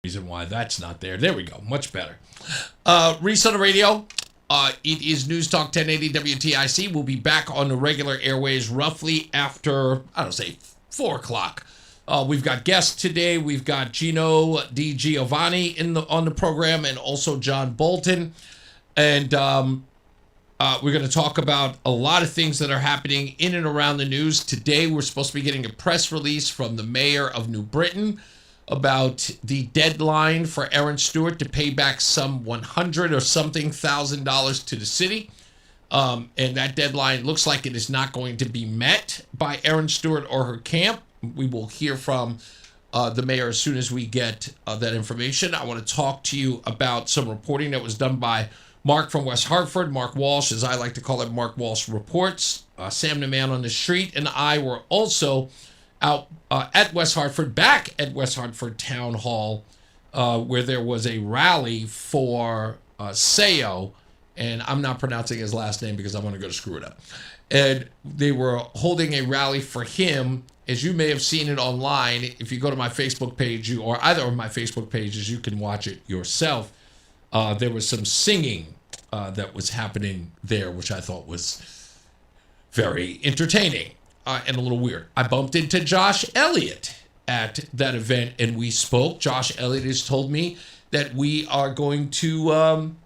reason why that's not there. There we go. Much better. Reese on the radio. It is NewsTalk 1080 WTIC. We'll be back on the regular airways roughly after, 4 o'clock. We've got guests today. We've got Gino, DiGiovani on the program, and also John Bolton. And we're going to talk about a lot of things that are happening in and around the news. Today, we're supposed to be getting a press release from the mayor of New Britain about the deadline for Aaron Stewart to pay back some $100 or something thousand to the city. And that deadline looks like it is not going to be met by Aaron Stewart or her camp. We will hear from the mayor as soon as we get that information. I want to talk to you about some reporting that was done by Mark from West Hartford, Mark Walsh, as I like to call it, Mark Walsh Reports. Sam the Man on the Street and I were also out at West Hartford, back at West Hartford Town Hall, where there was a rally for Seo, and I'm not pronouncing his last name because I'm going to go to screw it up. And they were holding a rally for him. As you may have seen it online, if you go to my Facebook page, or either of my Facebook pages, you can watch it yourself. There was some singing that was happening there, which I thought was very entertaining. And a little weird. I bumped into Josh Elliott at that event, and we spoke. Josh Elliott has told me that we are going to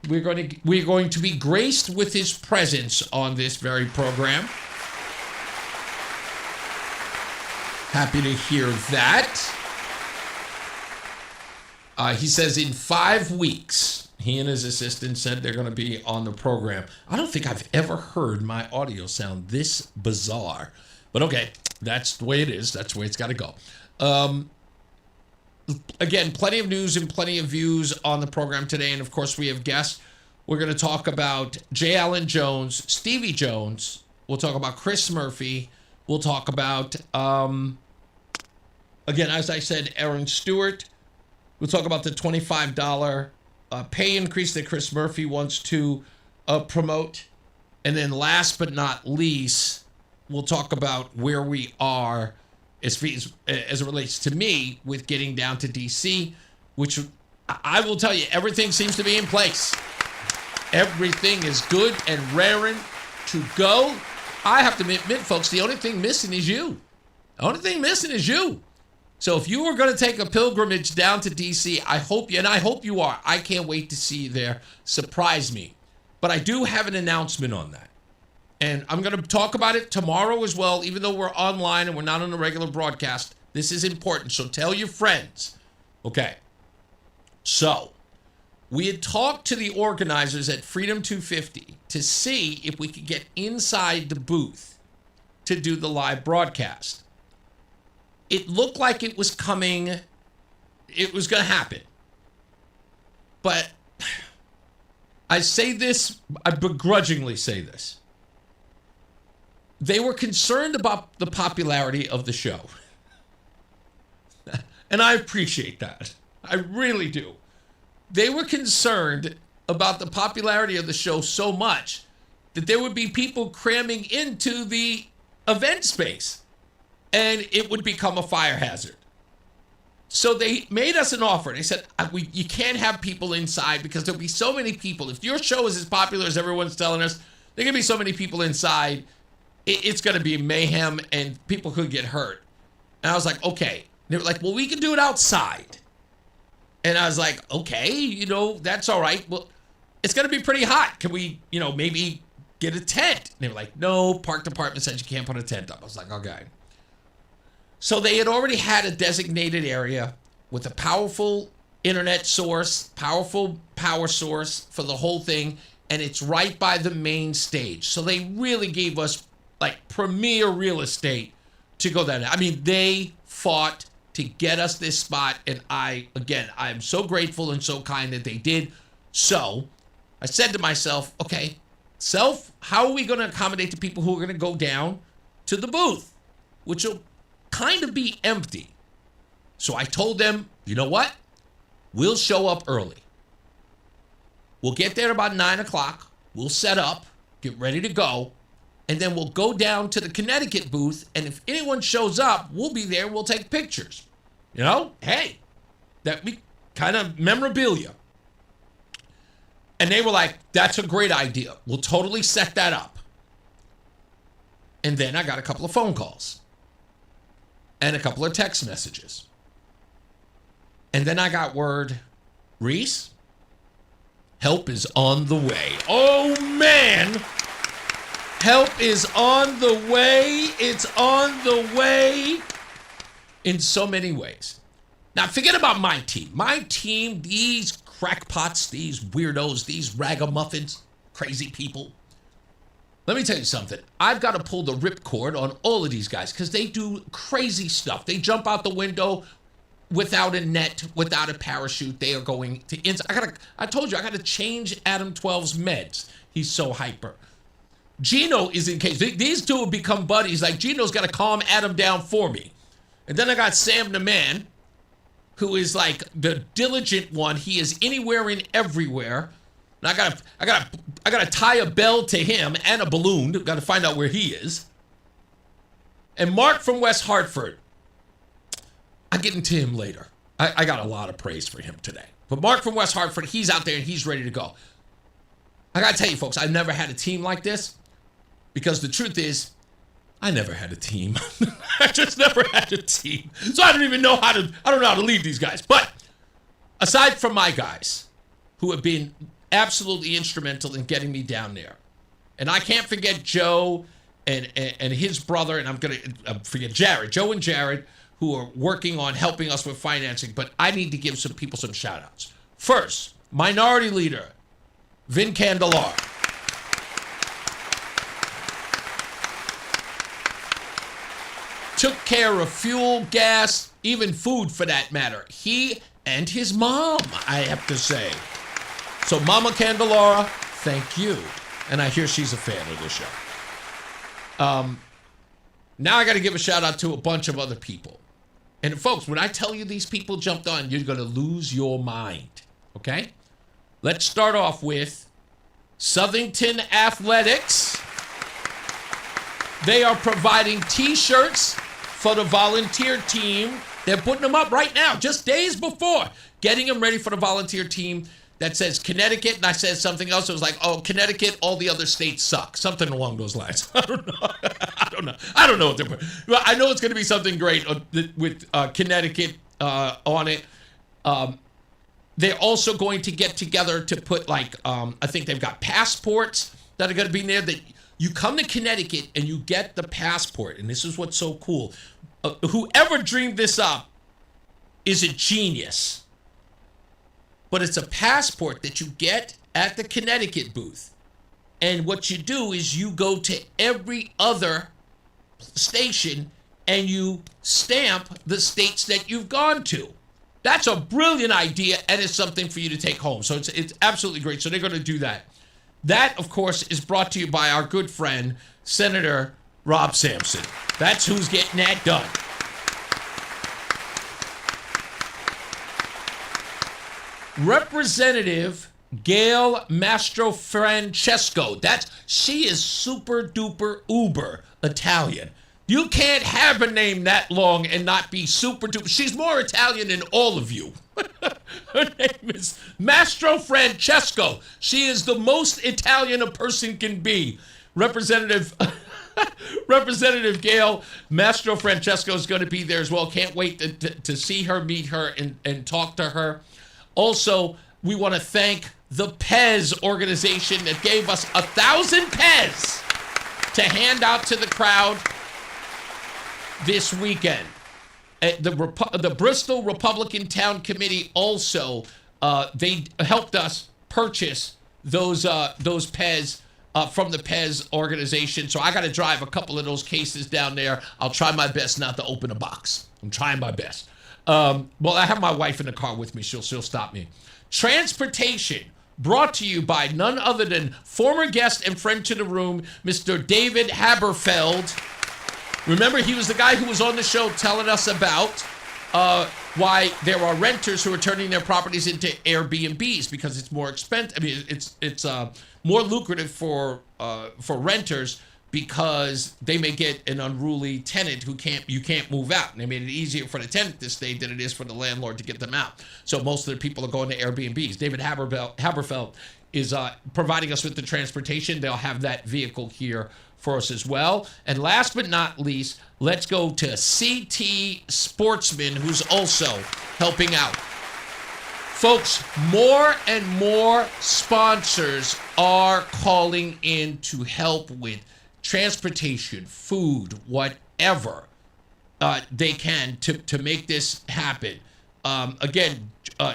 we're going to be graced with his presence on this very program. Happy to hear that. He says in 5 weeks, he and his assistant said they're going to be on the program. I don't think I've ever heard my audio sound this bizarre. But okay, that's the way it is. That's the way it's got to go. Again, plenty of news and plenty of views on the program today. And, of course, we have guests. We're going to talk about J. Allen Jones, Stevie Jones. We'll talk about Chris Murphy. We'll talk about, again, as I said, Aaron Stewart. We'll talk about the $25 pay increase that Chris Murphy wants to promote. And then last but not least, we'll talk about where we are as it relates to me with getting down to D.C., which I will tell you, everything seems to be in place. Everything is good and raring to go. I have to admit, folks, the only thing missing is you. The only thing missing is you. So if you are going to take a pilgrimage down to D.C., I hope you are. I can't wait to see you there. Surprise me. But I do have an announcement on that. And I'm going to talk about it tomorrow as well, even though we're online and we're not on a regular broadcast. This is important, so tell your friends. Okay. So, we had talked to the organizers at Freedom 250 to see if we could get inside the booth to do the live broadcast. It looked like it was coming, it was going to happen. But I say this, I begrudgingly say this. They were concerned about the popularity of the show. And I appreciate that. I really do. They were concerned about the popularity of the show so much that there would be people cramming into the event space and it would become a fire hazard. So they made us an offer. They said, you can't have people inside because there'll be so many people. If your show is as popular as everyone's telling us, there are going to be so many people inside. It's going to be mayhem and people could get hurt. And I was like, okay. They were like, well, we can do it outside. And I was like, okay, that's all right. Well, it's going to be pretty hot. Can we, maybe get a tent? And they were like, no, park department said you can't put a tent up. I was like, okay. So they had already had a designated area with a powerful internet source, powerful power source for the whole thing, and it's right by the main stage. So they really gave us like premier real estate to go there. I mean, they fought to get us this spot, and I am so grateful and so kind that they did. So I said to myself, okay, how are we going to accommodate the people who are going to go down to the booth, which will kind of be empty? So I told them, you know what? We'll show up early. We'll get there about 9 o'clock. We'll set up, get ready to go, and then we'll go down to the Connecticut booth, and if anyone shows up, we'll be there, we'll take pictures. Hey, kind of memorabilia. And they were like, that's a great idea. We'll totally set that up. And then I got a couple of phone calls and a couple of text messages. And then I got word, Reese, help is on the way. Oh, man. Help is on the way. It's on the way in so many ways. Now, forget about my team. My team, these crackpots, these weirdos, these ragamuffins, crazy people. Let me tell you something. I've got to pull the ripcord on all of these guys because they do crazy stuff. They jump out the window without a net, without a parachute. They are going to inside. I told you, I got to change Adam 12's meds. He's so hyper. Gino is in case. These two have become buddies. Like, Gino's got to calm Adam down for me. And then I got Sam the man, who is like the diligent one. He is anywhere and everywhere. And I gotta tie a bell to him and a balloon. Got to find out where he is. And Mark from West Hartford. I'll get into him later. I got a lot of praise for him today. But Mark from West Hartford, he's out there and he's ready to go. I gotta tell you, folks, I've never had a team like this. Because the truth is, I never had a team. I just never had a team. So I don't even know how to lead these guys. But aside from my guys, who have been absolutely instrumental in getting me down there. And I can't forget Joe and his brother, and I'm going to forget Jared. Joe and Jared, who are working on helping us with financing. But I need to give some people some shout-outs. First, Minority Leader, Vin Candelar. Took care of fuel, gas, even food for that matter. He and his mom, I have to say. So Mama Candelara, thank you. And I hear she's a fan of the show. Now I got to give a shout out to a bunch of other people. And folks, when I tell you these people jumped on, you're going to lose your mind. Okay? Let's start off with Southington Athletics. They are providing t-shirts for the volunteer team. They're putting them up right now, just days before, getting them ready for the volunteer team that says Connecticut, and I said something else. It was like, oh, Connecticut, all the other states suck. Something along those lines. I don't know. I don't know what they're putting. Well, I know it's going to be something great with Connecticut on it. They're also going to get together to put, like, I think they've got passports that are going to be there that you come to Connecticut and you get the passport. And this is what's so cool. Whoever dreamed this up is a genius. But it's a passport that you get at the Connecticut booth. And what you do is you go to every other station and you stamp the states that you've gone to. That's a brilliant idea, and it's something for you to take home. So it's absolutely great. So they're going to do that. That, of course, is brought to you by our good friend, Senator Rob Sampson. That's who's getting that done. Representative Gail Mastrofrancesco. She is super duper uber Italian. You can't have a name that long and not be super duper. She's more Italian than all of you. Her name is Mastrofrancesco. She is the most Italian a person can be. Representative Gail Mastrofrancesco is going to be there as well. Can't wait to see her, meet her, and talk to her. Also, we want to thank the Pez organization that gave us 1,000 Pez to hand out to the crowd this weekend. The Bristol Republican Town Committee also, they helped us purchase those Pez from the Pez organization. So I got to drive a couple of those cases down there. I'll try my best not to open a box. I'm trying my best. Well, I have my wife in the car with me. She'll stop me. Transportation brought to you by none other than former guest and friend to the room, Mr. David Haberfeld. Remember, he was the guy who was on the show telling us about why there are renters who are turning their properties into Airbnbs because it's more expensive. I mean, it's more lucrative for renters because they may get an unruly tenant who you can't move out. And they made it easier for the tenant to stay than it is for the landlord to get them out. So most of the people are going to Airbnbs. David Haberfeld is providing us with the transportation. They'll have that vehicle here for us as well. And last but not least, let's go to CT Sportsman, who's also helping out. Folks, more and more sponsors are calling in to help with transportation, food, whatever they can to make this happen. Again,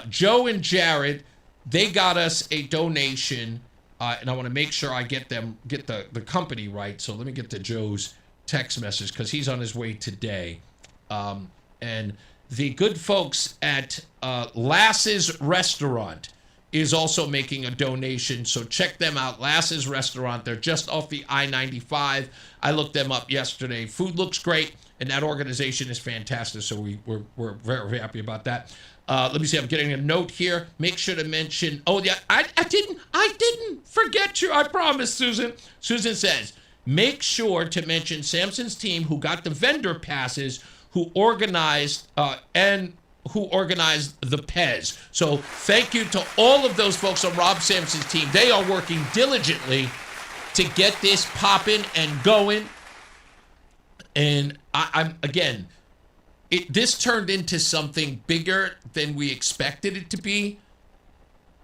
Joe and Jared, they got us a donation, and I want to make sure I get the company right. So let me get to Joe's text message because he's on his way today. And the good folks at Lass's Restaurant is also making a donation. So check them out. Lass's Restaurant. They're just off the I-95. I looked them up yesterday. Food looks great, and that organization is fantastic. So we're very happy about that. Let me see. I'm getting a note here. Make sure to mention. Oh yeah, I didn't forget you. I promise, Susan. Susan says, make sure to mention Samson's team who got the vendor passes, who organized the Pez. So thank you to all of those folks on Rob Sampson's team. They are working diligently to get this popping and going. And this turned into something bigger than we expected it to be,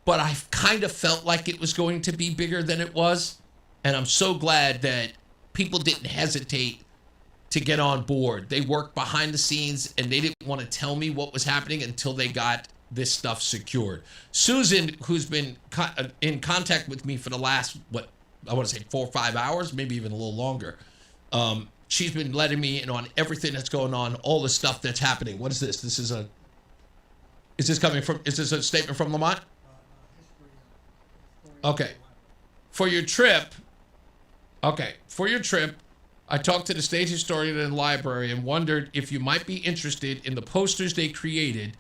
but I kind of felt like it was going to be bigger than it was. And I'm so glad that people didn't hesitate to get on board. They worked behind the scenes and they didn't want to tell me what was happening until they got this stuff secured. Susan, who's been in contact with me for the last, I want to say 4 or 5 hours, maybe even a little longer. She's been letting me in on everything that's going on, all the stuff that's happening. What is this? Is this a statement from Lamont? Okay. For your trip, I talked to the state historian and library and wondered if you might be interested in the posters they created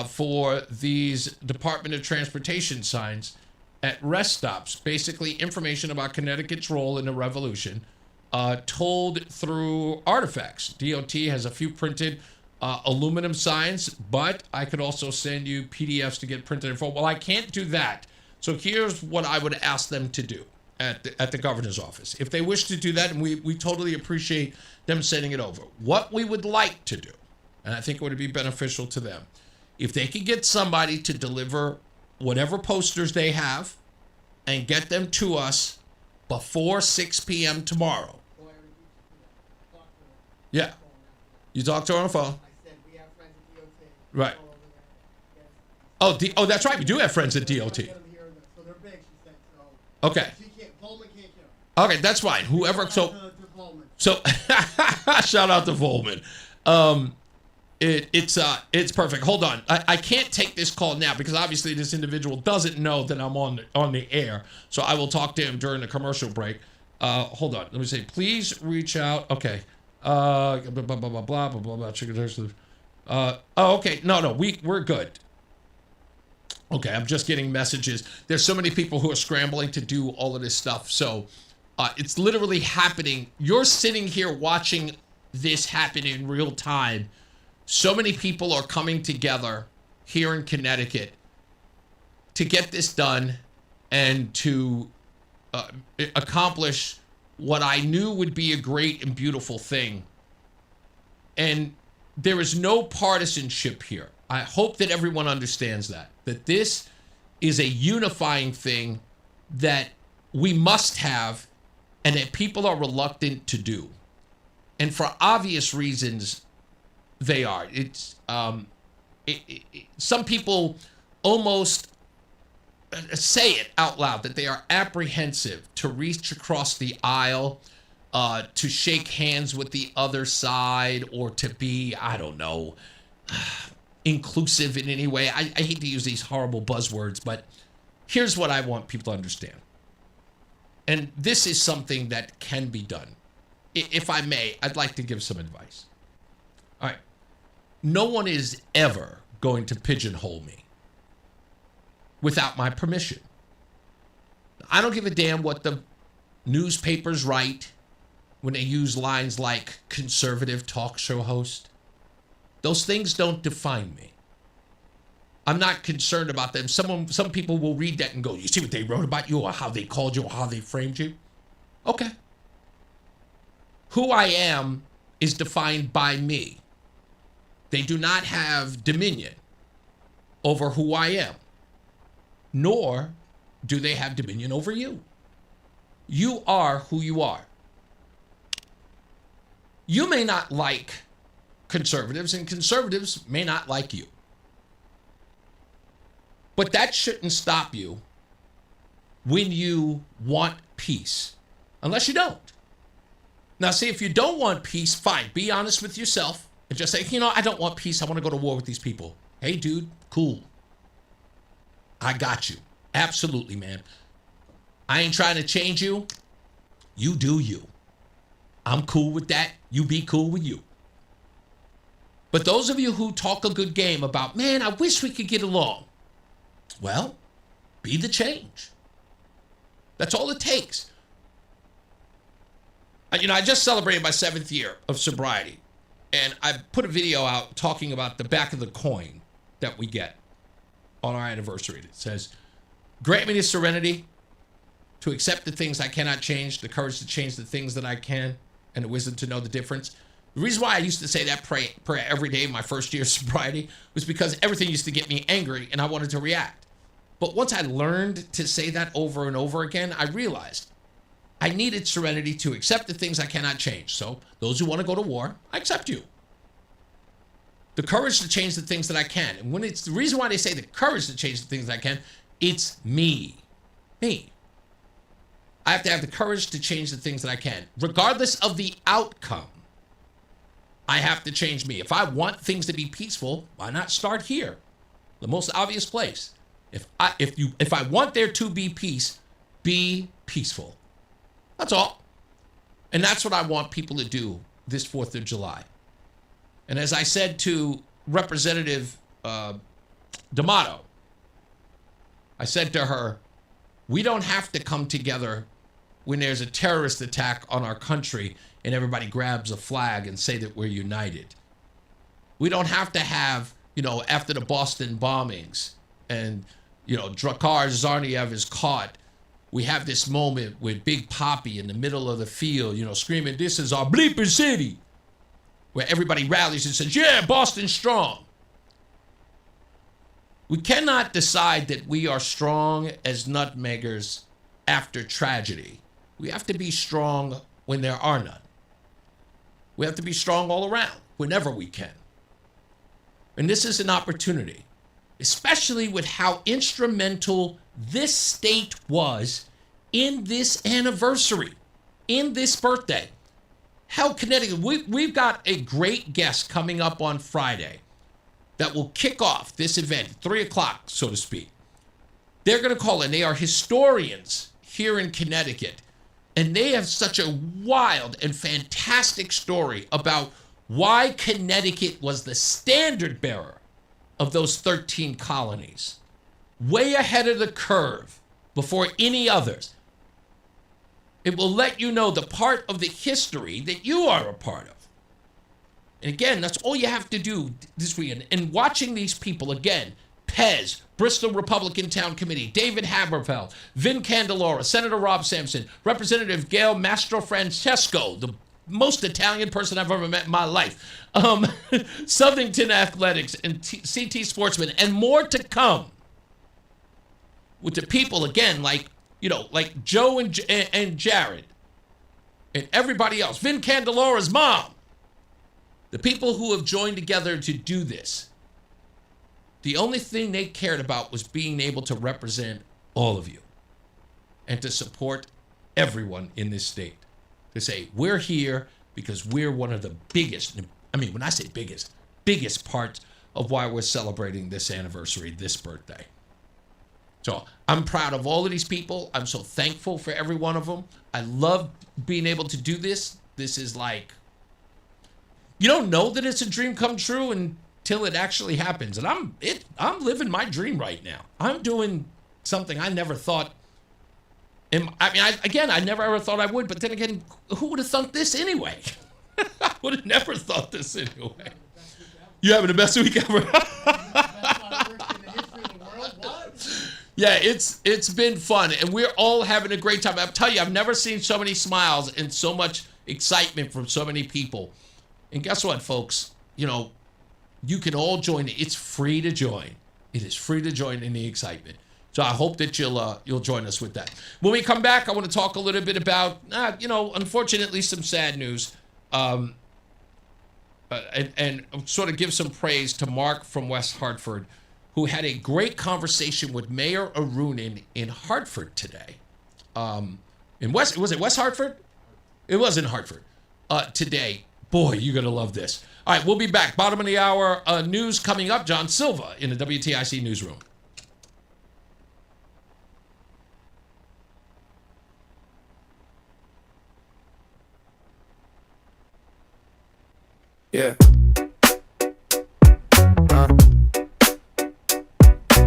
for these Department of Transportation signs at rest stops. Basically, information about Connecticut's role in the revolution, told through artifacts. DOT has a few printed aluminum signs, but I could also send you PDFs to get printed in full. Well, I can't do that. So here's what I would ask them to do at the governor's office. If they wish to do that, and we totally appreciate them sending it over. What we would like to do, and I think it would be beneficial to them, if they could get somebody to deliver whatever posters they have and get them to us before 6 p.m. tomorrow. Yeah. You talked to her on the phone? I said we have friends at DOT. Right. Oh, that's right. We do have friends at DOT. So they're big, she said. Okay. Volman can't get them. Okay, that's fine. Whoever. So Volman. shout out to Volman. It's perfect. Hold on. I can't take this call now because obviously this individual doesn't know that I'm on the air. So I will talk to him during the commercial break. Hold on. Let me say, please reach out. Okay. Blah blah blah blah blah blah. Okay. No, we're good. Okay, I'm just getting messages. There's so many people who are scrambling to do all of this stuff. So it's literally happening. You're sitting here watching this happen in real time. So many people are coming together here in Connecticut to get this done and to accomplish what I knew would be a great and beautiful thing. And there is no partisanship here. I hope that everyone understands that this is a unifying thing that we must have and that people are reluctant to do. And for obvious reasons, they are. It's some people almost say it out loud that they are apprehensive to reach across the aisle, to shake hands with the other side, or to be, I don't know, inclusive in any way. I hate to use these horrible buzzwords, but here's what I want people to understand. And this is something that can be done. If I may, I'd like to give some advice. All right. No one is ever going to pigeonhole me without my permission. I don't give a damn what the newspapers write. when they use lines like conservative talk show host. Those things don't define me. I'm not concerned about them. Some people will read that and go, you see what they wrote about you or how they called you or how they framed you? Okay. Who I am is defined by me. They do not have dominion over who I am, nor do they have dominion over you. You are who you are. You may not like conservatives, and conservatives may not like you. But that shouldn't stop you when you want peace, unless you don't. Now, see, if you don't want peace, fine. Be honest with yourself and just say, I don't want peace. I want to go to war with these people. Hey, dude, cool. I got you. Absolutely, man. I ain't trying to change you. You do you. I'm cool with that. You be cool with you. But those of you who talk a good game about, man, I wish we could get along. Well, be the change. That's all it takes. I just celebrated my 7th year of sobriety. And I put a video out talking about the back of the coin that we get on our anniversary. It says, grant me the serenity to accept the things I cannot change, the courage to change the things that I can, and the wisdom to know the difference. The reason why I used to say that prayer every day in my first year of sobriety was because everything used to get me angry and I wanted to react. But once I learned to say that over and over again, I realized I needed serenity to accept the things I cannot change. So those who want to go to war, I accept you. The courage to change the things that I can. And when it's the reason why they say the courage to change the things that I can, it's me. Me. I have to have the courage to change the things that I can. Regardless of the outcome, I have to change me. If I want things to be peaceful, why not start here? The most obvious place. If I want there to be peace, be peaceful. That's all. And that's what I want people to do this 4th of July. And as I said to Representative D'Amato, I said to her, we don't have to come together when there's a terrorist attack on our country and everybody grabs a flag and say that we're united. We don't have to have, after the Boston bombings and, Drakkar Tsarnaev is caught, we have this moment with Big Papi in the middle of the field, screaming, this is our bleeping city, where everybody rallies and says, yeah, Boston's strong. We cannot decide that we are strong as nutmeggers after tragedy. We have to be strong when there are none. We have to be strong all around, whenever we can. And this is an opportunity, especially with how instrumental this state was in this anniversary, in this birthday. Hell, Connecticut, we've got a great guest coming up on Friday that will kick off this event, 3 o'clock, so to speak. They're going to call in. They are historians here in Connecticut. And they have such a wild and fantastic story about why Connecticut was the standard bearer of those 13 colonies. Way ahead of the curve before any others. It will let you know the part of the history that you are a part of. And again, that's all you have to do this weekend. And watching these people, again, Pez, Bristol Republican Town Committee, David Haberfeld, Vin Candelora, Senator Rob Sampson, Representative Gail Mastrofrancesco, the most Italian person I've ever met in my life, Southington Athletics, and CT Sportsman, and more to come. With the people, again, like Joe and Jared, and everybody else, Vin Candelora's mom, the people who have joined together to do this. The only thing they cared about was being able to represent all of you and to support everyone in this state. To say, we're here because we're one of the biggest, when I say biggest part of why we're celebrating this anniversary, this birthday. So I'm proud of all of these people. I'm so thankful for every one of them. I love being able to do this. This is like, you don't know that it's a dream come true until it actually happens. And I'm living my dream right now. I'm doing something I never thought And I mean, I never ever thought I would, but then again, who would have thought this anyway? I would have never thought this anyway. You having the best week ever? Yeah, it's been fun, and we're all having a great time. I'll tell you, I've never seen so many smiles and so much excitement from so many people. And guess what, folks? You know, you can all join. It's free to join. It is free to join in the excitement. So I hope that you'll join us with that. When we come back, I want to talk a little bit about, unfortunately, some sad news, and sort of give some praise to Mark from West Hartford, who had a great conversation with Mayor Arunin in Hartford today. Was it West Hartford? It was in Hartford today. Boy, you're going to love this. All right, we'll be back. Bottom of the hour news coming up. John Silva in the WTIC newsroom. Yeah.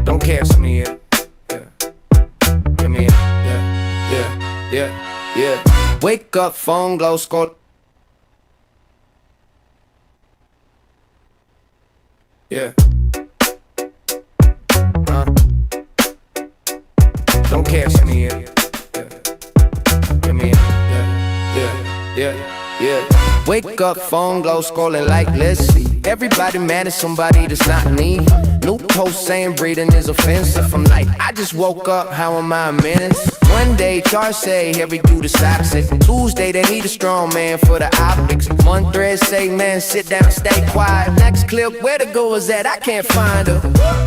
Don't cancel me yet. Yeah. Give me yeah. Wake up, phone glow, score. Yeah. Don't cancel me yet. Yeah. Give me yeah. Wake up, phone glow, scrolling like, let's see. Everybody mad at somebody that's not me. New post saying breathing is offensive. I'm like, I just woke up, how am I a menace? One day, Char say, here we do the toxic. Tuesday, they need a strong man for the optics. One thread say, man, sit down, stay quiet. Next clip, where the girl is at, I can't find her.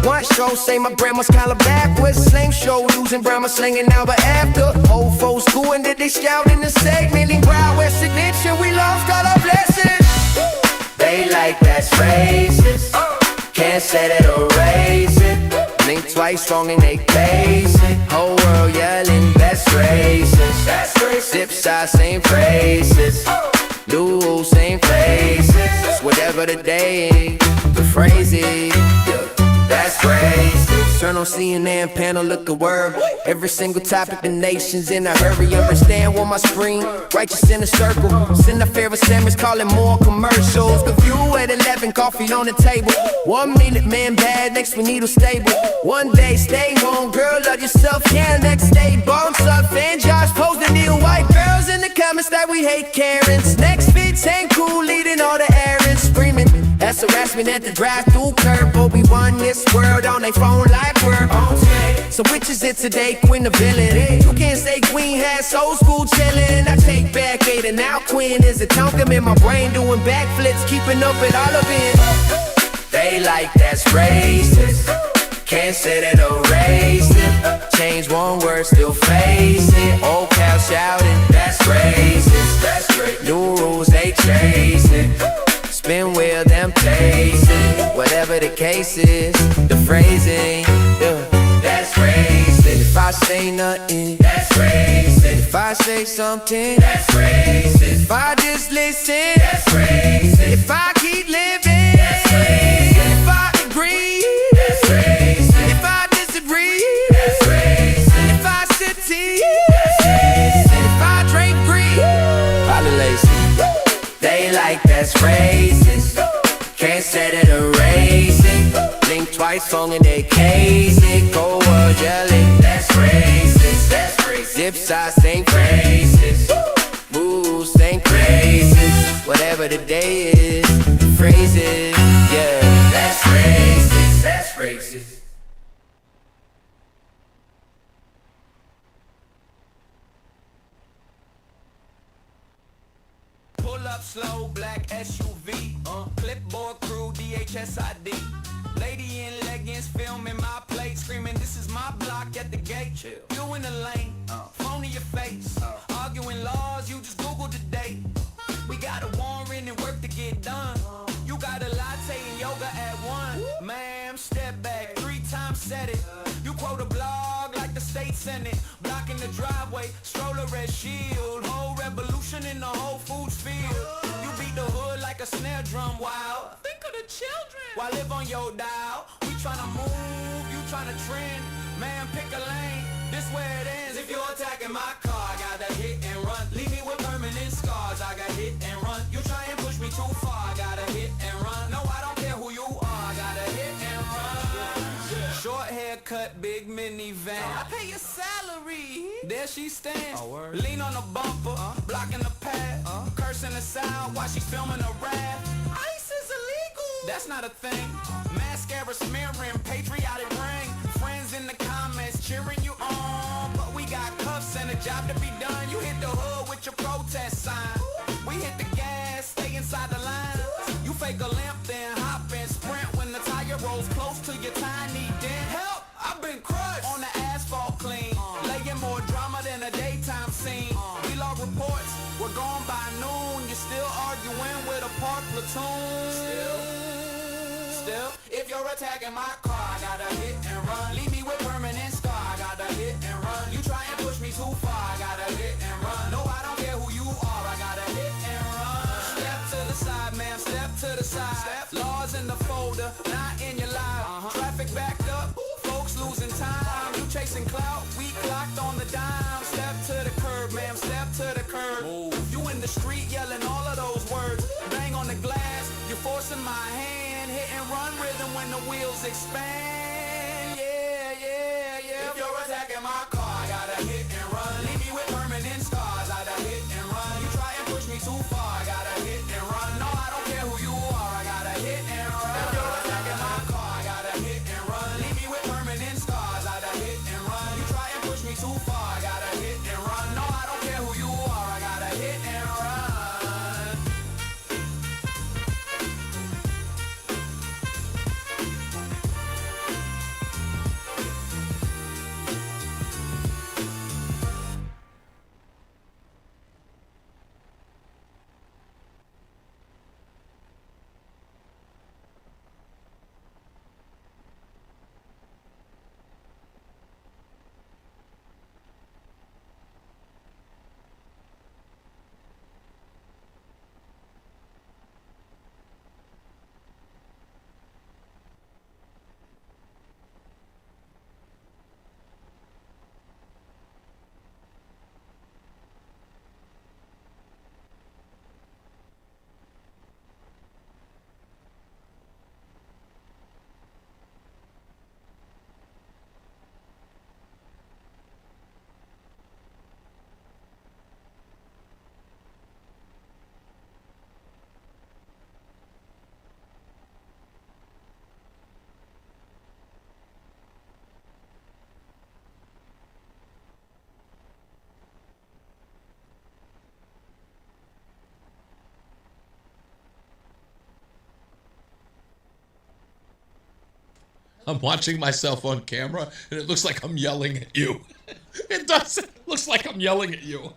One show say my brain was kinda backwards. Same show, using Brahma slinging now, but after old folks school and did they shout in the segment. In crowd, where signature, we lost all our blessings. They like that's racist. Can't say that or raise it. Think twice strong and they basic. Whole world yelling that's racist. That's racist. Sip side same phrases. Dual same places. Whatever the day, the phrase is. That's racist. Turn on CNN panel, look at word. Every single topic, the nation's in a hurry. Understand on my screen, righteous in a circle. Send a fair sandwich, calling more commercials. The view at 11, coffee on the table. 1 minute, man bad, next we needle stable. One day, stay home, girl, love yourself. Yeah, next day, bombs up, fan Josh posting new white girls in the comments that we hate Karens. Next fits ain't cool, leading all the errands, screaming. That's harassment at the drive-thru curb. But we won this world on they phone like we're on today. So which is it today, Queen or villain? You can't say Queen has old school chillin'. I take back 8 and now Queen is a Tonkin in my brain doing backflips, keeping up with all of it. They like that's racist. Can't say that or raise it. Change one word, still face it. Old cow shouting, that's racist. That's racist. New rules they chasing. Spin wheel, them places. Whatever the case is, the phrasing, that's racist. If I say nothing, that's racist. If I say something, that's racist. If I just listen, that's racist. If I keep living, that's racist. If I agree, that's racist. If I disagree, that's racist. If I sip tea, that's racist. If I drink green, probably lazy. They like that's racist. Can't set it or raise it. Think twice, song and they case it. Cold world yelling, that's racist. That's racist. Zip side, same phrases. Rules, same crazes. Whatever the day is, phrases. Yeah, that's racist. That's racist. Pull up slow, black SUV, clipboard crew, DHSID. Lady in leggings, filming my plate, screaming, this is my block at the gate. Chill. You in the lane, phone in your face, arguing laws, you just Google today. We got a warrant and work to get done. You got a latte and yoga at 1. Ma'am, step back, 3 times said it. You quote a blog like the state senate, blocking the driveway, stroller red shield, whole revolution in the Whole Foods field. You beat the hood like a snare drum, wow. Think of the children. Why live on your dial? We tryna move, you tryna trend. Man, pick a lane. This where it ends. If you're attacking my car, I gotta hit and run. Leave me with permanent scars. I got hit and run. You try and push me too far. I gotta hit and run. No, I don't care who you are. I gotta hit and run. Short haircut, big minivan. I pay your salary. There she stands. Lean on the bumper, blocking the path. Cursing the sound while she's filming a rap. Ice is illegal. That's not a thing. Mascara smearing, patriotic ring. Friends in the comments cheering you on. But we got cuffs and a job to be done. You hit the hood with your protest sign. We hit the gas, stay inside the lines. You fake a limp, then hop and sprint when the tire rolls close to your tiny dent. Help! I've been crushed on the asphalt clean. Laying more drama than a daytime scene. We log reports, we're gone by noon. You're still arguing with a park platoon. Still, if you're attacking my car, I gotta hit and run. Leave me with permanent scar, I gotta hit and run. You try and push me too far, I gotta hit and run. No, I don't care who you are, I gotta hit and run. Step to the side, ma'am, step to the side. Laws in the folder, not in your life. Traffic backed up, folks losing time. You chasing clout, we clocked on the dime. Step to the curb, ma'am, step to the curb. You in the street yelling all of those words. Bang on the glass, you're forcing my hand. Hit and run rhythm when the wheels expand. Yeah, yeah, yeah. If you're attacking my car, I gotta hit and run. Leave me with permanent scars, I gotta hit and run. You try and push me too far, I gotta hit and run. No, I don't care who you are, I gotta hit and run. If you're attacking my car, I gotta hit and run. Leave me with permanent scars, I gotta hit and run. You try and push me too far, I gotta hit and run. No, I don't care who you are, I gotta hit and run. I'm watching myself on camera, and it looks like I'm yelling at you. It does. It looks like I'm yelling at you.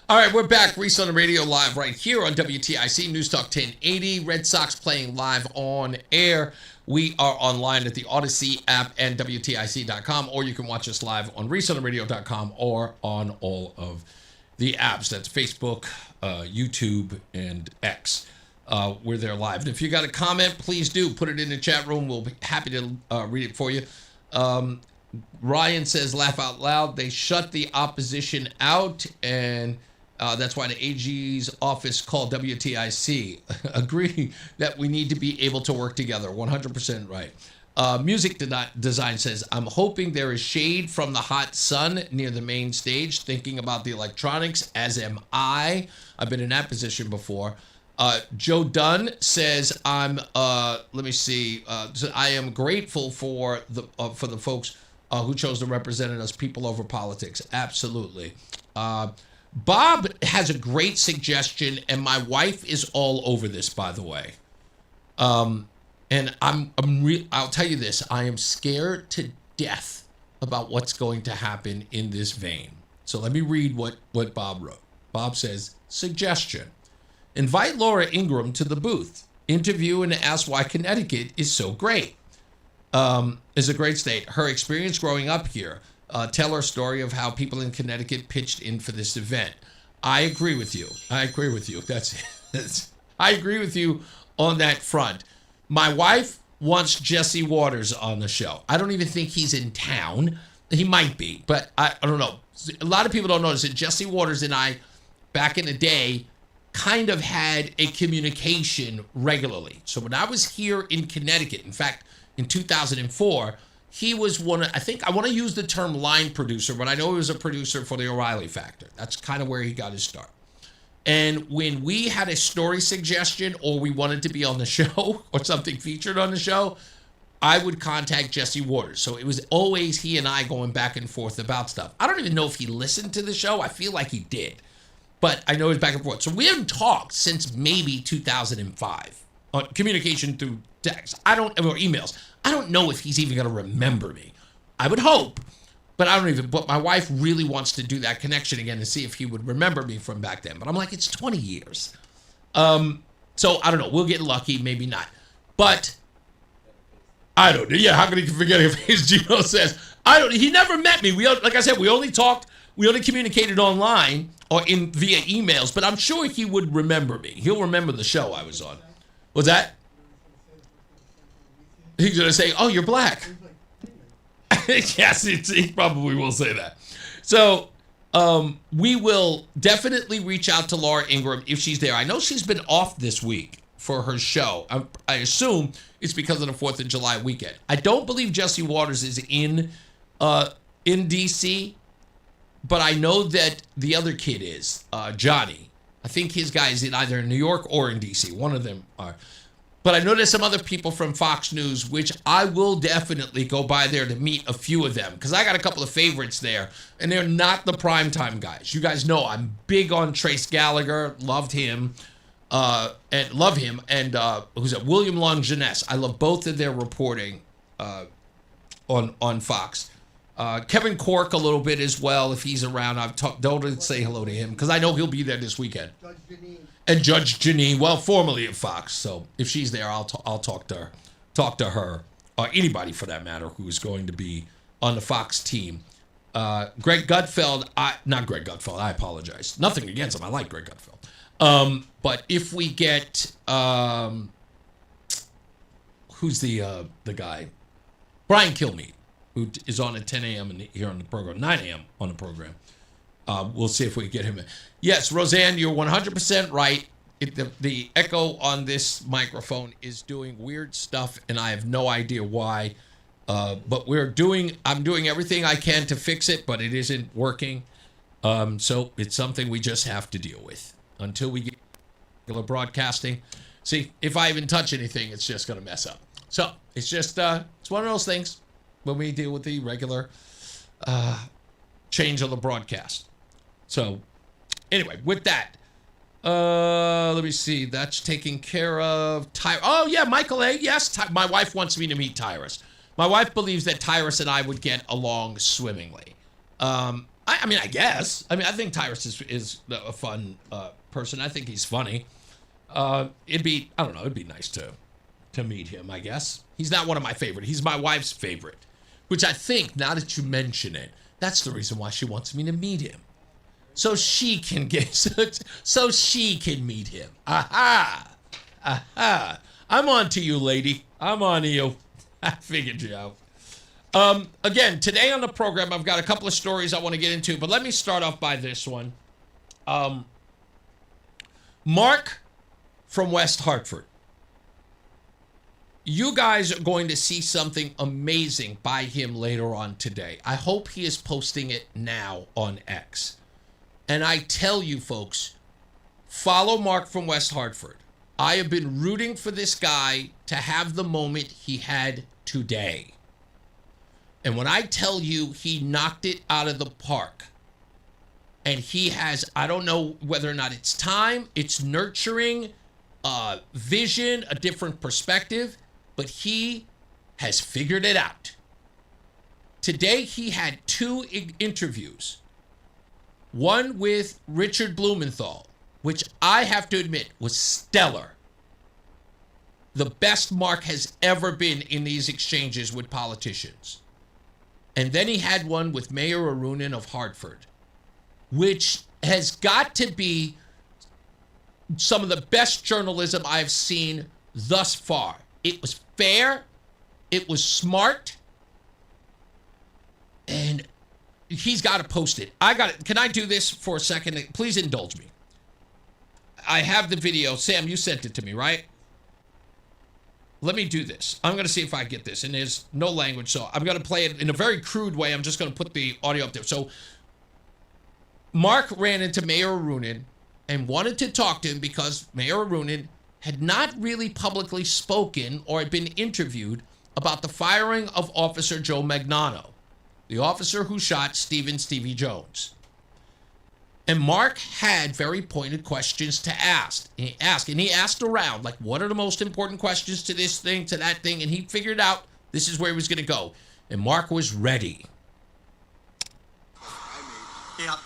All right, we're back. Reese on the radio live right here on WTIC, NewsTalk 1080. Red Sox playing live on air. We are online at the Odyssey app and WTIC.com, or you can watch us live on ReeseOnTheRadio.com or on all of the apps. That's Facebook, YouTube, and X. We're there live. And if you got a comment, please do put it in the chat room. We'll be happy to read it for you. Ryan says, laugh out loud. They shut the opposition out, and that's why the AG's office called WTIC. Agree that we need to be able to work together. 100% right. Music Design says, I'm hoping there is shade from the hot sun near the main stage, thinking about the electronics, as am I. I've been in that position before. Joe Dunn says, let me see. I am grateful for the folks who chose to represent us, people over politics. Absolutely. Bob has a great suggestion, and my wife is all over this, by the way. And I'll tell you this: I am scared to death about what's going to happen in this vein. So let me read what Bob wrote. Bob says, suggestion. Invite Laura Ingraham to the booth. Interview and ask why Connecticut is so great. Is a great state. Her experience growing up here. Tell her story of how people in Connecticut pitched in for this event. I agree with you. That's it. I agree with you on that front. My wife wants Jesse Waters on the show. I don't even think he's in town. He might be, but I don't know. A lot of people don't notice that Jesse Waters and I, back in the day, kind of had a communication regularly. So when I was here in Connecticut, in fact, in 2004, he was one of, I think I want to use the term line producer, but I know he was a producer for the O'Reilly Factor. That's kind of where he got his start. And when we had a story suggestion or we wanted to be on the show or something featured on the show, I would contact Jesse Waters. So it was always he and I going back and forth about stuff. I don't even know if he listened to the show. I feel like he did. But I know it was back and forth. So we haven't talked since maybe 2005 on communication through text. Or emails. I don't know if he's even going to remember me. I would hope, but but my wife really wants to do that connection again and see if he would remember me from back then. But I'm like, it's 20 years. So I don't know. We'll get lucky, maybe not. But I don't know. Yeah, how can he forget if his Gino says, he never met me. Like I said, we only communicated online or via emails, but I'm sure he would remember me. He'll remember the show I was on. What's that? He's going to say, oh, you're black. Yes, he probably will say that. So we will definitely reach out to Laura Ingraham if she's there. I know she's been off this week for her show. I assume it's because of the 4th of July weekend. I don't believe Jesse Waters is in D.C., but I know that the other kid is, Johnny. I think his guy is either in New York or in D.C. One of them are. But I know there's some other people from Fox News, which I will definitely go by there to meet a few of them, because I got a couple of favorites there, and they're not the primetime guys. You guys know I'm big on Trace Gallagher, loved him, and who's that? William Longinus. I love both of their reporting on Fox. Kevin Cork a little bit as well if he's around. Don't say hello to him because I know he'll be there this weekend. And Judge Janine, well, formerly at Fox. So if she's there, I'll talk to her, or anybody for that matter who's going to be on the Fox team. Greg Gutfeld, not Greg Gutfeld. I apologize. Nothing against him. I like Greg Gutfeld. But if we get who's the guy, Brian Kilmeade, who is on at 10 a.m. here on the program, 9 a.m. on the program. We'll see if we can get him in. Yes, Roseanne, you're 100% right. The echo on this microphone is doing weird stuff, and I have no idea why. But I'm doing everything I can to fix it, but it isn't working. So it's something we just have to deal with until we get regular broadcasting. See, if I even touch anything, it's just going to mess up. So it's just, it's one of those things when we deal with the regular change of the broadcast. So anyway, with that, let me see. That's taken care of. Oh, yeah, Michael A. Yes, my wife wants me to meet Tyrus. My wife believes that Tyrus and I would get along swimmingly. I mean, I guess. I think Tyrus is a fun person. I think he's funny. It'd be nice to meet him, I guess. He's not one of my favorite. He's my wife's favorite, which I think, now that you mention it, that's the reason why she wants me to meet him. So she can meet him. Aha! Aha! I'm on to you, lady. I'm on to you. I figured you out. Again, today on the program, I've got a couple of stories I want to get into, but let me start off by this one. Mark from West Hartford. You guys are going to see something amazing by him later on today. I hope he is posting it now on X. And I tell you, folks, follow Mark from West Hartford. I have been rooting for this guy to have the moment he had today. And when I tell you he knocked it out of the park, and he has, I don't know whether or not it's time, it's nurturing, vision, a different perspective, but he has figured it out. Today he had two interviews. One with Richard Blumenthal, which I have to admit was stellar. The best Mark has ever been in these exchanges with politicians. And then he had one with Mayor Arunin of Hartford, which has got to be some of the best journalism I've seen thus far. It was fair, it was smart, and he's got to post it. Can I do this for a second? Please indulge me. I have the video. Sam, you sent it to me, right? Let me do this. I'm going to see if I get this. And there's no language, so I'm going to play it in a very crude way. I'm just going to put the audio up there. So Mark ran into Mayor Arunin and wanted to talk to him because Mayor Arunin had not really publicly spoken or had been interviewed about the firing of Officer Joe Magnano, the officer who shot Stevie Jones. And Mark had very pointed questions to ask. And he asked around, like, what are the most important questions to this thing, to that thing? And he figured out this is where he was going to go. And Mark was ready. Yeah.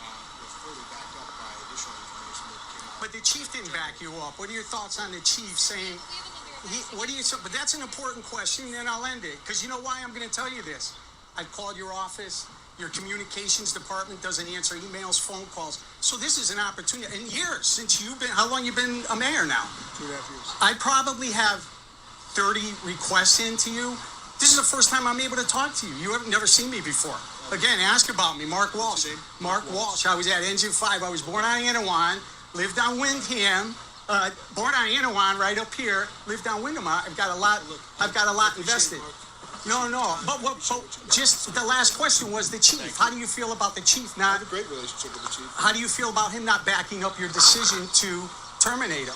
But the chief didn't back you up. What are your thoughts on the chief saying, but that's an important question, and I'll end it. Because you know why I'm going to tell you this? I've called your office. Your communications department doesn't answer emails, phone calls. So this is an opportunity. In years, since how long you been a mayor now? 2.5 years. I probably have 30 requests into you. This is the first time I'm able to talk to you. You have never seen me before. Again, ask about me, Mark Walsh. Mark Walsh. I was at Engine 5. I was born on Anawan, lived on Windham, born on Anawan right up here, lived on Windham. I've got a lot invested. No. But just the last question was the chief. How do you feel about the chief not? I have a great relationship with the chief. How do you feel about him not backing up your decision to terminate him?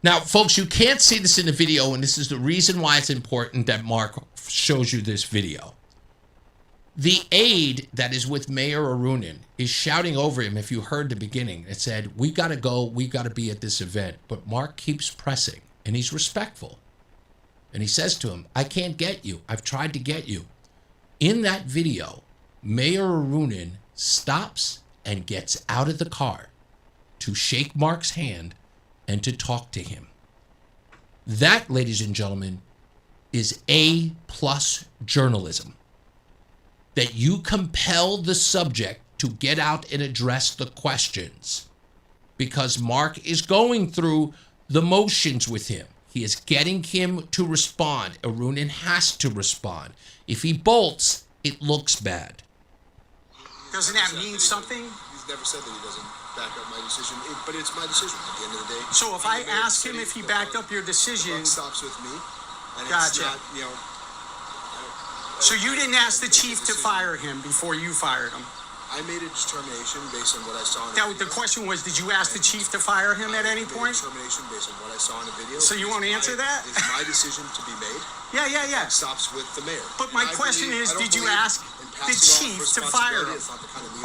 Now, folks, you can't see this in the video, and this is the reason why it's important that Mark shows you this video. The aide that is with Mayor Arunin is shouting over him, if you heard the beginning. It said, we got to go, we got to be at this event. But Mark keeps pressing, and he's respectful. And he says to him, I can't get you. I've tried to get you. In that video, Mayor Arunin stops and gets out of the car to shake Mark's hand and to talk to him. That, ladies and gentlemen, is A+ journalism. That you compel the subject to get out and address the questions. Because Mark is going through the motions with him. He is getting him to respond. Arunin has to respond. If he bolts, it looks bad. Doesn't that mean something? He's never said that he doesn't back up my decision, but it's my decision at the end of the day. So if I ask him if he backed up your decision, the buck stops with me. And gotcha. It's not, so you didn't ask the chief to fire him before you fired him? I made a determination based on what I saw in Now, the question was, did you ask the chief to fire him at any point? I made a determination based on what I saw in the video. So you won't answer that? It's my decision to be made. Yeah. It stops with the mayor. But my question is, did you ask the chief to fire him?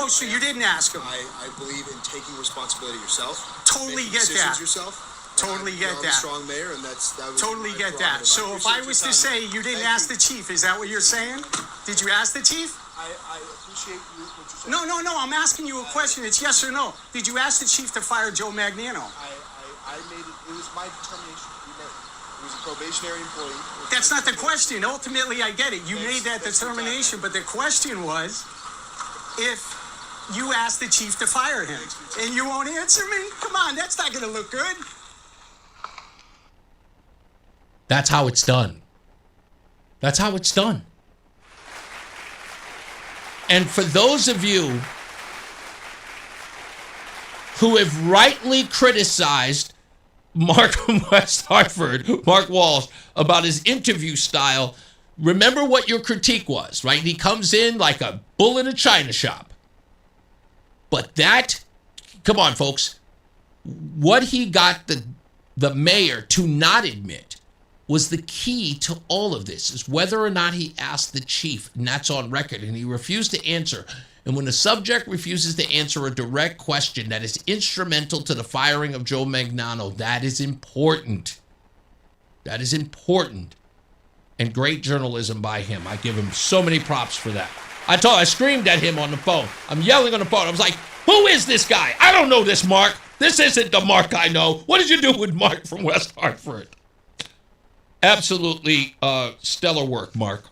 Oh, so you didn't ask him? I believe in taking responsibility yourself. Totally get that. Yourself. Totally get I'm that. a strong mayor, and that was totally my get that. prerogative. So if I was to say you didn't ask the chief, is that what you're saying? Did you ask the chief? I appreciate what you're saying. No. I'm asking you a question. It's yes or no. Did you ask the chief to fire Joe Magnano? I made it. It was my determination to be made. He was a probationary employee. That's not the question. Ultimately, I get it. You made that determination, but the question was if you asked the chief to fire him, and you won't answer me. Come on, that's not going to look good. That's how it's done. That's how it's done. And for those of you who have rightly criticized Mark from West Hartford, Mark Walsh, about his interview style, remember what your critique was, right? He comes in like a bull in a china shop. But that, come on, folks, what he got the mayor to not admit was the key to all of this, is whether or not he asked the chief, and that's on record, and he refused to answer. And when a subject refuses to answer a direct question that is instrumental to the firing of Joe Magnano, that is important. That is important. And great journalism by him. I give him so many props for that. I screamed at him on the phone. I'm yelling on the phone. I was like, who is this guy? I don't know this Mark. This isn't the Mark I know. What did you do with Mark from West Hartford? Absolutely stellar work, Mark.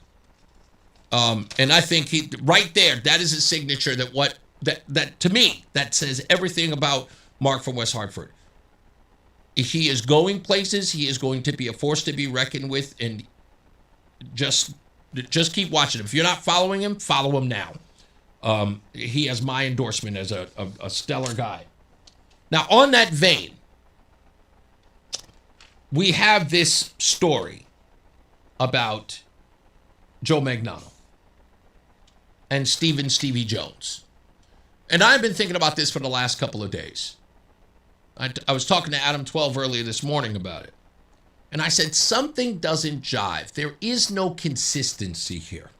And I think he right there, that is a signature that to me, that says everything about Mark from West Hartford. He is going places. He is going to be a force to be reckoned with, and just keep watching him. If you're not following him, follow him now. He has my endorsement as a stellar guy. Now, on that vein, we have this story about Joe Magnano and Stevie Jones. And I've been thinking about this for the last couple of days. I was talking to Adam 12 earlier this morning about it. And I said, something doesn't jive. There is no consistency here.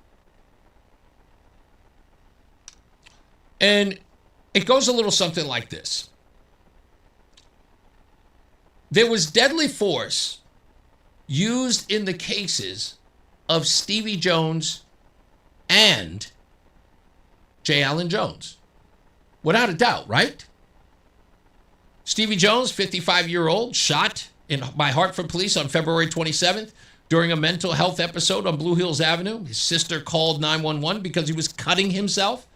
And it goes a little something like this. There was deadly force used in the cases of Stevie Jones and J. Allen Jones. Without a doubt, right? Stevie Jones, 55-year-old, shot by Hartford police on February 27th during a mental health episode on Blue Hills Avenue. His sister called 911 because he was cutting himself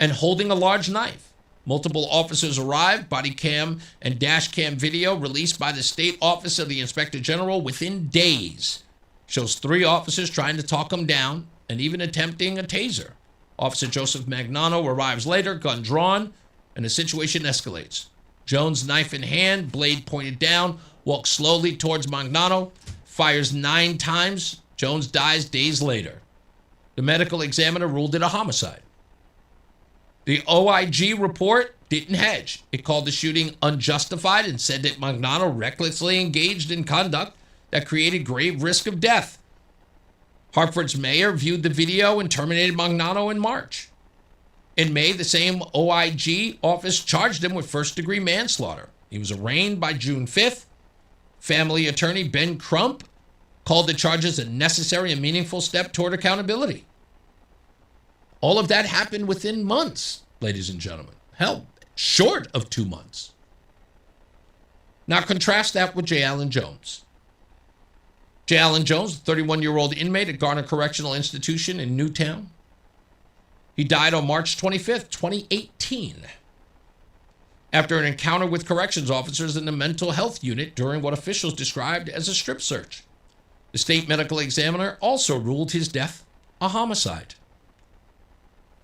and holding a large knife. Multiple officers arrived. Body cam and dash cam video released by the State Office of the Inspector General within days shows 3 officers trying to talk him down and even attempting a taser. Officer Joseph Magnano arrives later, gun drawn, and the situation escalates. Jones, knife in hand, blade pointed down, walks slowly towards Magnano, fires 9 times. Jones dies days later. The medical examiner ruled it a homicide. The OIG report didn't hedge. It called the shooting unjustified and said that Magnano recklessly engaged in conduct that created grave risk of death. Hartford's mayor viewed the video and terminated Magnano in March. In May, the same OIG office charged him with first-degree manslaughter. He was arraigned by June 5th. Family attorney Ben Crump called the charges a necessary and meaningful step toward accountability. All of that happened within months, ladies and gentlemen. Hell, short of 2 months. Now contrast that with J. Allen Jones. J. Allen Jones, 31-year-old inmate at Garner Correctional Institution in Newtown. He died on March 25th, 2018, after an encounter with corrections officers in the mental health unit during what officials described as a strip search. The state medical examiner also ruled his death a homicide.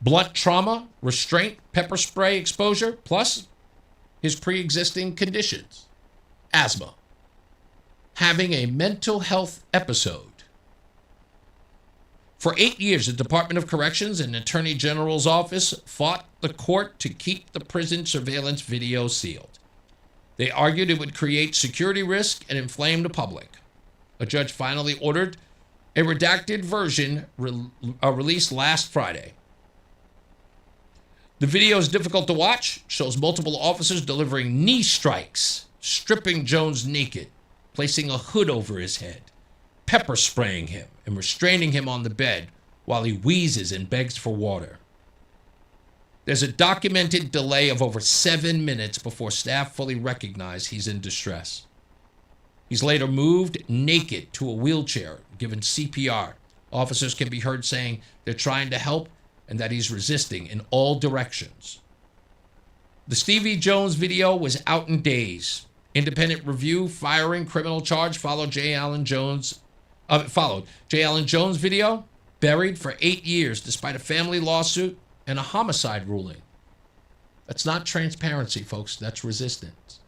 Blunt trauma, restraint, pepper spray exposure, plus his pre-existing conditions. Asthma. Having a mental health episode. For 8 years, the Department of Corrections and Attorney General's office fought the court to keep the prison surveillance video sealed. They argued it would create security risk and inflame the public. A judge finally ordered a redacted version released last Friday. The video is difficult to watch, shows multiple officers delivering knee strikes, stripping Jones naked, placing a hood over his head, pepper spraying him, and restraining him on the bed while he wheezes and begs for water. There's a documented delay of over 7 minutes before staff fully recognize he's in distress. He's later moved naked to a wheelchair, given CPR. Officers can be heard saying they're trying to help and that he's resisting in all directions. The Stevie Jones video was out in days. Independent review, firing, criminal charge followed J. Allen Jones video, buried for 8 years despite a family lawsuit and a homicide ruling. That's not transparency, folks. That's resistance.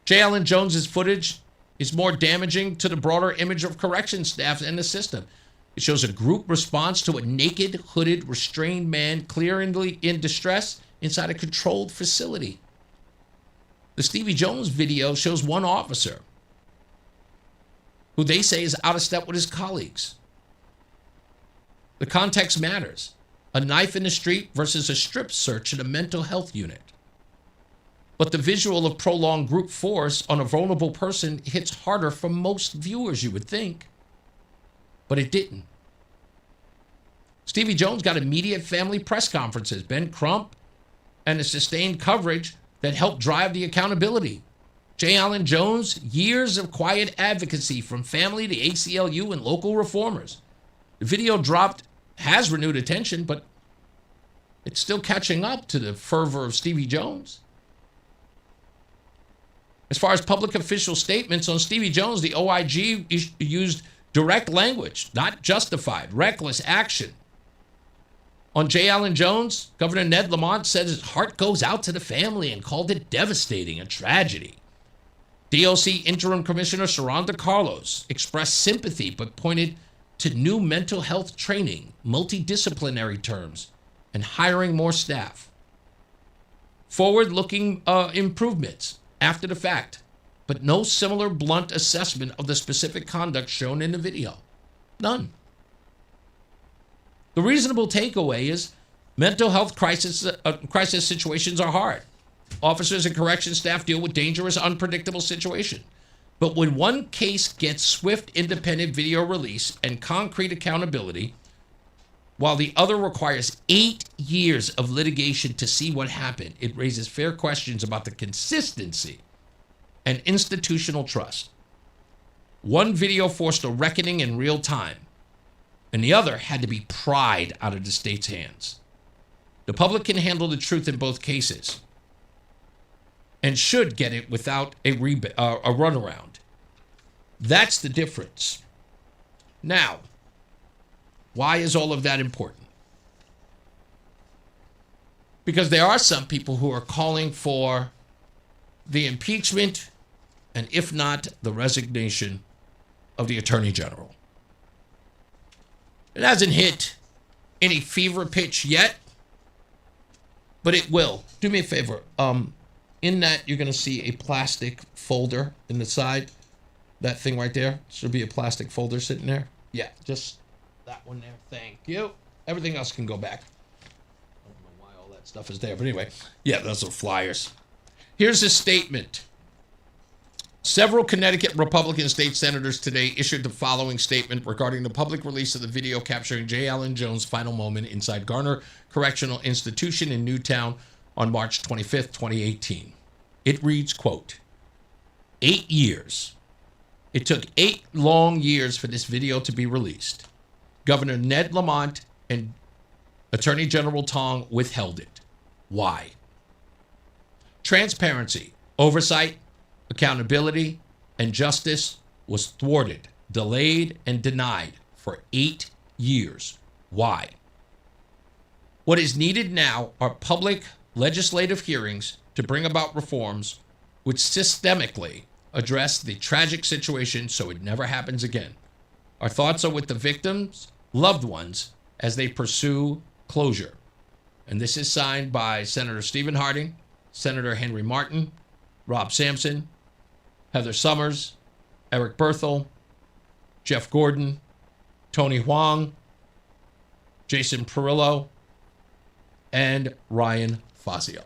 J. Allen Jones's footage is more damaging to the broader image of correction staff and the system. It shows a group response to a naked, hooded, restrained man clearly in distress inside a controlled facility. The Stevie Jones video shows one officer who they say is out of step with his colleagues. The context matters. A knife in the street versus a strip search in a mental health unit. But the visual of prolonged group force on a vulnerable person hits harder for most viewers, you would think. But it didn't. Stevie Jones got immediate family press conferences, Ben Crump, and a sustained coverage that helped drive the accountability. J. Allen Jones, years of quiet advocacy from family to ACLU and local reformers. The video dropped has renewed attention, but it's still catching up to the fervor of Stevie Jones. As far as public official statements on Stevie Jones, the OIG used direct language, not justified, reckless action. On J. Allen Jones, Governor Ned Lamont said his heart goes out to the family and called it devastating, a tragedy. DOC Interim Commissioner Sharonda Carlos expressed sympathy but pointed to new mental health training, multidisciplinary terms, and hiring more staff. Forward-looking improvements after the fact, but no similar blunt assessment of the specific conduct shown in the video. None. The reasonable takeaway is mental health crisis situations are hard. Officers and correction staff deal with dangerous, unpredictable situations. But when one case gets swift, independent video release and concrete accountability, while the other requires 8 years of litigation to see what happened, it raises fair questions about the consistency and institutional trust. One video forced a reckoning in real time, and the other had to be pried out of the state's hands. The public can handle the truth in both cases and should get it without a runaround. That's the difference. Now, why is all of that important? Because there are some people who are calling for the impeachment and, if not, the resignation of the Attorney General. It hasn't hit any fever pitch yet, but it will. Do me a favor. In that, you're going to see a plastic folder in the side. That thing right there. Should be a plastic folder sitting there. Yeah, just that one there. Thank you. Everything else can go back. I don't know why all that stuff is there. But anyway, yeah, those are flyers. Here's a statement. Several Connecticut Republican state senators today issued the following statement regarding the public release of the video capturing J. Allen Jones' final moment inside Garner Correctional Institution in Newtown on March 25th, 2018. It reads, quote, 8 years. It took 8 long years for this video to be released. Governor Ned Lamont and Attorney General Tong withheld it. Why? Transparency, oversight, accountability, and justice was thwarted, delayed, and denied for 8 years. Why? What is needed now are public legislative hearings to bring about reforms which systemically address the tragic situation so it never happens again. Our thoughts are with the victims, loved ones, as they pursue closure. And this is signed by Senator Stephen Harding, Senator Henry Martin, Rob Sampson, Heather Summers, Eric Berthel, Jeff Gordon, Tony Huang, Jason Perillo, and Ryan Fazio.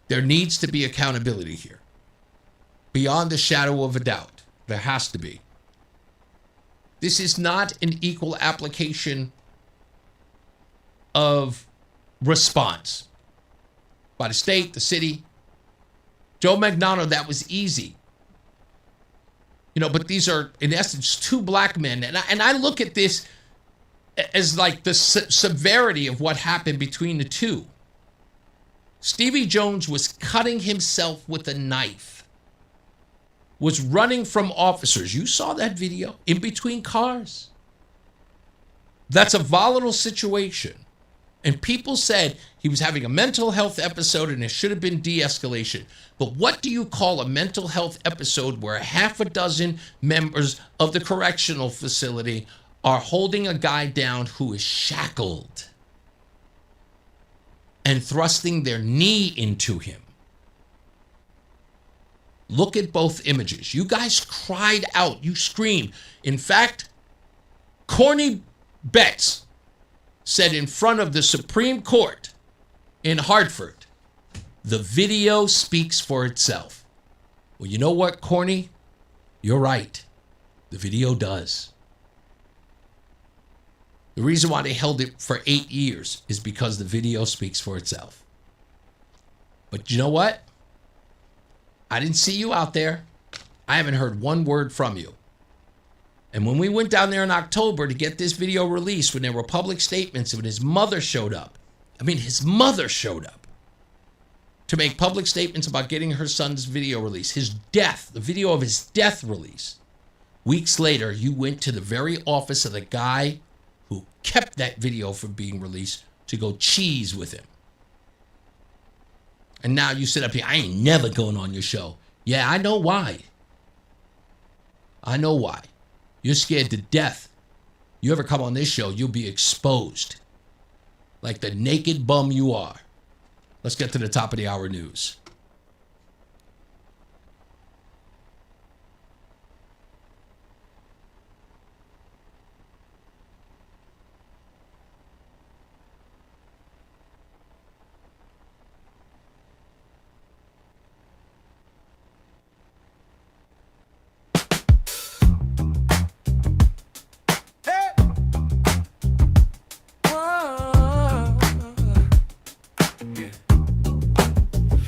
There needs to be accountability here. Beyond a shadow of a doubt, there has to be. This is not an equal application of response by the state, the city. Joe Magnano, that was easy. But these are, in essence, 2 black men. And I look at this as like the severity of what happened between the two. Stevie Jones was cutting himself with a knife, was running from officers. You saw that video, in between cars. That's a volatile situation. And people said he was having a mental health episode and it should have been de-escalation. But what do you call a mental health episode where 6 members of the correctional facility are holding a guy down who is shackled and thrusting their knee into him? Look at both images. You guys cried out. You screamed. In fact, Corny Betts said in front of the Supreme Court in Hartford, the video speaks for itself. Well, you know what, Corny? You're right. The video does. The reason why they held it for 8 years is because the video speaks for itself. But you know what? I didn't see you out there. I haven't heard one word from you. And when we went down there in October to get this video released, when there were public statements, when his mother showed up, his mother showed up to make public statements about getting her son's video release, his death, the video of his death release. Weeks later, you went to the very office of the guy who kept that video from being released to go cheese with him. And now you sit up here, I ain't never going on your show. Yeah, I know why. I know why. You're scared to death. You ever come on this show, you'll be exposed. Like the naked bum you are. Let's get to the top of the hour news.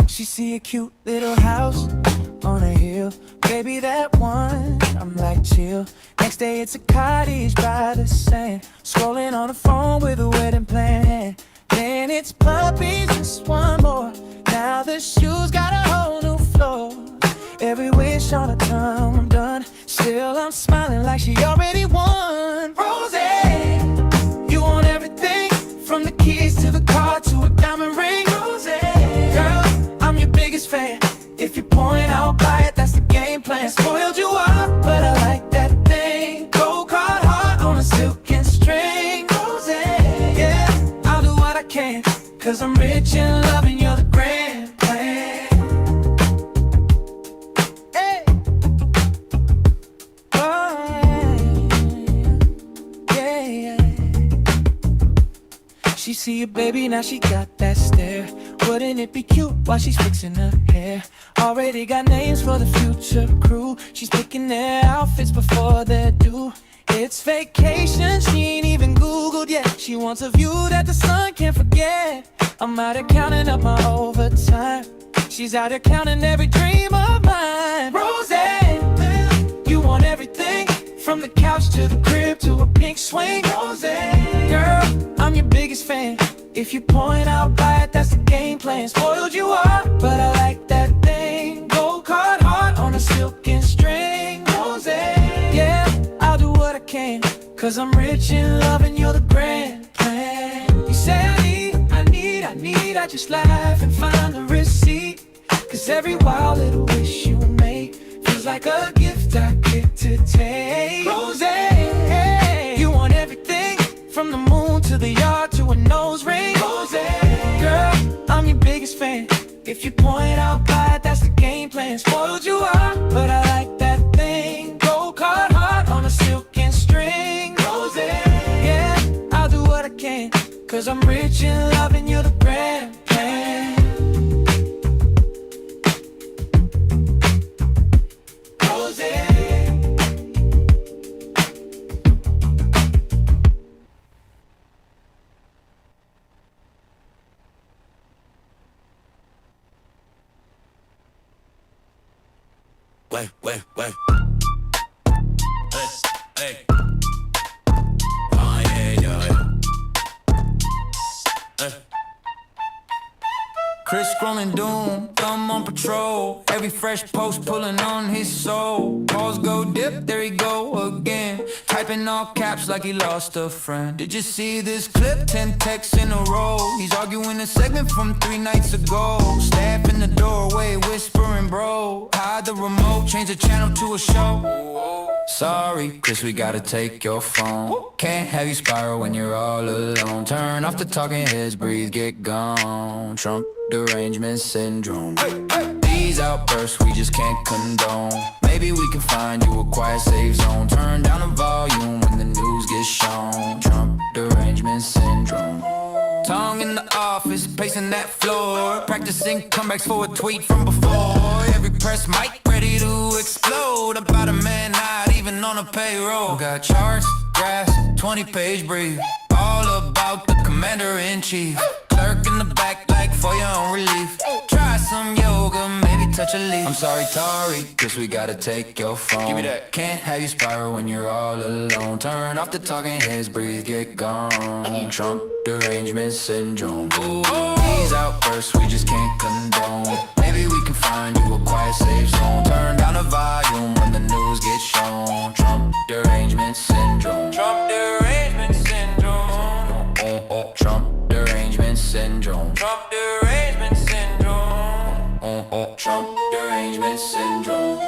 She see a cute little house on a hill, baby, that one. I'm like, chill. Next day it's a cottage by the sand, scrolling on the phone with a wedding plan. Then it's puppies, just one more. Now the shoes got a whole new floor. Every wish on a tongue, I'm done. Still I'm smiling like she already won. Rose, you want everything, from the keys to the car to a diamond ring. Rose, girl, I'm your biggest fan. If you point, I'll buy it, that's the game plan. Spoiled you up, but I like that thing. Gold card heart on a silken string. Rose, yeah, I'll do what I can, cause I'm rich in love and you're the grand plan. Hey. Oh, yeah. She see a baby, now she got that stare. Wouldn't it be cute while she's fixing her hair? Already got names for the future crew. She's picking their outfits before they're due. It's vacation, she ain't even Googled yet. She wants a view that the sun can't forget. I'm out here counting up my overtime. She's out here counting every dream of mine. Rose, you want everything, from the couch to the crib to a pink swing. Rose, girl, I'm your biggest fan. If you point, I'll buy it, that's the game plan. Spoiled you up, but I like that thing. Gold card heart on a silken string. Rose, yeah, I'll do what I can, cause I'm rich in love and you're the grand plan. You say I just laugh and find the receipt. Cause every wild little wish you make feels like a gift I get to take. Rose, you want everything, from the moon to the yard to a nose ring. Rose, girl, I'm your biggest fan. If you point, I'll buy it, that's the game plan. Spoiled you up, but I like that thing. Gold card heart on a silken string. Rose, yeah, I'll do what I can, cause I'm rich in love and you're the grand plan. Rose, wait. Hey. Oh, yeah. Chris scrolling doom, thumb on patrol. Every fresh post pulling on his soul. Calls go dip, there he go again. Typing all caps like he lost a friend. Did you see this clip? 10 texts in a row. He's arguing a segment from 3 nights ago. Staff in the doorway whispering, bro. Hide the remote, change the channel to a show. Sorry, Chris, we gotta take your phone. Can't have you spiral when you're all alone. Turn off the talking heads, breathe, get gone. Trump derangement syndrome. These outbursts we just can't condone. Maybe we can find you a quiet safe zone. Turn down the volume when the news gets shown. Trump derangement syndrome. Tongue in the office, pacing that floor. Practicing comebacks for a tweet from before. Every press mic ready to explode. About a man not even on a payroll. Got charts, grass, 20-page brief. All about the commander-in-chief. Clerk in the back like for your own relief. Try some yoga, maybe touch a leaf. I'm sorry, Tari, guess we gotta take your phone. Give me that. Can't have you spiral when you're all alone. Turn off the talking heads, breathe, get gone. Trump derangement syndrome. Ooh, these outbursts we just can't condone. Maybe we can find you a quiet, safe zone. Turn down the volume when the news gets shown. Trump derangement syndrome. Trump derangement syndrome. Trump derangement syndrome. Trump derangement syndrome. Trump derangement syndrome.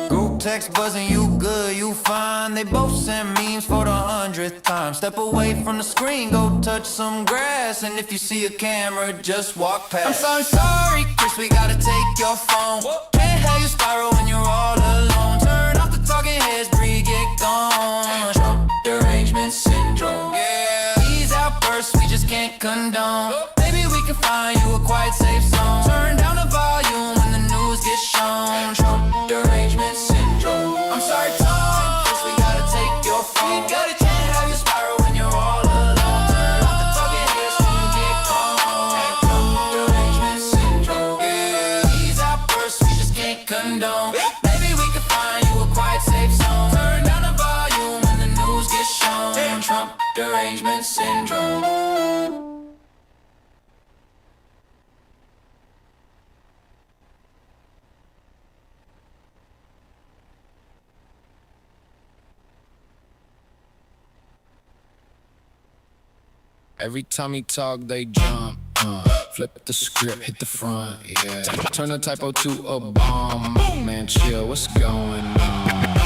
Group text buzzing, you good, you fine. They both send memes for the 100th time. Step away from the screen, go touch some grass. And if you see a camera, just walk past. I'm sorry, Chris, we gotta take your phone. Can't have you spiral when you're all alone. Turn off the talking heads, breathe, get gone. Trump derangement syndrome. Yeah, these outbursts we just can't condone. Maybe we can find you a quiet, safe zone. Turn down the volume when the news gets shown. Trump derangement syndrome. I'm sorry, Tom, Chris, we gotta take your phone. We gotta can't have you spiral when you're all alone. Turn off the talking heads when you get gone. Trump derangement syndrome. Yeah, these outbursts we just can't condone. Maybe we can find you a quiet, safe zone. Turn down the volume when the news gets shown. Trump derangement syndrome. Every time he talk, they jump. Flip the script, hit the front, yeah. Turn a typo to a bomb. Man, chill, what's going on?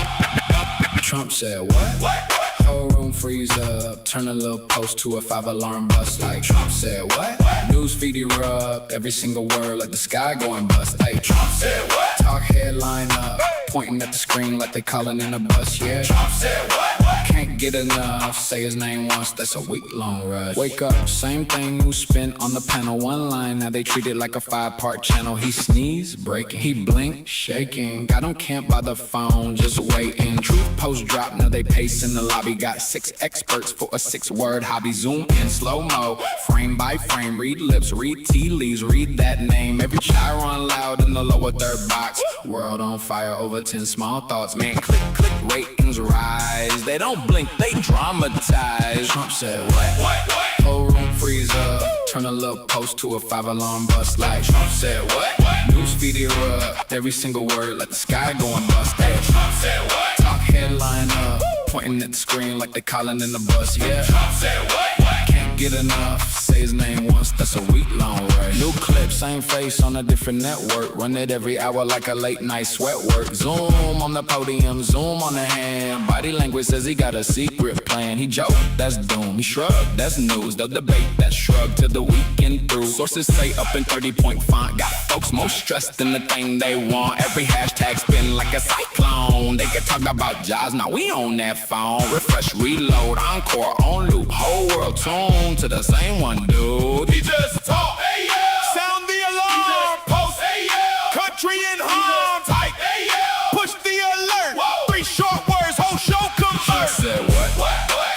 Trump said, what? Whole room freeze up. Turn a little post to a 5-alarm bust. Like Trump said, what? News feed erupt. Every single word like the sky going bust. Like Trump said, what? Talk headline up. Pointing at the screen like they calling in a bus, yeah. Trump said, what? Can't get enough. Say his name once, that's a week-long rush. Wake up, same thing, who spent on the panel. One line, now they treat it like a 5-part channel. He sneeze, breaking. He blink, shaking. Got him camped by the phone, just waiting. Truth post drop, now they pace in the lobby. Got 6 experts for a 6-word hobby. Zoom in slow-mo, frame by frame. Read lips, read tea leaves, read that name. Every chiron loud in the lower third box. World on fire over 10 small thoughts. Man, click, click, ratings rise. They don't blink, they dramatize. Trump said, what? Whole room freeze up. Turn a little post to a 5-alarm bust. Like Trump said, what? News feed erupt. Every single word like the sky going bust. Hey, Trump said, what? Talk headline up. Pointing at the screen like they calling in the bus, yeah. Trump said, what? Can't get enough. Say his name once, that's a week-long rush. New clip, same face on a different network. Run it every hour like a late-night sweat work. Zoom on the podium, zoom on the hand. Body language says he got a secret plan. He joked, that's doom. He shrugged, that's news. They'll debate that shrug till the weekend through. Sources say up in 30-point font. Got folks more stressed than the thing they want. Every hashtag spin like a cyclone. They can talk about jobs, now we on that phone. Refresh, reload, encore, on loop. Whole world tuned to the same one, dude. He just talk, hey yeah. Sound the alarm, post, hey yeah. Country in harm, type, hey yeah. Push the alert. Whoa. 3 short words, whole show convert. Said what?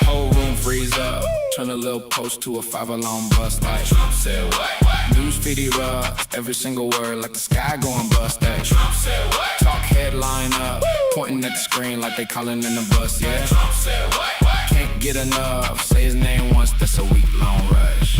Whole room freeze up. Turn a little post to a 5-alarm bust. Like Trump said what? News feed erupt. Every single word like the sky going bust. That Trump said what? Talk headline up. Pointing at the screen like they calling in the bus, yeah. Trump said what? Can't get enough. Say his name once, that's a week-long rush.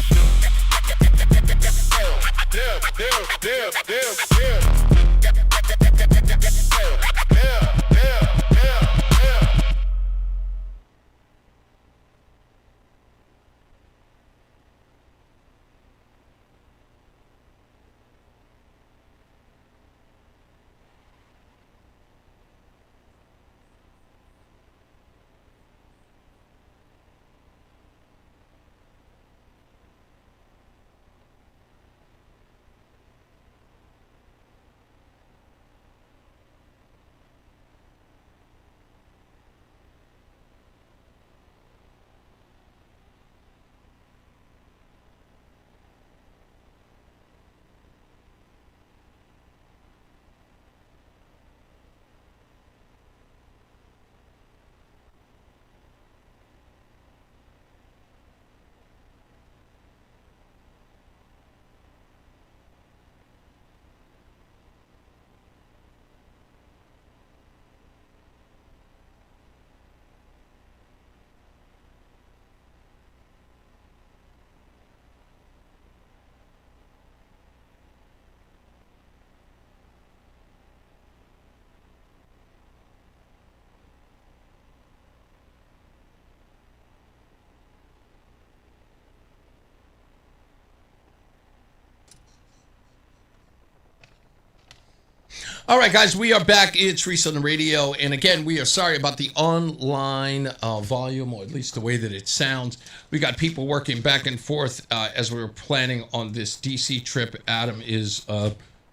All right, guys, we are back. It's Reese on the radio. And again, we are sorry about the online volume, or at least the way that it sounds. We got people working back and forth as we were planning on this DC trip. Adam is,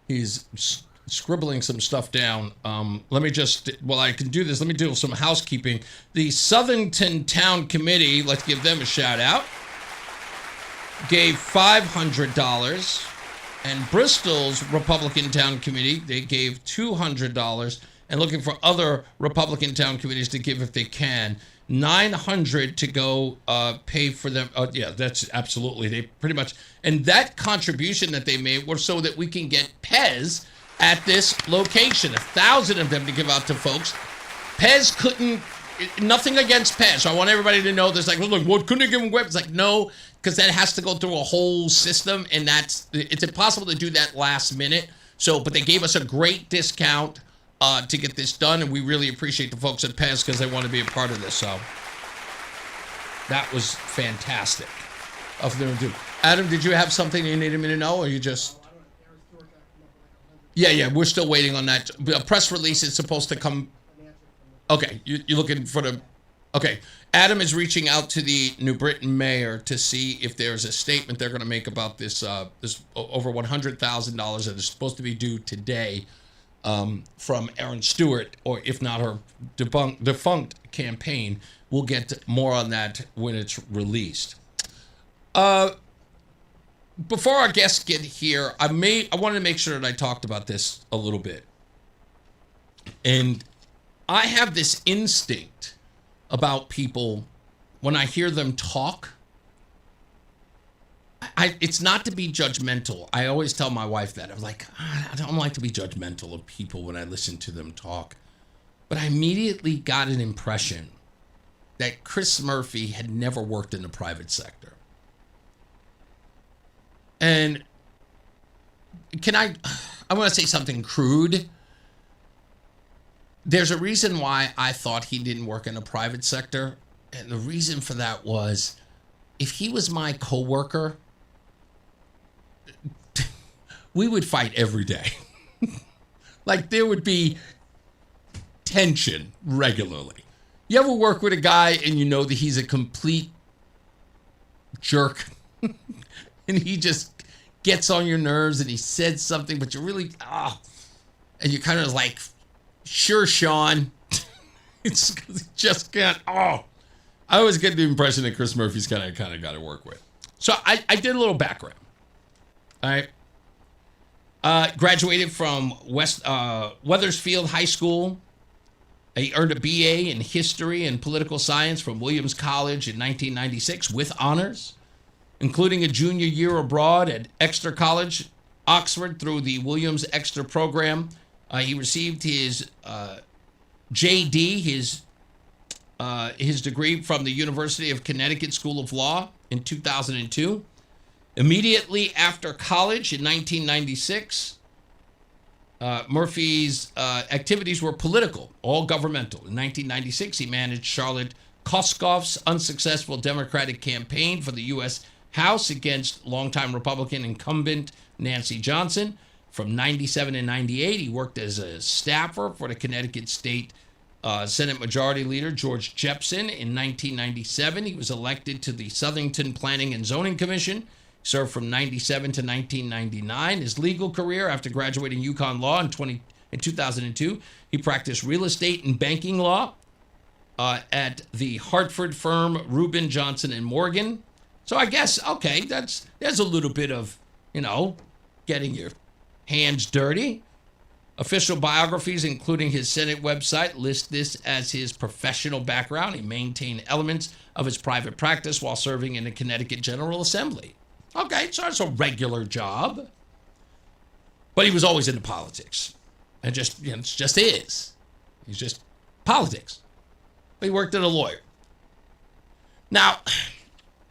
he's scribbling some stuff down. Let me just, while I can do this, let me do some housekeeping. The Southington Town Committee, let's give them a shout out, gave $500. And Bristol's Republican Town Committee, they gave $200, and looking for other Republican Town Committees to give if they can. $900 to go pay for them. Yeah, that's absolutely. They pretty much, and that contribution that they made was so that we can get Pez at this location. 1,000 of them to give out to folks. Pez couldn't, nothing against Pez. So I want everybody to know this. Like, look, what couldn't they give them web? It's like, no, because that has to go through a whole system, and it's impossible to do that last minute. So, but they gave us a great discount to get this done, and we really appreciate the folks at Pez because they want to be a part of this. So that was fantastic of them to do. Adam, did you have something you needed me to know, or you just? Yeah, we're still waiting on that. A press release is supposed to come. Okay, you're looking for the. Okay, Adam is reaching out to the New Britain mayor to see if there's a statement they're going to make about this this over $100,000 that is supposed to be due today from Aaron Stewart, or if not her defunct campaign. We'll get more on that when it's released. Before our guests get here, I wanted to make sure that I talked about this a little bit. And I have this instinct about people when I hear them talk. It's not to be judgmental. I always tell my wife that. I'm like, I don't like to be judgmental of people when I listen to them talk. But I immediately got an impression that Chris Murphy had never worked in the private sector. And I want to say something crude. There's a reason why I thought he didn't work in the private sector. And the reason for that was, if he was my coworker, we would fight every day. Like, there would be tension regularly. You ever work with a guy and you know that he's a complete jerk? And he just gets on your nerves and he said something, but you're really, and you kind of like, sure, Sean. It's just can't. I always get the impression that Chris Murphy's kind of got to work with. So I did a little background. All right. Graduated from Wethersfield High School. He earned a BA in history and political science from Williams College in 1996 with honors, including a junior year abroad at Exeter College, Oxford, through the Williams Exeter program. He received his JD, his degree from the University of Connecticut School of Law in 2002. Immediately after college in 1996, Murphy's activities were political, all governmental. In 1996, he managed Charlotte Koskoff's unsuccessful Democratic campaign for the U.S. House against longtime Republican incumbent Nancy Johnson. From 97 and 98, he worked as a staffer for the Connecticut State Senate Majority Leader George Jepson. In 1997, he was elected to the Southington Planning and Zoning Commission. Served from 97 to 1999. His legal career, after graduating UConn Law in 2002, he practiced real estate and banking law at the Hartford firm Rubin, Johnson and Morgan. So I guess, okay, there's a little bit of, getting your hands dirty. Official biographies, including his Senate website, list this as his professional background. He maintained elements of his private practice while serving in the Connecticut General Assembly. Okay, so it's a regular job. But he was always into politics. And it just is. He's just politics. But he worked as a lawyer. Now,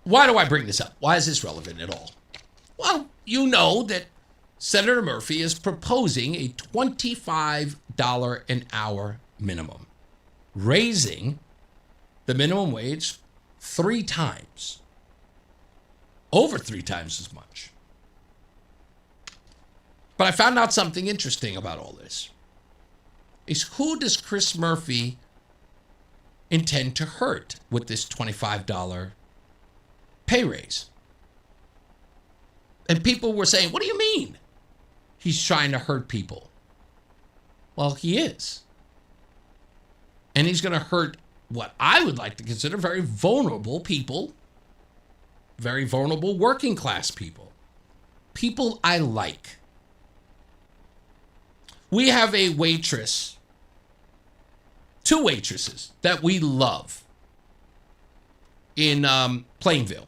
why do I bring this up? Why is this relevant at all? Well, you know that Senator Murphy is proposing a $25 an hour minimum, raising the minimum wage 3 times. Over 3 times as much. But I found out something interesting about all this. is who does Chris Murphy intend to hurt with this $25 pay raise? And people were saying, what do you mean he's trying to hurt people? Well, he is. And he's going to hurt what I would like to consider very vulnerable people, very vulnerable working class people, people I like. We have a waitress, two waitresses that we love in Plainville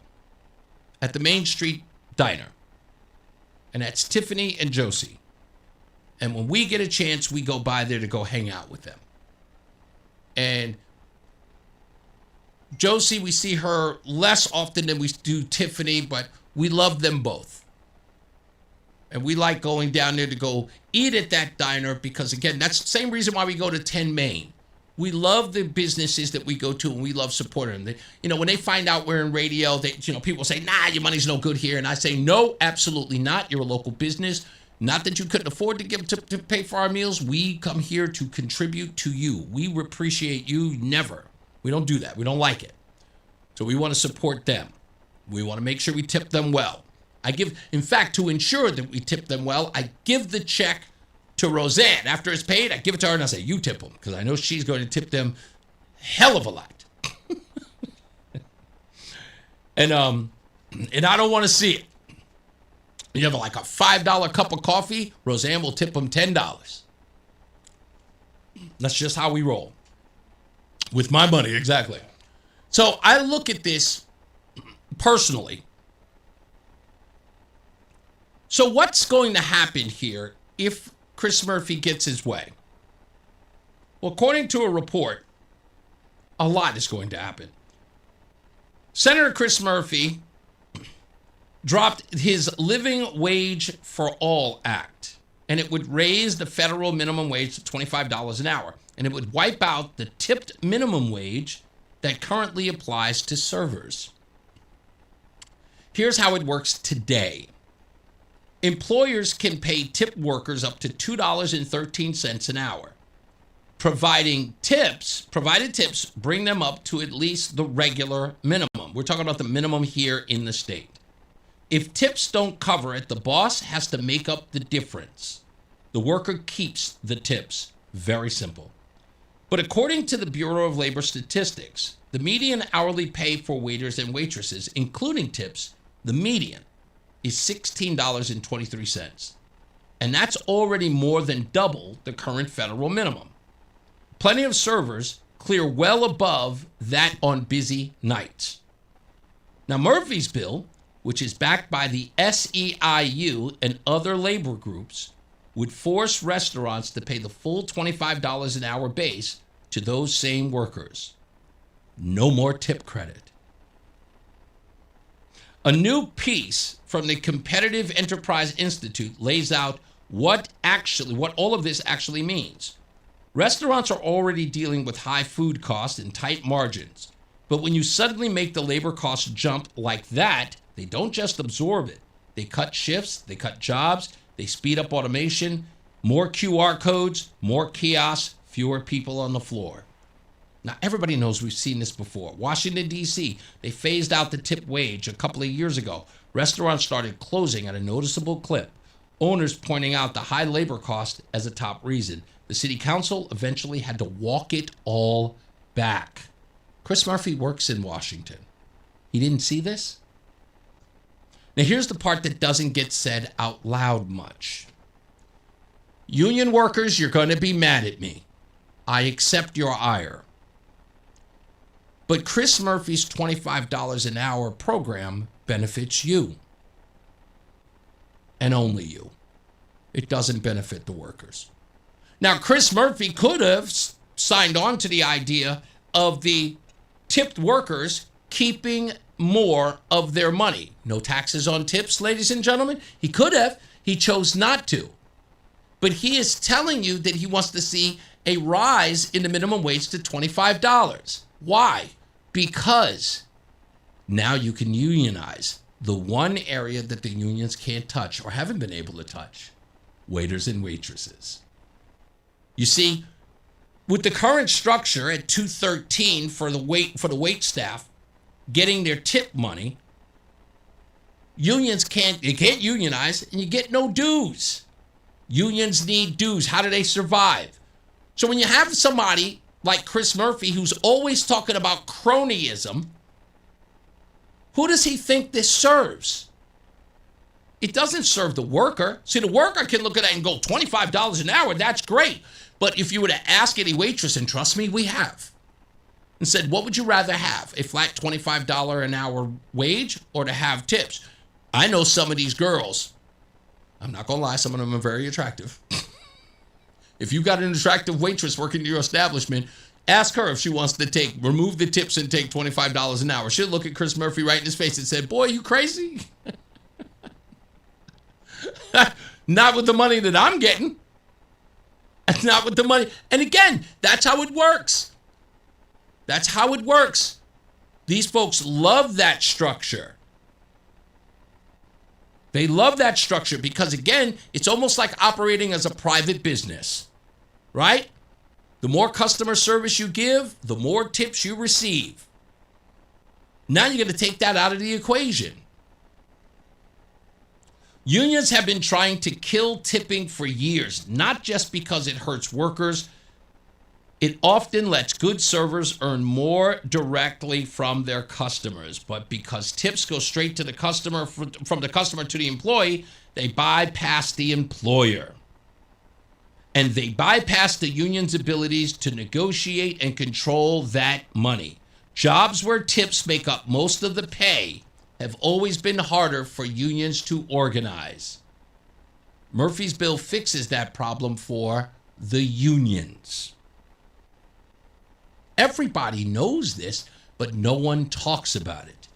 at the Main Street Diner. And that's Tiffany and Josie. And when we get a chance, we go by there to go hang out with them. And Josie, we see her less often than we do Tiffany, but we love them both. And we like going down there to go eat at that diner because, again, that's the same reason why we go to 10 Main. We love the businesses that we go to, and we love supporting them. When they find out we're in radio, people say, nah, your money's no good here. And I say, no, absolutely not. You're a local business. Not that you couldn't afford to pay for our meals. We come here to contribute to you. We appreciate you. Never. We don't do that. We don't like it. So we want to support them. We want to make sure we tip them well. In fact, to ensure that we tip them well, I give the check to Roseanne. After it's paid, I give it to her and I say, you tip them, because I know she's going to tip them hell of a lot. And I don't want to see it. You have like a $5 cup of coffee, Roseanne will tip them $10. That's just how we roll. With my money, exactly. So I look at this personally. So what's going to happen here if Chris Murphy gets his way? Well, according to a report, a lot is going to happen. Senator Chris Murphy dropped his Living Wage for All Act, and it would raise the federal minimum wage to $25 an hour, and it would wipe out the tipped minimum wage that currently applies to servers. Here's how it works today. Employers can pay tip workers up to $2.13 an hour. Provided tips bring them up to at least the regular minimum. We're talking about the minimum here in the state. If tips don't cover it, the boss has to make up the difference. The worker keeps the tips. Very simple. But according to the Bureau of Labor Statistics, the median hourly pay for waiters and waitresses, including tips, the median, is $16.23. And that's already more than double the current federal minimum. Plenty of servers clear well above that on busy nights. Now, Murphy's bill, which is backed by the SEIU and other labor groups, would force restaurants to pay the full $25 an hour base to those same workers. No more tip credit. A new piece from the Competitive Enterprise Institute lays out what all of this actually means. Restaurants are already dealing with high food costs and tight margins. But when you suddenly make the labor costs jump like that, they don't just absorb it. They cut shifts, they cut jobs, they speed up automation, more QR codes, more kiosks, fewer people on the floor. Now, everybody knows we've seen this before. Washington, D.C., they phased out the tip wage a couple of years ago. Restaurants started closing at a noticeable clip. Owners pointing out the high labor cost as a top reason. The city council eventually had to walk it all back. Chris Murphy works in Washington. He didn't see this? Now, here's the part that doesn't get said out loud much. Union workers, you're going to be mad at me. I accept your ire. But Chris Murphy's $25 an hour program benefits you. And only you. It doesn't benefit the workers. Now, Chris Murphy could have signed on to the idea of the tipped workers keeping more of their money. No taxes on tips, ladies and gentlemen. He could have. He chose not to. But he is telling you that he wants to see a rise in the minimum wage to $25. Why? Because now you can unionize the one area that the unions can't touch or haven't been able to touch: waiters and waitresses. You see, With the current structure at 213 for the wait staff getting their tip money, unions can't unionize, and you get no dues. Unions need dues. How do they survive? So when you have somebody like Chris Murphy who's always talking about cronyism, who does he think this serves? It doesn't serve the worker. See, the worker can look at that and go, $25 an hour, that's great. But if you were to ask any waitress, and trust me, we have, and said, what would you rather have, a flat $25 an hour wage or to have tips? I know some of these girls, I'm not going to lie, some of them are very attractive. If you got an attractive waitress working in your establishment, ask her if she wants to remove the tips and take $25 an hour. She'll look at Chris Murphy right in his face and say, boy, you crazy? Not with the money that I'm getting. Not with the money. And again, that's how it works. That's how it works. These folks love that structure. They love that structure because, again, it's almost like operating as a private business, right? The more customer service you give, the more tips you receive. Now you're going to take that out of the equation. Unions have been trying to kill tipping for years, not just because it hurts workers. It often lets good servers earn more directly from their customers, but because tips go straight to the customer, from the customer to the employee, they bypass the employer. And they bypass the union's abilities to negotiate and control that money. Jobs where tips make up most of the pay have always been harder for unions to organize. Murphy's bill fixes that problem for the unions. Everybody knows this, but no one talks about it.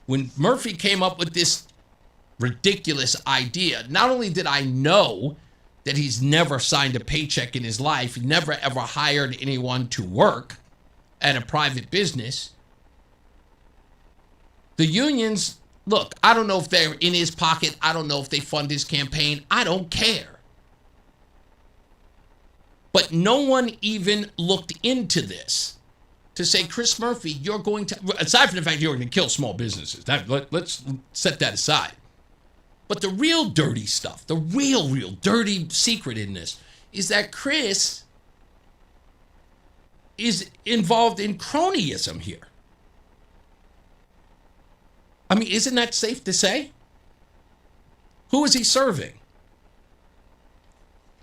When Murphy came up with this ridiculous idea, not only did I know that he's never signed a paycheck in his life, never ever hired anyone to work at a private business, the unions, look, I don't know if they're in his pocket. I don't know if they fund his campaign. I don't care. But no one even looked into this to say, Chris Murphy, you're going to, aside from the fact you're going to kill small businesses, let's set that aside. But the real dirty stuff, the real dirty secret in this is that Chris is involved in cronyism here. I mean, isn't that safe to say? Who is he serving?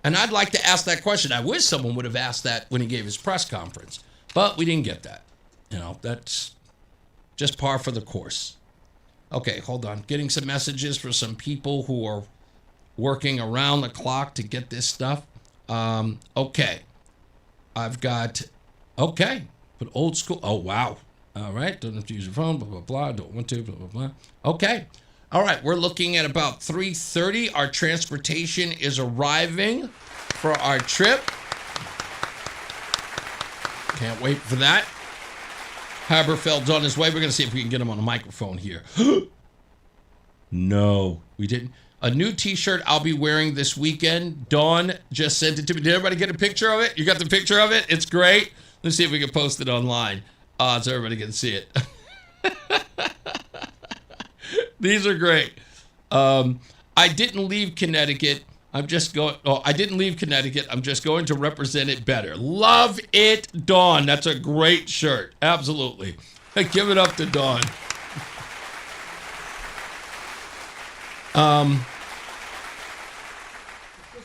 And I'd like to ask that question. I wish someone would have asked that when he gave his press conference, but we didn't get that. You know, that's just par for the course. Okay, hold on. Getting some messages for some people who are working around the clock to get this stuff. Okay. I've got, okay, but old school. Oh, wow. All right. Don't have to use your phone, blah, blah, blah. Don't want to, blah, blah, blah. Okay. All right. We're looking at about 3:30. Our transportation is arriving for our trip. Can't wait for that. Haberfeld's on his way. We're going to see if we can get him on a microphone here. No, we didn't. A new t-shirt I'll be wearing this weekend. Dawn just sent it to me. Did everybody get a picture of it? You got the picture of it? It's great. Let's see if we can post it online so everybody can see it. These are great. I didn't leave Connecticut. I didn't leave Connecticut. I'm just going to represent it better. Love it, Dawn. That's a great shirt. Absolutely. Give it up to Dawn. Chris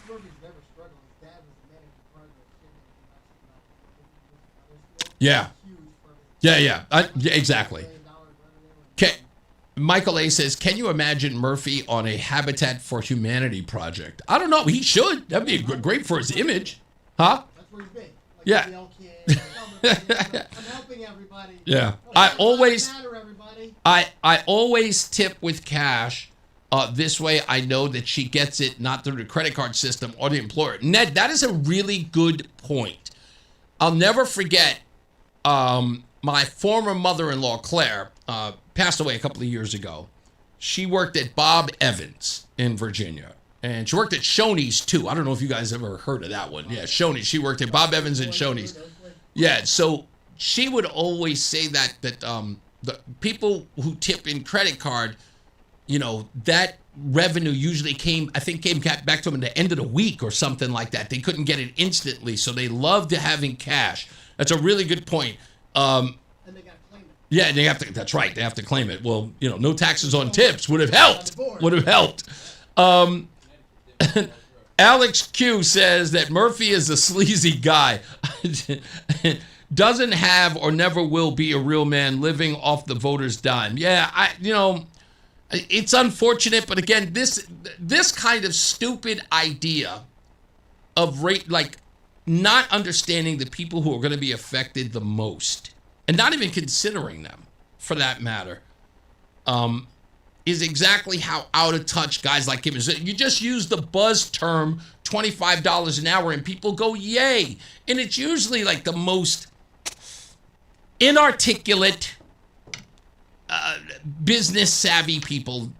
Murphy's never struggled. His dad was the managing partner of Yeah. Yeah, exactly. Okay. Michael A. says, can you imagine Murphy on a Habitat for Humanity project? I don't know. He should. That'd be great for his image. Huh? That's where he's been. Like Yeah. I'm helping everybody. Yeah. Matter, everybody. I always tip with cash. This way I know that she gets it not through the credit card system or the employer. Ned, that is a really good point. I'll never forget my former mother-in-law, Claire, passed away a couple of years ago. She worked at Bob Evans in Virginia. And she worked at Shoney's too. I don't know if you guys ever heard of that one. Yeah, Shoney's. She worked at Bob Evans and Shoney's. Yeah, so she would always say that the people who tip in credit card, you know, that revenue usually came back to them at the end of the week or something like that. They couldn't get it instantly, so they loved having cash. That's a really good point. And they got to claim it. Yeah, they have to. That's right. They have to claim it. Well, you know, no taxes on tips would have helped. Would have helped. Alex Q says that Murphy is a sleazy guy. Doesn't have or never will be a real man, living off the voters' dime. Yeah, it's unfortunate, but again, this kind of stupid idea of not understanding the people who are going to be affected the most, and not even considering them, for that matter, is exactly how out of touch guys like him is. You just use the buzz term $25 an hour, and people go, yay. And it's usually like the most inarticulate, business savvy people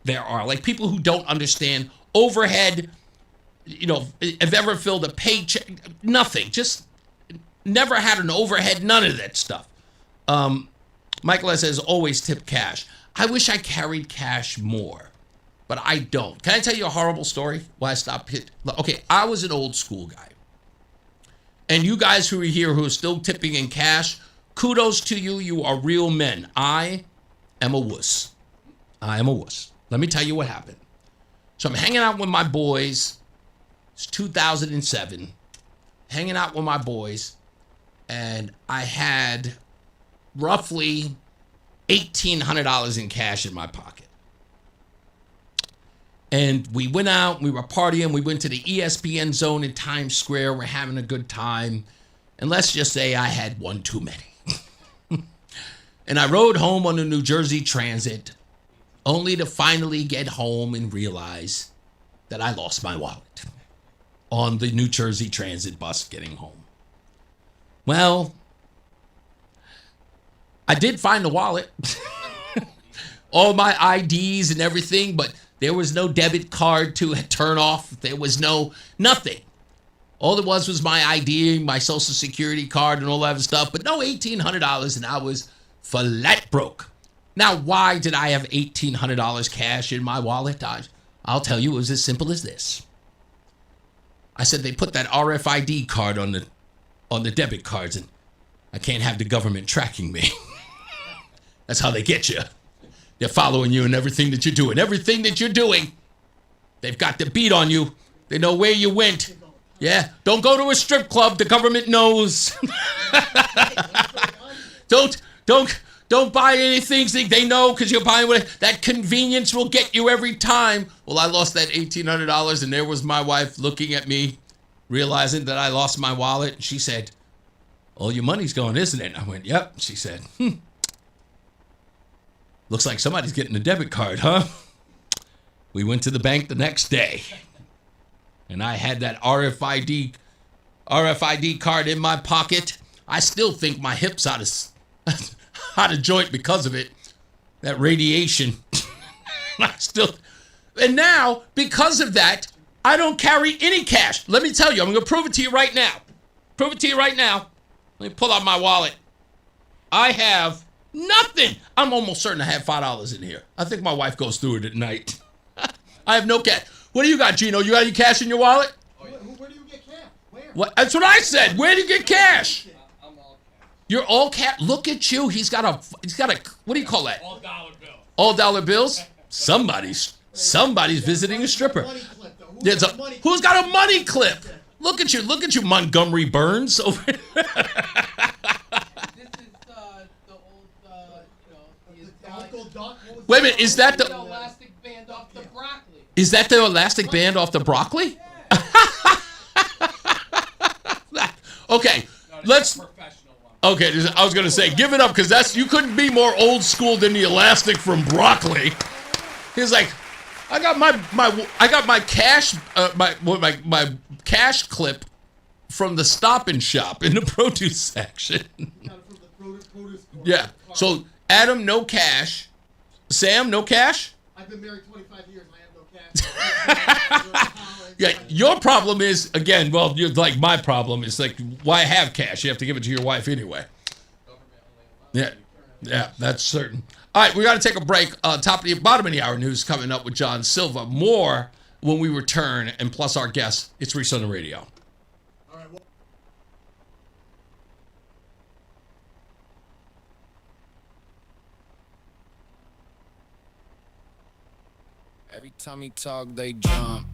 there are. Like people who don't understand overhead, you know, have ever filled a paycheck, nothing, just never had an overhead, none of that stuff. Michael S. says, always tip cash. I wish I carried cash more, but I don't. Can I tell you a horrible story why I stopped? Okay, I was an old school guy. And you guys who are here who are still tipping in cash, kudos to you. You are real men. I am a wuss. I am a wuss. Let me tell you what happened. So I'm hanging out with my boys. It's 2007. Hanging out with my boys. And I had roughly $1,800 in cash in my pocket. And we went out, we were partying, we went to the ESPN zone in Times Square, we're having a good time. And let's just say I had one too many. And I rode home on the New Jersey Transit, only to finally get home and realize that I lost my wallet on the New Jersey Transit bus getting home. Well, I did find the wallet, all my IDs and everything, but there was no debit card to turn off. There was nothing. All there was my ID, my social security card and all that stuff, but no $1,800, and I was flat broke. Now, why did I have $1,800 cash in my wallet? I'll tell you, it was as simple as this. I said they put that RFID card on the debit cards, and I can't have the government tracking me. That's how they get you. They're following you in everything that you're doing. Everything that you're doing, they've got the beat on you. They know where you went. Yeah, don't go to a strip club. The government knows. Don't buy anything they know because you're buying that convenience will get you every time. Well, I lost that $1,800, and there was my wife looking at me, realizing that I lost my wallet. And she said, all your money's gone, isn't it? And I went, yep. She said, looks like somebody's getting a debit card, huh? We went to the bank the next day, and I had that RFID card in my pocket. I still think my hip's out of joint because of it. That radiation. And now, because of that, I don't carry any cash. Let me tell you, I'm going to prove it to you right now. Let me pull out my wallet. I have nothing. I'm almost certain I have $5 in here. I think my wife goes through it at night. I have no cash. What do you got, Gino? You got any cash in your wallet? Where do you get cash? Where? What? That's what I said. Where do you get cash? I'm all cash. You're all cash. Look at you. He's got a. What do you call that? All dollar bills. All dollar bills. Somebody's visiting a stripper. Who's got a money clip? Look at you, Montgomery Burns over. This is the old, Wait a minute, is that the elastic band off the broccoli? Is that the elastic band off the broccoli? Okay, let's. Okay, I was gonna say, give it up because you couldn't be more old school than the elastic from broccoli. He's like, I got my cash my cash clip from the Stop and Shop in the produce section. Yeah. So Adam, no cash. Sam, no cash. I've been married 25 years. I have no Yeah, your problem is, again, well, you're like my problem is like, why have cash? You have to give it to your wife anyway. Yeah, that's certain. All right, we got to take a break. Bottom of the hour news coming up with John Silva. More when we return, and plus our guests. It's Reese on the radio. Every time he talk, they jump.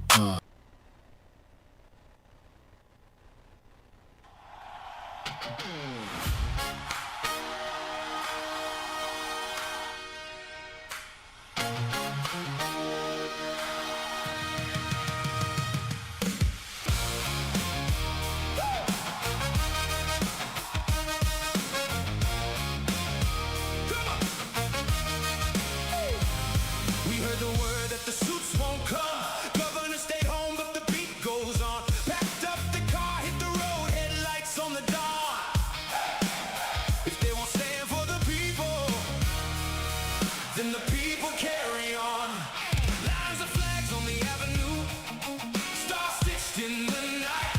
We heard the word that the suits won't come. Governor stayed home, but the beat goes on. Packed up the car, hit the road, headlights on the dawn. If they won't stand for the people, then the people carry on. Lines of flags on the avenue, stars stitched in the night.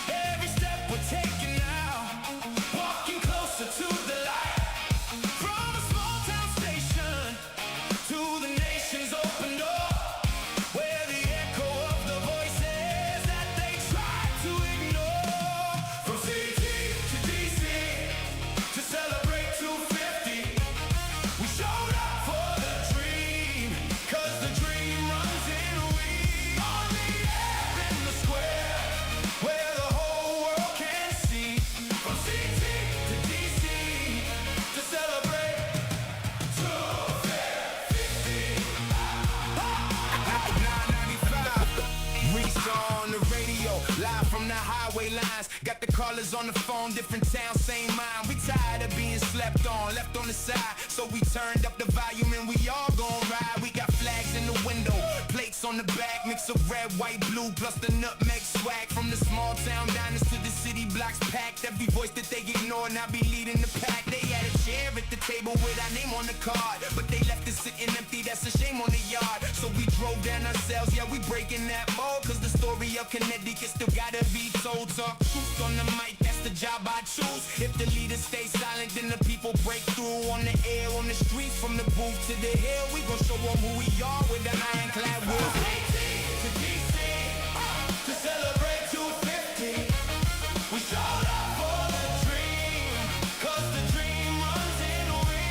Every step we're taking now, walking closer to the light. From a small town station to the nation's open door, where the echo of the voices that they try to ignore. From CT to DC to celebrate 250, we showed up for the dream, 'cause the dream runs in we. On the air in the square, where the whole world can see. From CT to DC to celebrate 250. 995, Reese on the radio, live from the highway lines. Got the callers on the phone, different towns, same mind. We tired of being slept on, left on the side. So we turned up the volume and we all gon' ride. We got flags in the window, plates on the back, mix of red, white, blue, plus the nutmeg swag. From the small town diners to the city blocks packed. Every voice that they ignore now be leading the pack. They had a chair at the table with our name on the card, but they left it sitting empty, that's a shame on the yard. So we drove down ourselves, yeah, we breaking that mold, 'cause the story of Connecticut still gotta be told. Talk truth on the mic, that's the job I choose. If the leaders stay silent, then the people break through. On the air, on the streets, from the booth to the hill, we gon' show them who we are with the ironclad wheels. To DC, to celebrate 250, we showed up for the dream, 'cause the dream runs in we.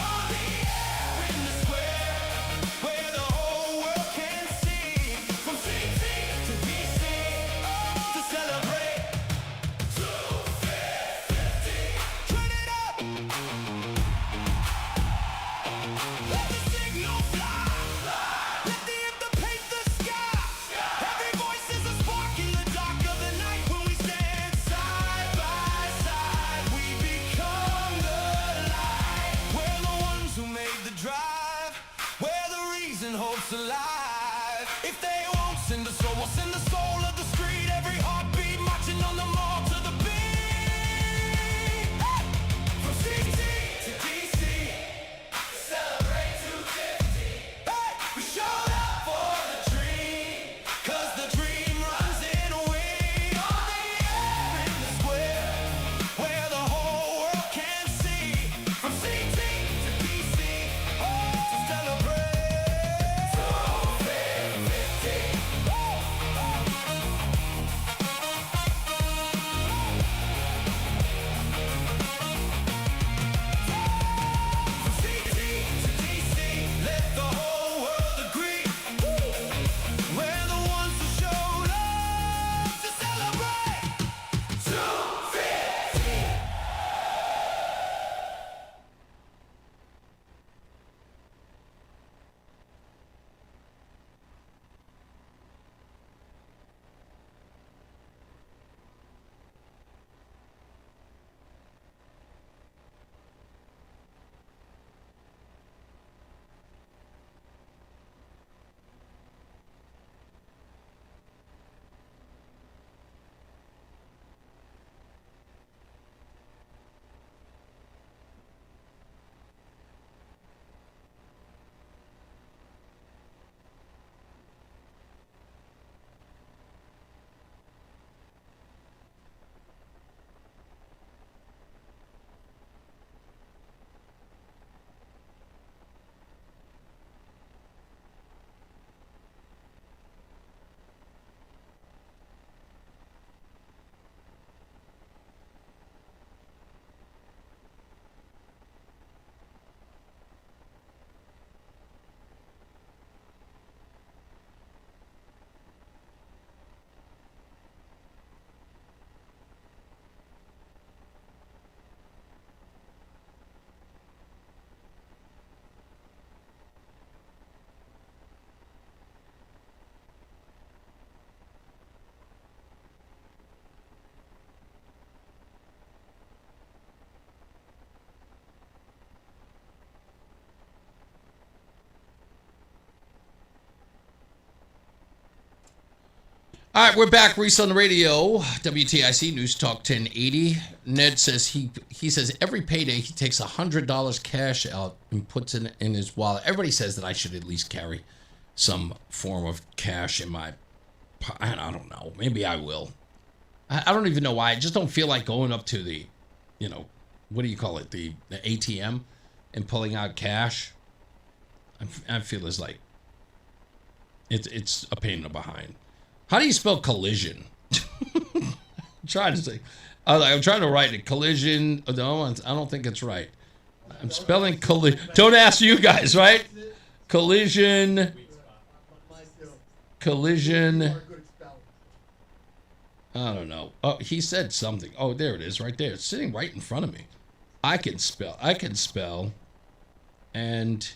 On the air in the square, where the whole world can see. From CT to DC, to celebrate 250. Turn it up. Let the signal fly. Let the anthem paint the sky. Every voice is a spark in the dark of the night. When we stand side by side, we become the light. We're the ones who made the drive. We're the reason hope's alive. If they won't send the soul, we'll send the soul of the street. Every heartbeat marching on the mall to the beat. Hey! From CT to DC, celebrate 250. Hey! We showed up for the dream, 'cause the dream runs in we. On the air in the square, where the whole world can see. From CT to DC, to celebrate 250. All right, we're back. Reese on the radio, WTIC News Talk 1080. Ned says he says every payday he takes $100 cash out and puts it in his wallet. Everybody says that I should at least carry some form of cash in my. I don't know. Maybe I will. I don't even know why. I just don't feel like going up to the, what do you call it, the ATM, and pulling out cash. I feel it's like it's a pain in the behind. How do you spell collision? I'm trying to say. I'm trying to write it. Collision. No, I don't think it's right. I'm spelling collision. Don't ask you guys, right? Collision. Collision. I don't know. Oh, he said something. Oh, there it is, right there. It's sitting right in front of me. I can spell. And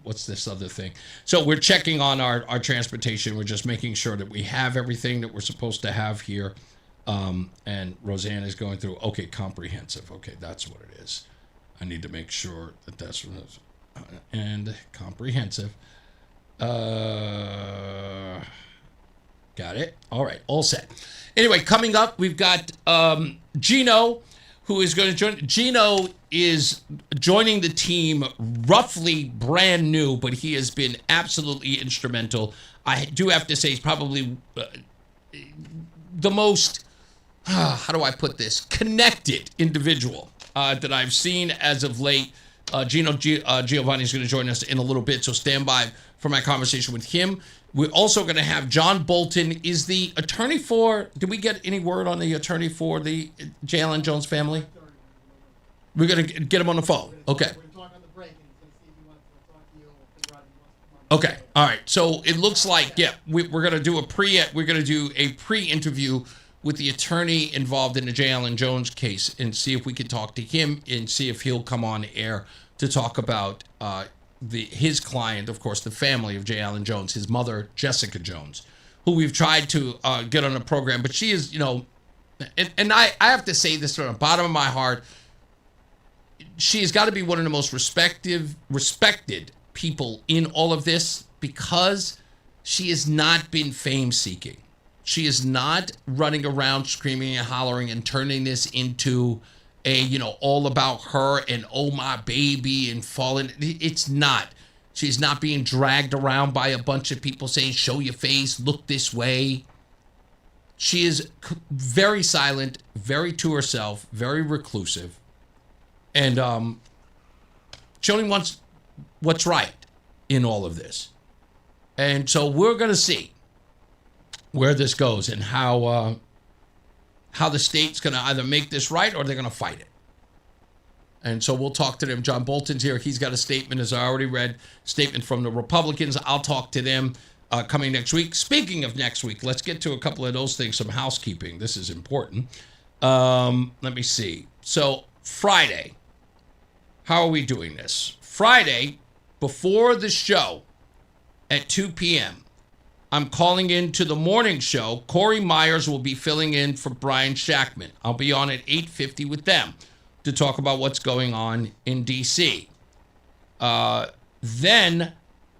what's this other thing? So we're checking on our transportation. We're just making sure that we have everything that we're supposed to have here. And Roseanne is going through, okay, comprehensive. Okay, that's what it is. I need to make sure that that's what it is. And comprehensive. Got it. All right, all set. Anyway, coming up, we've got Gino, who is going to join. Gino is joining the team roughly brand new, but he has been absolutely instrumental. I do have to say he's probably the most, how do I put this, connected individual that I've seen as of late. Gino DiGiovani is going to join us in a little bit, so stand by for my conversation with him. We're also going to have John Bolton, is the attorney for, did we get any word on the attorney for the J. Allen Jones family? We're going to get him on the phone. Okay. Okay. All right. So it looks like, yeah, we're going to do a pre-interview with the attorney involved in the J. Allen Jones case and see if we can talk to him and see if he'll come on air to talk about his client, of course, the family of J. Allen Jones, his mother, Jessica Jones, who we've tried to get on a program. But she is, and I have to say this from the bottom of my heart, she has got to be one of the most respected people in all of this because she has not been fame-seeking. She is not running around screaming and hollering and turning this into all about her and oh my baby and falling. It's not. She's not being dragged around by a bunch of people saying, show your face, look this way. She is very silent, very to herself, very reclusive. And she only wants what's right in all of this. And so we're going to see where this goes and how the state's going to either make this right or they're going to fight it. And so we'll talk to them. John Bolton's here. He's got a statement, as I already read, statement from the Republicans. I'll talk to them coming next week. Speaking of next week, let's get to a couple of those things, some housekeeping. This is important. Let me see. So Friday, how are we doing this? Friday, before the show at 2 p.m., I'm calling in to the morning show. Corey Myers will be filling in for Brian Shackman. I'll be on at 8:50 with them to talk about what's going on in D.C. Then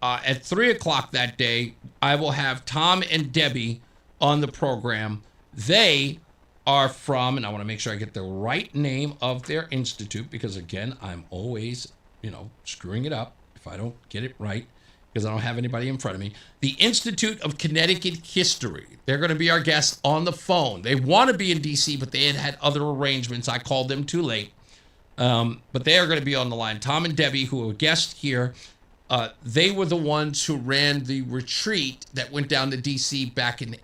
at 3 o'clock that day, I will have Tom and Debbie on the program. They are from, and I want to make sure I get the right name of their institute because, again, I'm always, screwing it up if I don't get it right, because I don't have anybody in front of me. The Institute of Connecticut History. They're going to be our guests on the phone. They want to be in D.C., but they had other arrangements. I called them too late. But they are going to be on the line. Tom and Debbie, who are guests here, they were the ones who ran the retreat that went down to D.C. back in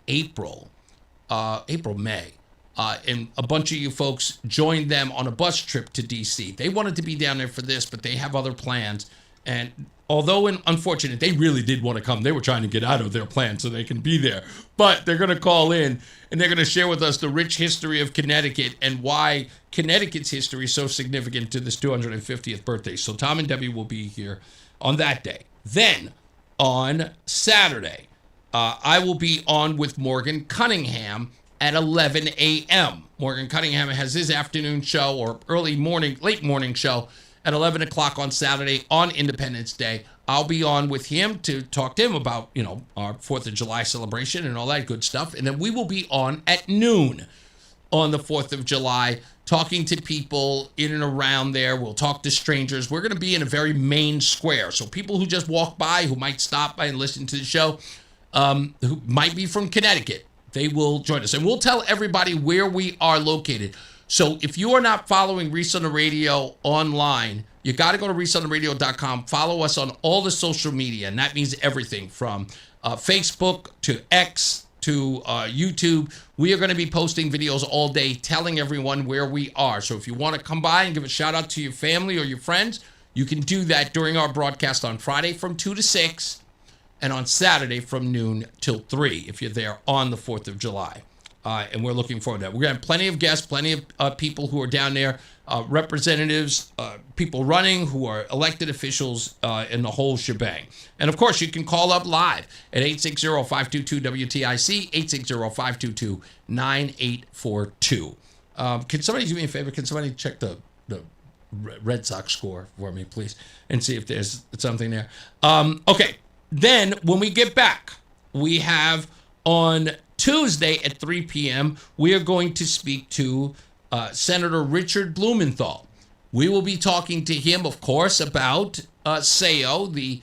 May. And a bunch of you folks joined them on a bus trip to D.C. They wanted to be down there for this, but they have other plans. And although unfortunate, they really did want to come. They were trying to get out of their plan so they can be there. But they're going to call in and they're going to share with us the rich history of Connecticut and why Connecticut's history is so significant to this 250th birthday. So Tom and Debbie will be here on that day. Then on Saturday, I will be on with Morgan Cunningham at 11 a.m. Morgan Cunningham has his afternoon show or late morning show at 11 o'clock on Saturday on Independence Day. I'll be on with him to talk to him about, our 4th of July celebration and all that good stuff. And then we will be on at noon on the 4th of July, talking to people in and around there. We'll talk to strangers. We're going to be in a very main square. So people who just walk by, who might stop by and listen to the show, who might be from Connecticut, they will join us. And we'll tell everybody where we are located. So if you are not following Reese on the Radio online, you got to go to reeseontheradio.com. Follow us on all the social media, and that means everything from Facebook to X to YouTube. We are going to be posting videos all day telling everyone where we are. So if you want to come by and give a shout out to your family or your friends, you can do that during our broadcast on Friday from 2 to 6 and on Saturday from noon till 3 if you're there on the 4th of July. And we're looking forward to that. We're going to have plenty of guests, plenty of people who are down there, representatives, people running who are elected officials, and the whole shebang. And, of course, you can call up live at 860-522-WTIC, 860-522-9842. Can somebody do me a favor? Can somebody check the Red Sox score for me, please, and see if there's something there? Okay. Then, when we get back, we have on Tuesday at 3 p.m., we are going to speak to Senator Richard Blumenthal. We will be talking to him, of course, about Seo, the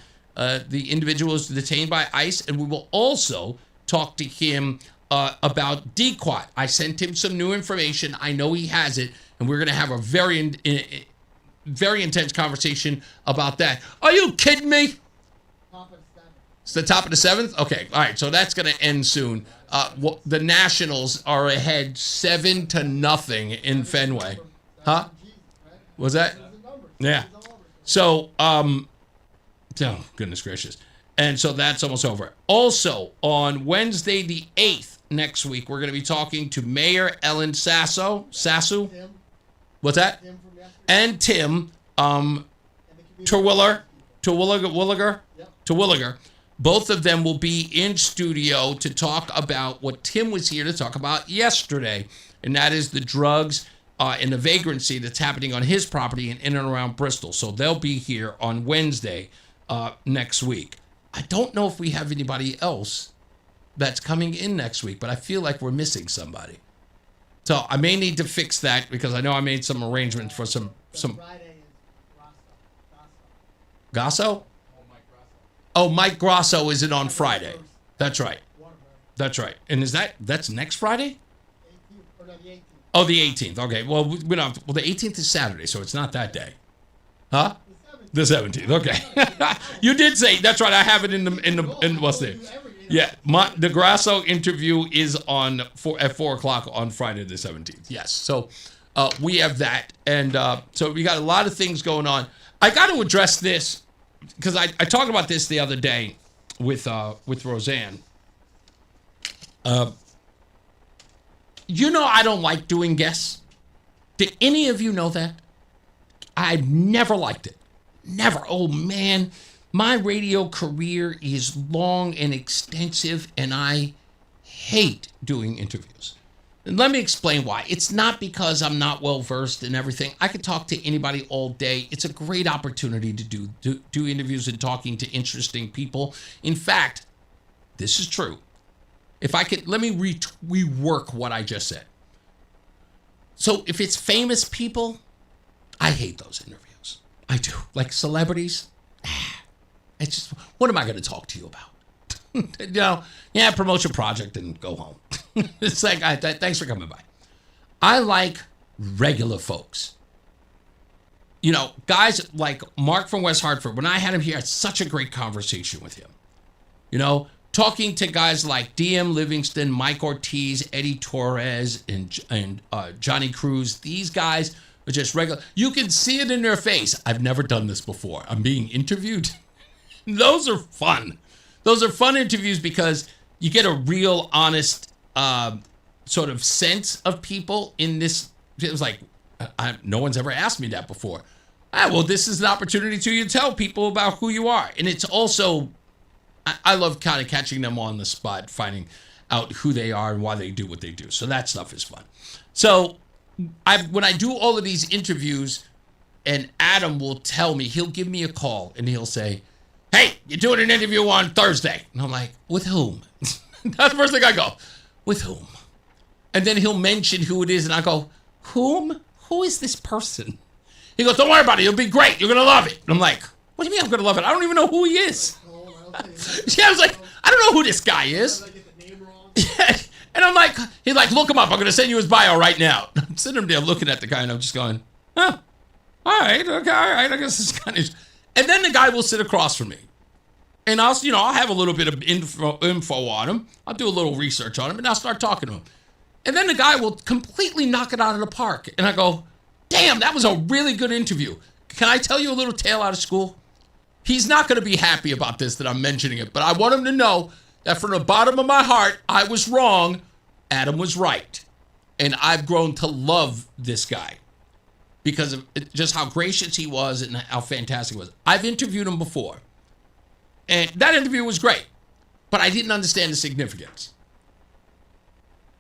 individual who's detained by ICE, and we will also talk to him about DQuat. I sent him some new information. I know he has it, and we're going to have a very intense conversation about that. Are you kidding me? It's the top of the 7th? Okay, all right, so that's going to end soon. The Nationals are ahead 7-0 in Fenway. Huh? Was that? Yeah. So, oh, goodness gracious. And so that's almost over. Also, on Wednesday the 8th next week, we're going to be talking to Mayor Ellen Sasso. Sassu? What's that? And Tim Terwilliger. Both of them will be in studio to talk about what Tim was here to talk about yesterday, and that is the drugs and the vagrancy that's happening on his property in and around Bristol. So they'll be here on Wednesday next week. I don't know if we have anybody else that's coming in next week, but I feel like we're missing somebody. So I may need to fix that because I know I made some arrangements for some. Friday is Gasso? Oh, Mike Grosso isn't on Friday. That's right. That's right. And that's next Friday? 18th, or no, the 18th. Oh, the 18th. Okay. Well, we don't have to, the 18th is Saturday, so it's not that day. Huh? The 17th. Okay. You did say, that's right. I have it in what's there? Yeah. The Grasso interview is at 4 o'clock on Friday the 17th. Yes. So we have that. And so we got a lot of things going on. I got to address this because I talked about this the other day with Roseanne. I don't like doing guests. Did any of you know that? I've never liked it. Never. Oh, man. My radio career is long and extensive, and I hate doing interviews. And let me explain why. It's not because I'm not well-versed in everything. I could talk to anybody all day. It's a great opportunity to do interviews and talking to interesting people. In fact, this is true. If I could, let me rework what I just said. So if it's famous people, I hate those interviews. I do. Like celebrities, it's just, what am I going to talk to you about? Promotion project and go home. It's like, thanks for coming by. I like regular folks. Guys like Mark from West Hartford, when I had him here, I had such a great conversation with him. Talking to guys like DM Livingston, Mike Ortiz, Eddie Torres, and Johnny Cruz. These guys are just regular. You can see it in their face. I've never done this before. I'm being interviewed. Those are fun. Those are fun interviews because you get a real, honest sort of sense of people in this. It was like, no one's ever asked me that before. Well, this is an opportunity to you to tell people about who you are. And it's also, I love kind of catching them on the spot, finding out who they are and why they do what they do. So that stuff is fun. So when I do all of these interviews, And Adam will tell me, he'll give me a call and he'll say, hey, you're doing an interview on Thursday. And I'm like, with whom? That's the first thing I go, with whom? And then he'll mention who it is and I go, whom? Who is this person? He goes, don't worry about it. It'll be great. You're going to love it. And I'm like, what do you mean I'm going to love it? I don't even know who he is. Yeah, I was like, I don't know who this guy is. Yeah. And I'm like, he's like, look him up. I'm going to send you his bio right now. I'm sitting there looking at the guy and I'm just going, huh, all right, okay, all right. I guess this kind of. And then the guy will sit across from me. And I'll have a little bit of info on him. I'll do a little research on him and I'll start talking to him. And then the guy will completely knock it out of the park. And I go, damn, that was a really good interview. Can I tell you a little tale out of school? He's not going to be happy about this that I'm mentioning it, but I want him to know that from the bottom of my heart, I was wrong. Adam was right. And I've grown to love this guy because of just how gracious he was and how fantastic he was. I've interviewed him before. And that interview was great, but I didn't understand the significance.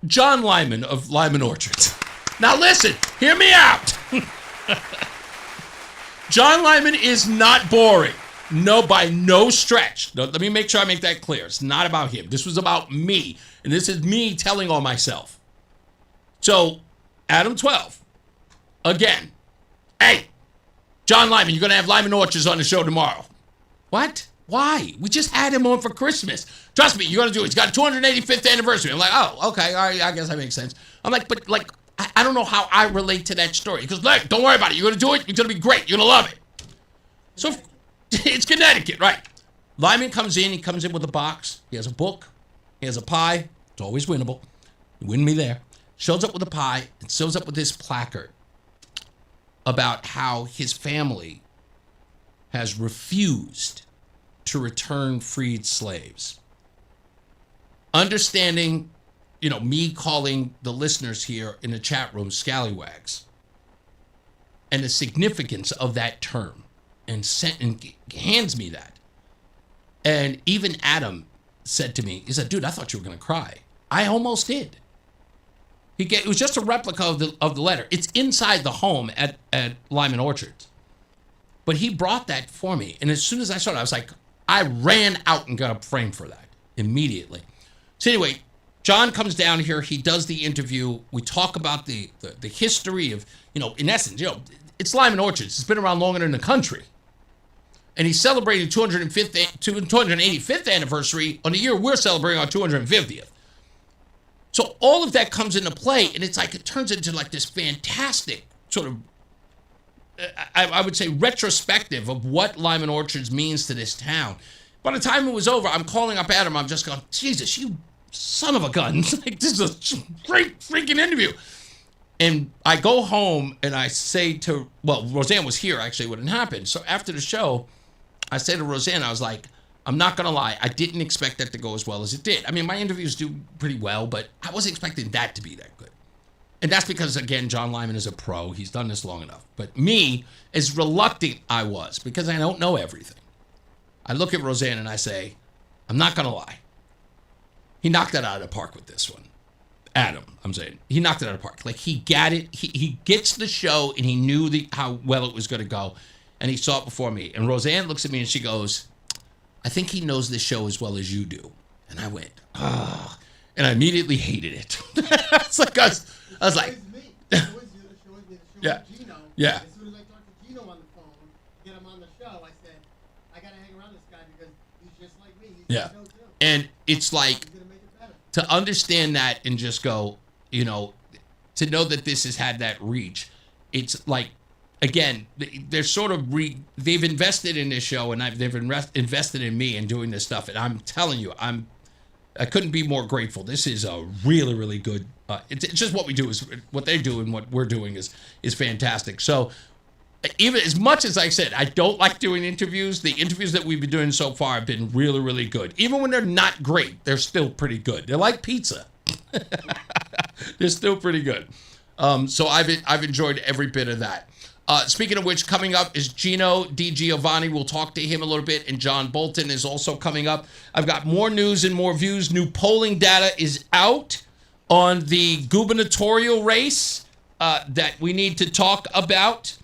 John Lyman of Lyman Orchards. Now listen, hear me out. John Lyman is not boring. No, by no stretch. No, let me make sure I make that clear. It's not about him. This was about me. And this is me telling on myself. So, Adam 12. Again. Hey, John Lyman, you're going to have Lyman Orchards on the show tomorrow. What? Why? We just had him on for Christmas. Trust me, you're going to do it. He's got a 285th anniversary. I'm like, oh, okay. All right, I guess that makes sense. I'm like, but like, I don't know how I relate to that story. He goes, look, don't worry about it. You're going to do it. It's going to be great. You're going to love it. So, it's Connecticut, right? Lyman comes in. He comes in with a box. He has a book. He has a pie. It's always winnable. You win me there. Shows up with a pie and shows up with this placard about how his family has refused to return freed slaves. Understanding, me calling the listeners here in the chat room scallywags and the significance of that term. And hands me that. And even Adam said to me, he said, dude, I thought you were going to cry. I almost did. It was just a replica of the letter. It's inside the home at Lyman Orchards. But he brought that for me. And as soon as I saw it, I was like, I ran out and got a frame for that immediately. So anyway, John comes down here. He does the interview. We talk about the history of, in essence, it's Lyman Orchards. It's been around longer than the country. And he's celebrating 285th anniversary on the year we're celebrating our 250th. So all of that comes into play, and it's like it turns into like this fantastic sort of, I would say, retrospective of what Lyman Orchards means to this town. By the time it was over, I'm calling up Adam. I'm just going, Jesus, you son of a gun. Like, this is a great freaking interview. And I go home and I say Roseanne was here actually when it happened. So after the show, I say to Roseanne, I was like, I'm not going to lie. I didn't expect that to go as well as it did. I mean, my interviews do pretty well, but I wasn't expecting that to be that good. And that's because, again, John Lyman is a pro. He's done this long enough. But me, as reluctant I was, because I don't know everything, I look at Roseanne and I say, I'm not going to lie. He knocked that out of the park with this one. Adam, I'm saying. He knocked it out of the park. Like, he got it. He gets the show, and he knew how well it was going to go. And he saw it before me. And Roseanne looks at me, and she goes, I think he knows this show as well as you do. And I went, oh. And I immediately hated it. It's like, I was like, yeah. Gino. Yeah. As soon as I talked to Gino on the phone, get him on the show, I said, I got to hang around this guy because he's just like me. He's yeah. And it's like, to understand that and just go, to know that this has had that reach, it's like, again, they're sort of they've invested in this show and they've invested in me and doing this stuff. And I'm telling you, I couldn't be more grateful. This is a really, really good. It's just what we do is what they do and what we're doing is fantastic. So even as much as I said, I don't like doing interviews. The interviews that we've been doing so far have been really, really good. Even when they're not great, they're still pretty good. They're like pizza. They're still pretty good. So I've enjoyed every bit of that. Speaking of which, coming up is Gino DiGiovani. We'll talk to him a little bit, and John Bolton is also coming up. I've got more news and more views. New polling data is out on the gubernatorial race that we need to talk about.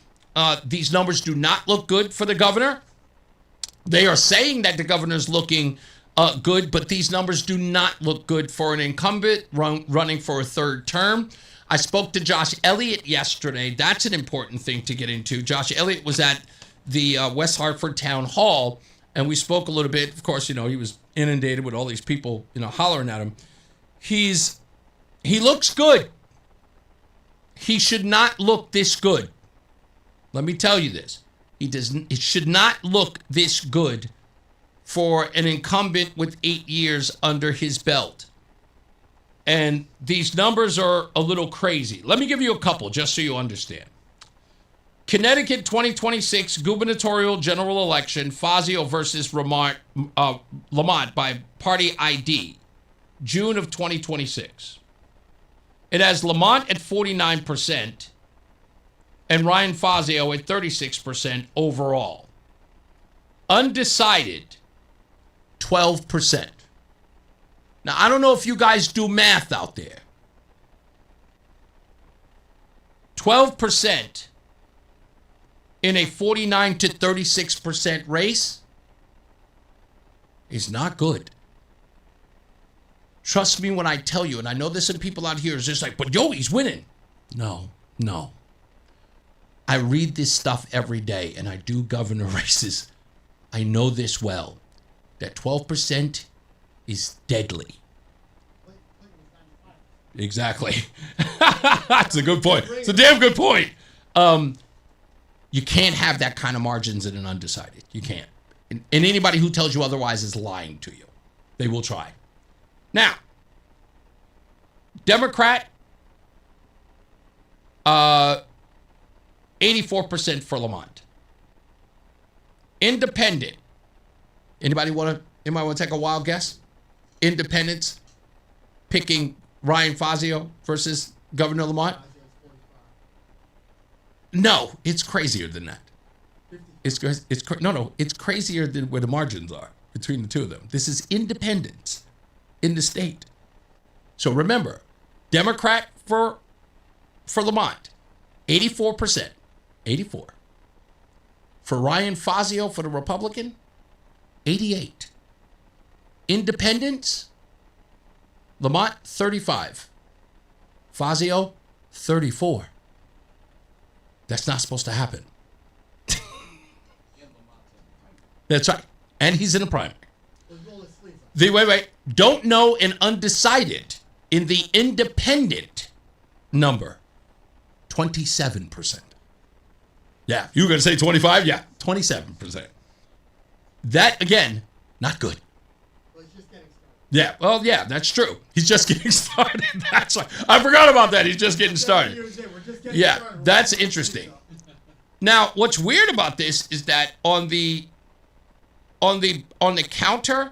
these numbers do not look good for the governor. They are saying that the governor's looking good, but these numbers do not look good for an incumbent running for a third term. I spoke to Josh Elliott yesterday. That's an important thing to get into. Josh Elliott was at the West Hartford Town Hall, and we spoke a little bit. Of course, he was inundated with all these people, hollering at him. He looks good. He should not look this good. Let me tell you this. It should not look this good for an incumbent with 8 years under his belt. And these numbers are a little crazy. Let me give you a couple just so you understand. Connecticut 2026 gubernatorial general election, Fazio versus Lamont by party ID, June of 2026. It has Lamont at 49% and Ryan Fazio at 36% overall. Undecided, 12%. Now, I don't know if you guys do math out there. 12% in a 49 to 36% race is not good. Trust me when I tell you, and I know there's some people out here is just like, but yo, he's winning. No. I read this stuff every day, and I do governor races. I know this well, that 12% is deadly. Exactly. That's a good point. It's a damn good point. You can't have that kind of margins in an undecided. You can't. And anybody who tells you otherwise is lying to you. They will try. Now, Democrat, 84% for Lamont. Independent. Anybody want to take a wild guess? Independents picking Ryan Fazio versus Governor Lamont? No, it's crazier than that. It's crazier than where the margins are between the two of them. This is independents in the state. So remember, Democrat for Lamont, 84%. 84. For Ryan Fazio for the Republican, 88. Independents, Lamont, 35. Fazio, 34. That's not supposed to happen. That's right. And he's in a primary. Wait. Don't know an undecided in the independent number, 27%. Yeah, you were going to say 25? Yeah, 27%. That, again, not good. Yeah, well, yeah, that's true. He's just getting started. That's right. I forgot about that. He's just getting started. Yeah, that's interesting. Now, what's weird about this is that on the counter,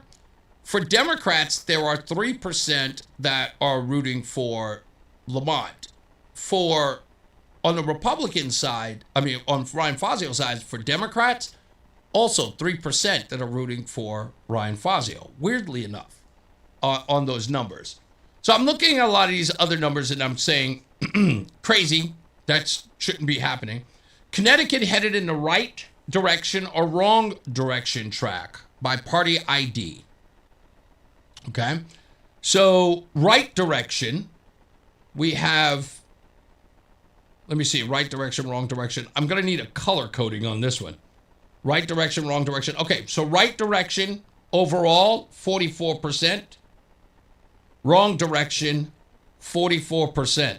for Democrats, there are 3% that are rooting for Lamont. On the Republican side, on Ryan Fazio's side, for Democrats, also 3% that are rooting for Ryan Fazio, weirdly enough, on those numbers. So I'm looking at a lot of these other numbers and I'm saying, crazy, that shouldn't be happening. Connecticut headed in the right direction or wrong direction track by party ID. Okay? So, right direction, we have, let me see, right direction, wrong direction. I'm going to need a color coding on this one. Right direction, wrong direction. Okay, so right direction, overall, 44%. Wrong direction, 44%.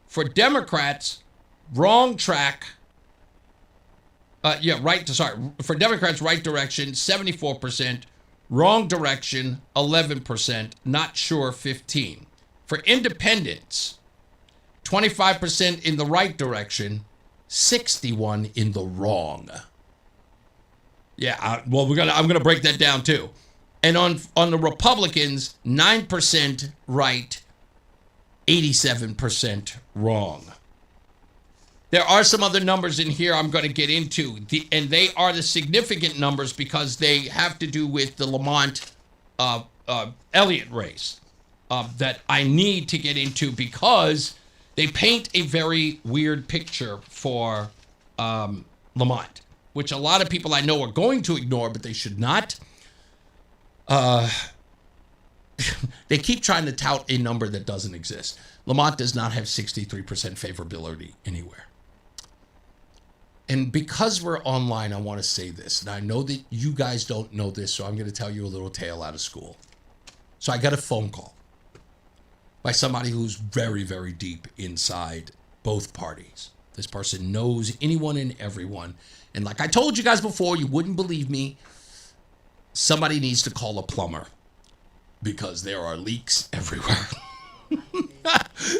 For Democrats, wrong track. For Democrats, right direction, 74%. Wrong direction, 11%. Not sure, 15%. For independents, 25% in the right direction, 61% in the wrong. Yeah, I'm gonna break that down too. And on the Republicans, 9% right, 87% wrong. There are some other numbers in here I'm going to get into, and they are the significant numbers because they have to do with the Lamont Elliott race that I need to get into because they paint a very weird picture for Lamont, which a lot of people I know are going to ignore, but they should not. They keep trying to tout a number that doesn't exist. Lamont does not have 63% favorability anywhere. And because we're online, I want to say this. And I know that you guys don't know this, so I'm going to tell you a little tale out of school. So I got a phone call by somebody who's very, very deep inside both parties. This person knows anyone and everyone. And like I told you guys before, you wouldn't believe me. Somebody needs to call a plumber because there are leaks everywhere.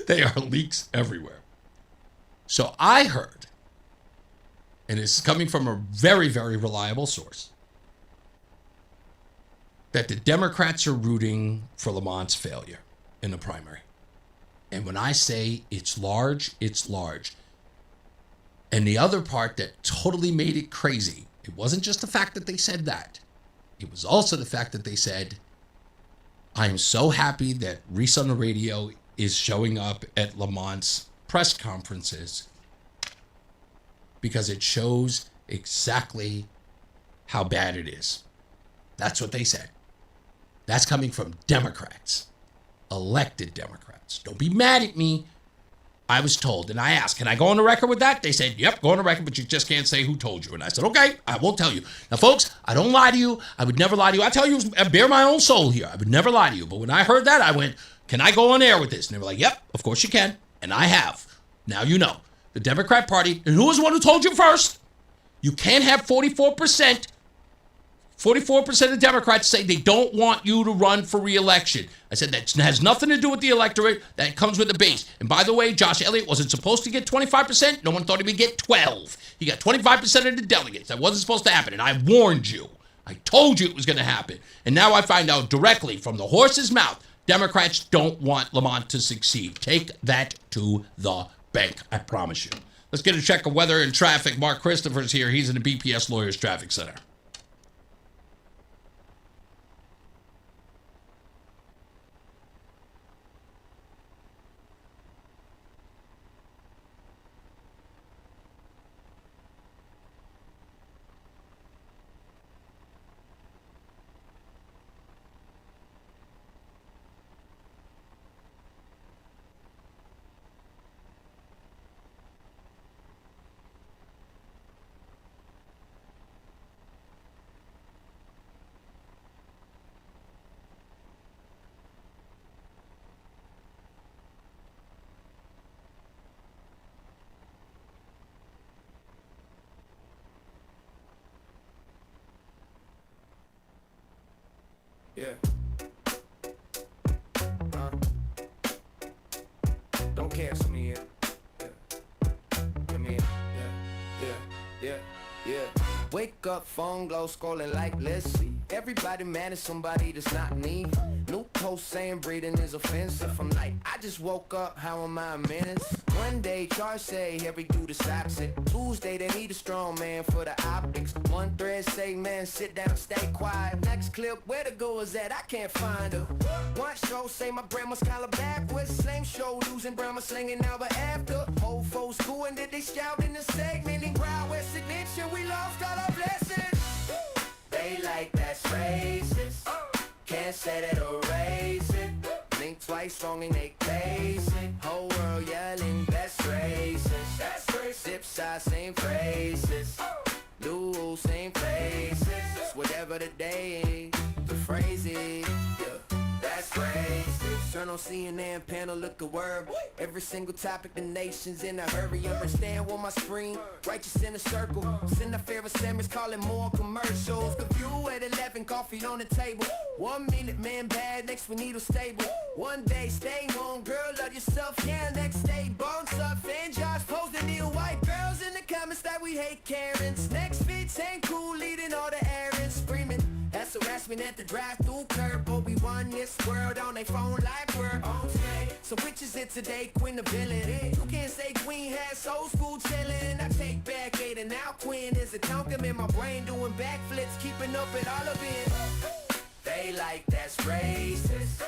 There are leaks everywhere. So I heard, and it's coming from a very, very reliable source, that the Democrats are rooting for Lamont's failure in the primary. And when I say it's large, it's large. And the other part that totally made it crazy, it wasn't just the fact that they said that. It was also the fact that they said, I am so happy that Reese on the radio is showing up at Lamont's press conferences because it shows exactly how bad it is. That's what they said. That's coming from Democrats, elected Democrats. Don't be mad at me. I was told, and I asked, can I go on the record with that? They said, yep, go on the record, but you just can't say who told you. And I said, okay, I won't tell you. Now, folks, I don't lie to you. I would never lie to you. I tell you, I bear my own soul here. I would never lie to you. But when I heard that, I went, can I go on air with this? And they were like, yep, of course you can. And I have. Now you know. The Democrat Party, and who was the one who told you first? You can't have 44% of Democrats say they don't want you to run for re-election. I said that has nothing to do with the electorate. That comes with the base. And by the way, Josh Elliott wasn't supposed to get 25%. No one thought he would get 12. He got 25% of the delegates. That wasn't supposed to happen. And I warned you. I told you it was going to happen. And now I find out directly from the horse's mouth, Democrats don't want Lamont to succeed. Take that to the bank. I promise you. Let's get a check of weather and traffic. Mark Christopher's here. He's in the BPS Lawyers Traffic Center. Yeah. Don't cancel me yet. Yeah. Come here. Yeah. Wake up, phone glow, scrolling like, let's see. Everybody mad at somebody that's not me. New post saying breathing is offensive. I'm like, I just woke up, how am I a menace? One day, Charles say, here we do the socks it. Tuesday, they need a strong man for the optics. One thread say, man, sit down, stay quiet. Next clip, where the girl is at? I can't find her. One show say my grandma's kinda backwards. Same show, losing grandma slinging out but after. Whole folks cool and did they shout in the segment and crowd with signature, we lost all our blessings. They like that's racist. Can't say that erase it. Think twice wrong and they base it. Whole world yelling that's racist. That's racist. Sip side same phrases. New rules same places. Whatever the day, the phrase is. Yeah, that's racist. Turn on CNN panel, look at word. Every single topic, the nation's in a hurry. Understand on my screen, righteous in a circle. Send a fair assemblies, calling more commercials. The view at 11, coffee on the table. 1 minute, man bad, next we needle stable. One day, stay home, girl, love yourself. Yeah, next day, bones up. Fan Josh posting new white girls in the comments that we hate Karens. Next fits ain't cool, leading all the errands, screaming. That's harassment at the drive-through curb. But we won this world on they phone like we're on today. So which is it today, Queen the villain? You can't say Queen has old school chillin'. I take back 8 and now Queen is a tonkum in my brain doing backflips, keeping up at all of it. They like that's racist.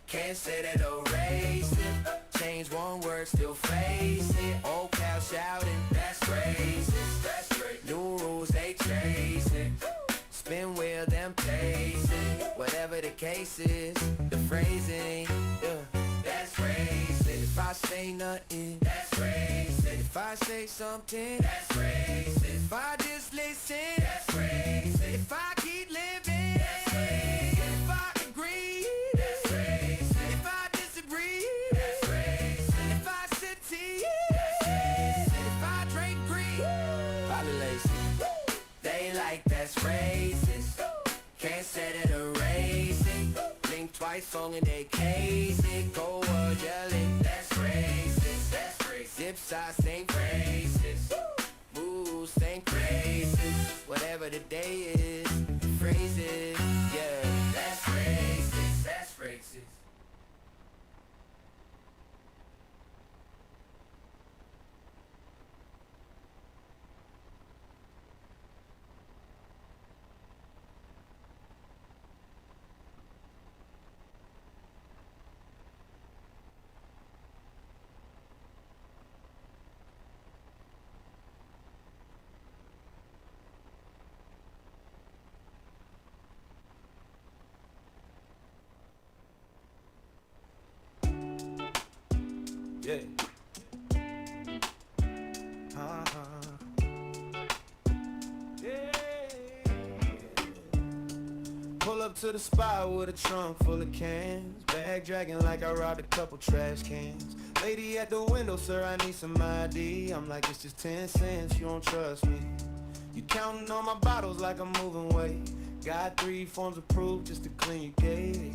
Can't say that erase it. change one word, still face it. Old cow shouting, that's racist, that's racist. New rules, they chase it. Spin wheel, them taste it. Whatever the case is, the phrasing, that's racist. If I say nothing, that's racist. If I say something, that's racist. If I just listen, that's racist. If I keep living, that's racist. If I agree, that's racist. If I disagree, that's racist. If I sit here, that's racist. If I drink green, probably lazy. They like that's racist. Can't set it or raise it. Blink twice, long and they case it. Go word yelling, that's racist. That's racist. Dip sides ain't racist. Moves ain't crazy. Whatever the day is, phrases, yeah. That's racist. That's racist. Yeah. Yeah. Pull up to the spot with a trunk full of cans. Bag dragging like I robbed a couple trash cans. Lady at the window, sir, I need some ID. I'm like, it's just 10 cents, you don't trust me. You counting on my bottles like I'm moving weight. Got 3 forms of proof just to clean your gate.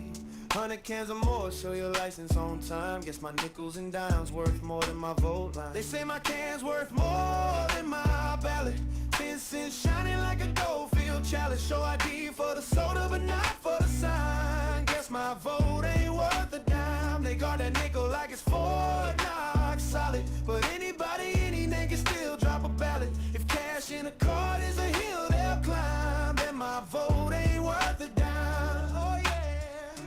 100 cans or more, show your license on time. Guess my nickels and dimes worth more than my vote line. They say my can's worth more than my ballot. 10 cents shining like a Goldfield chalice. Show ID for the soda but not for the sign. Guess my vote ain't worth a dime. They guard that nickel like it's Fort Knox solid. But anybody, any nigga still drop a ballot. If cash in a card is a hill they'll climb, then my vote ain't worth a dime. Oh yeah.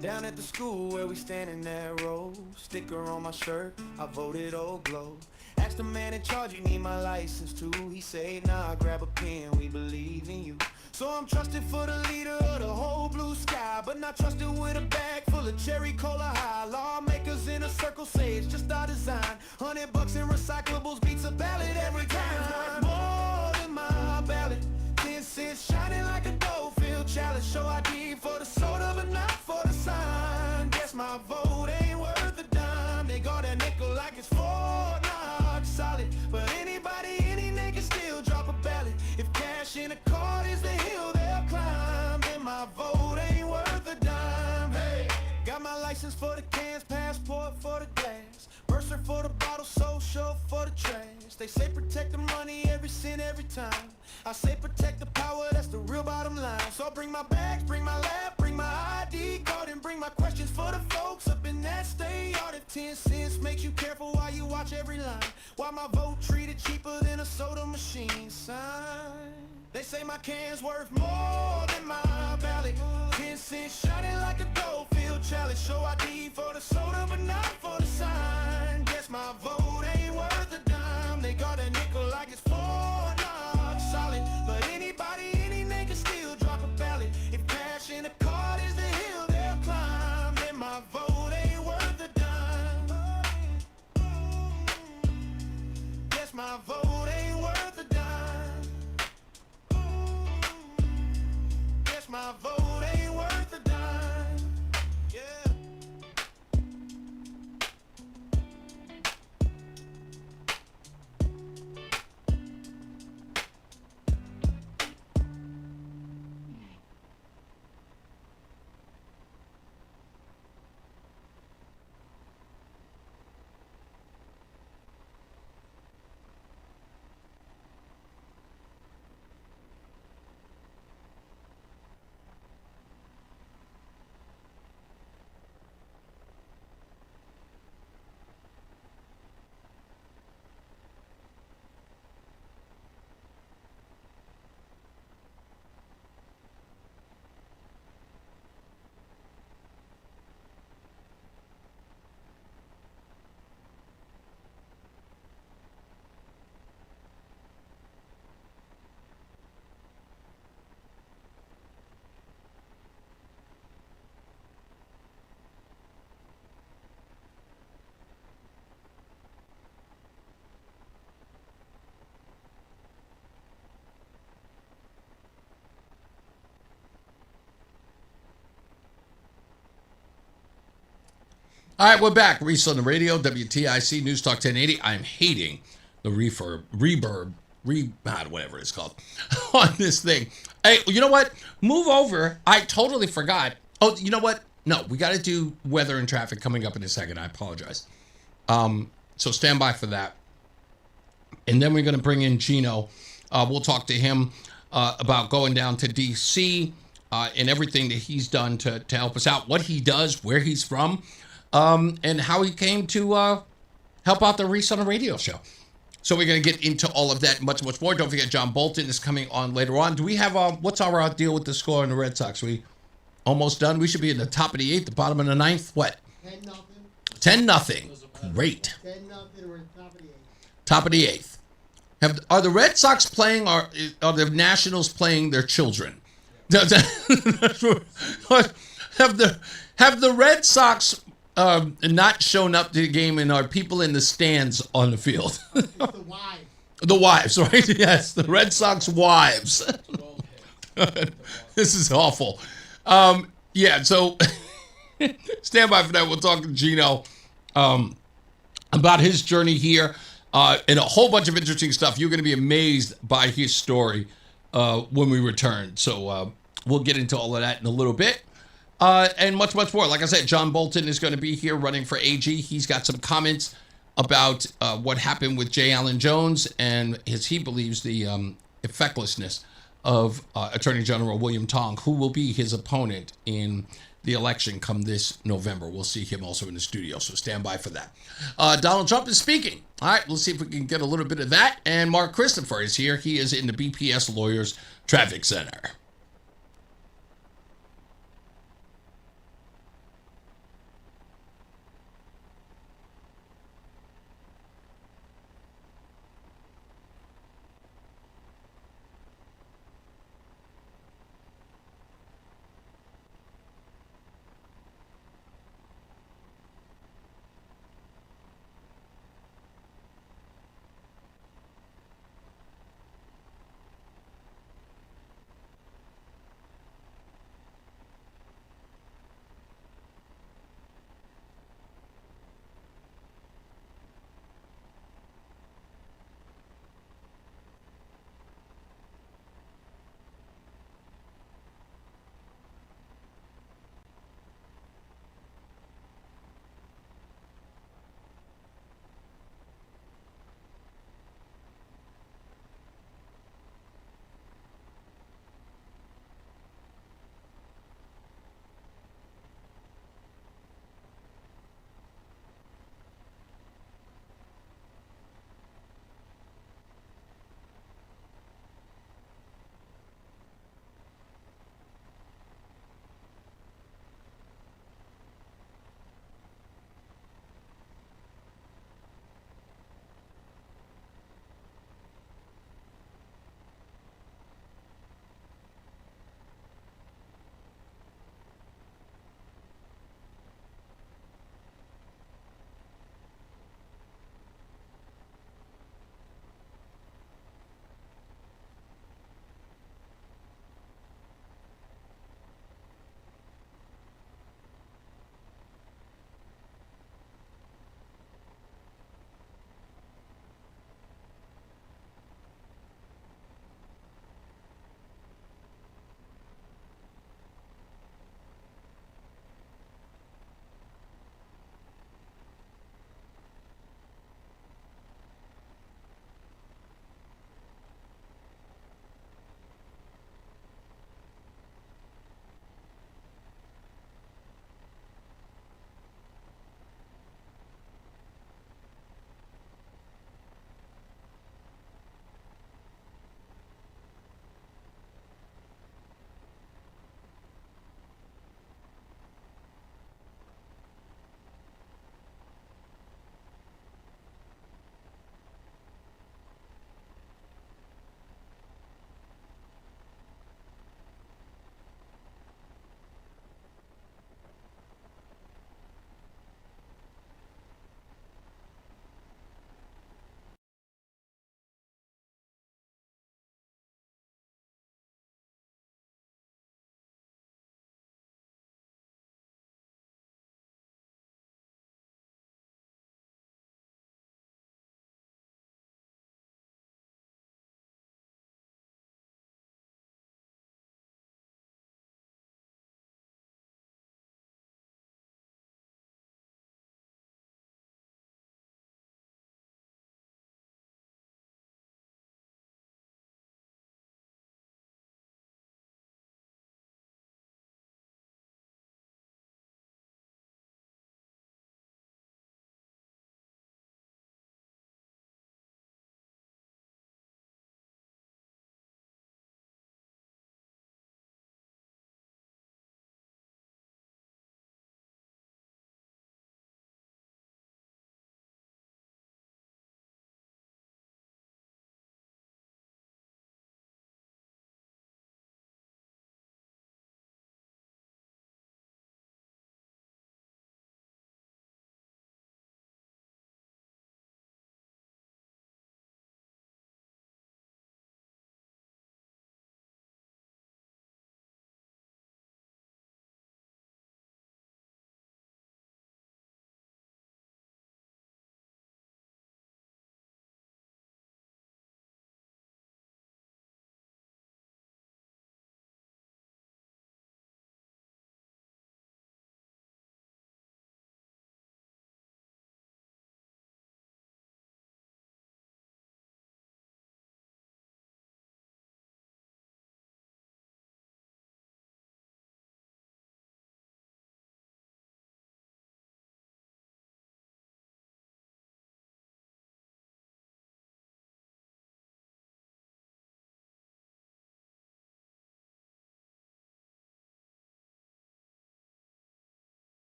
Down at the school where we stand in that row, sticker on my shirt, I voted old glow. Asked the man in charge, you need my license too. He said, nah, grab a pen, we believe in you. So I'm trusted for the leader of the whole blue sky, but not trusted with a bag full of cherry cola high. Lawmakers in a circle say it's just our design. $100 in recyclables beats a ballot every time. More than my ballot. 10 cents shining like a Goldfield chalice. Show ID for the soda but not for the sign. Guess my vote ain't worth a dime. They guard that nickel like it's Fort Knox solid. But anybody, any nigga still drop a ballot. If cash in a card is the hill they'll climb, then my vote ain't worth a dime. Hey, got my license for the cans, passport for the glass, bursar for the bottle, social for the trash. They say protect the money, every cent, every time. I say protect the power, that's the real bottom line. So I bring my bags, bring my lab, bring my ID card, and bring my questions for the folks up in that state yard. If 10 cents makes you careful while you watch every line, why my vote treated cheaper than a soda machine sign? They say my can's worth more than my ballot. 10 cents shining like a Goldfield chalice. Show ID for the soda but not for the sign. Guess my vote ain't worth a dime. They got a nickel like it's Fort Knox solid. But anybody, any nigga still drop a ballot. If cash in a card is the hill they'll climb, then my vote ain't worth a dime. Guess my vote ain't worth a dime. Guess my vote ain't worth a dime. Yeah. All right, we're back. Reese on the radio, WTIC News Talk 1080. I'm hating the reverb, whatever it's called, on this thing. Hey, you know what? Move over. I totally forgot. Oh, you know what? No, we got to do weather and traffic coming up in a second. I apologize. So stand by for that. And then we're going to bring in Gino. We'll talk to him about going down to D.C. And everything that he's done to help us out, what he does, where he's from, and how he came to help out the Reese on the radio show. So we're going to get into all of that and much, much more. Don't forget, John Bolton is coming on later on. Do we have, what's our deal with the score on the Red Sox? We almost done? We should be in the top of the 8th, the bottom of the 9th. What? 10-0. 10-0. Great. 10-0, we're in top of the 8th. Top of the 8th. Are the Red Sox playing, or are the Nationals playing their children? Have the Red Sox not shown up to the game, and are people in the stands on the field? It's the wives. The wives, right? Yes, the Red Sox wives. This is awful. Yeah, so stand by for that. We'll talk to Gino about his journey here and a whole bunch of interesting stuff. You're going to be amazed by his story when we return. So we'll get into all of that in a little bit. And much, much more. Like I said, John Bolton is going to be here running for AG. He's got some comments about what happened with J. Allen Jones and he believes the effectlessness of Attorney General William Tong, who will be his opponent in the election come this November. We'll see him also in the studio, so stand by for that. Donald Trump is speaking. All right, let's see if we can get a little bit of that. And Mark Christopher is here. He is in the BPS Lawyers Traffic Center.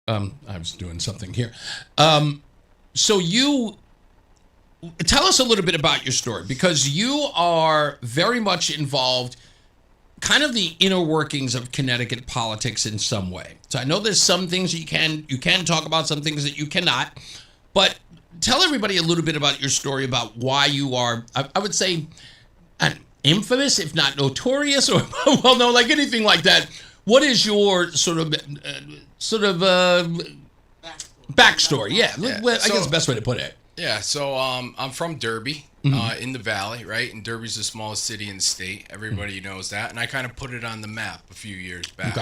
I was doing something here. So you tell us a little bit about your story, because you are very much involved, kind of the inner workings of Connecticut politics in some way. So I know there's some things you can talk about, some things that you cannot, but tell everybody a little bit about your story, about why you are, I would say, infamous, if not notorious, or well known, like anything like that. What is your sort of backstory? Yeah, I guess the best way to put it. Yeah, so I'm from Derby, in the Valley, right? And Derby's the smallest city in the state. Everybody knows that. And I kind of put it on the map a few years back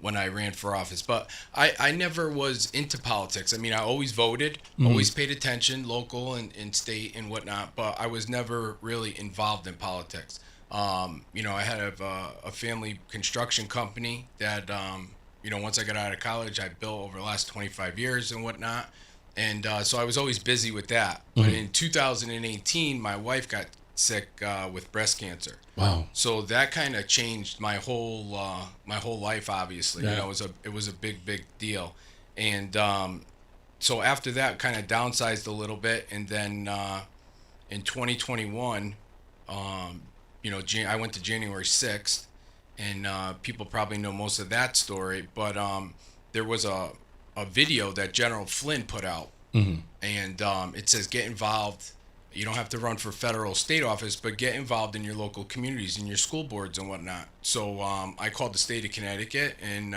when I ran for office. But I never was into politics. I mean, I always voted, always paid attention, local and state and whatnot. But I was never really involved in politics. You know, I had a family construction company that, you know, once I got out of college, I built over the last 25 years and whatnot. And so I was always busy with that. But in 2018, my wife got sick with breast cancer. Wow. So that kind of changed my whole life, obviously. Yeah. You know, it was a big deal. And so after that, kind of downsized a little bit. And then in 2021, you know, I went to January 6th. And people probably know most of that story. But there was a video that General Flynn put out, and it says, get involved. You don't have to run for federal state office, but get involved in your local communities and your school boards and whatnot. So I called the state of Connecticut and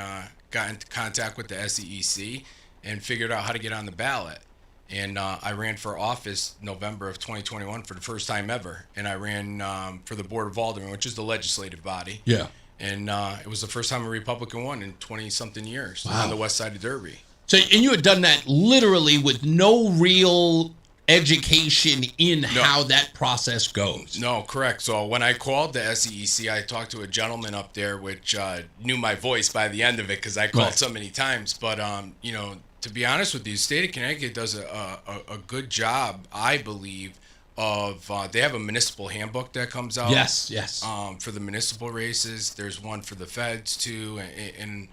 got into contact with the SEEC and figured out how to get on the ballot. And I ran for office November of 2021 for the first time ever. And I ran for the Board of Aldermen, which is the legislative body. Yeah. And it was the first time a Republican won in 20-something years on the west side of Derby. So, and you had done that literally with no real education in how that process goes. No, correct. So when I called the SEEC, I talked to a gentleman up there, which knew my voice by the end of it because I called so many times. But, you know, to be honest with you, the state of Connecticut does a good job, I believe, of they have a municipal handbook that comes out. Yes. For the municipal races. There's one for the feds, too. And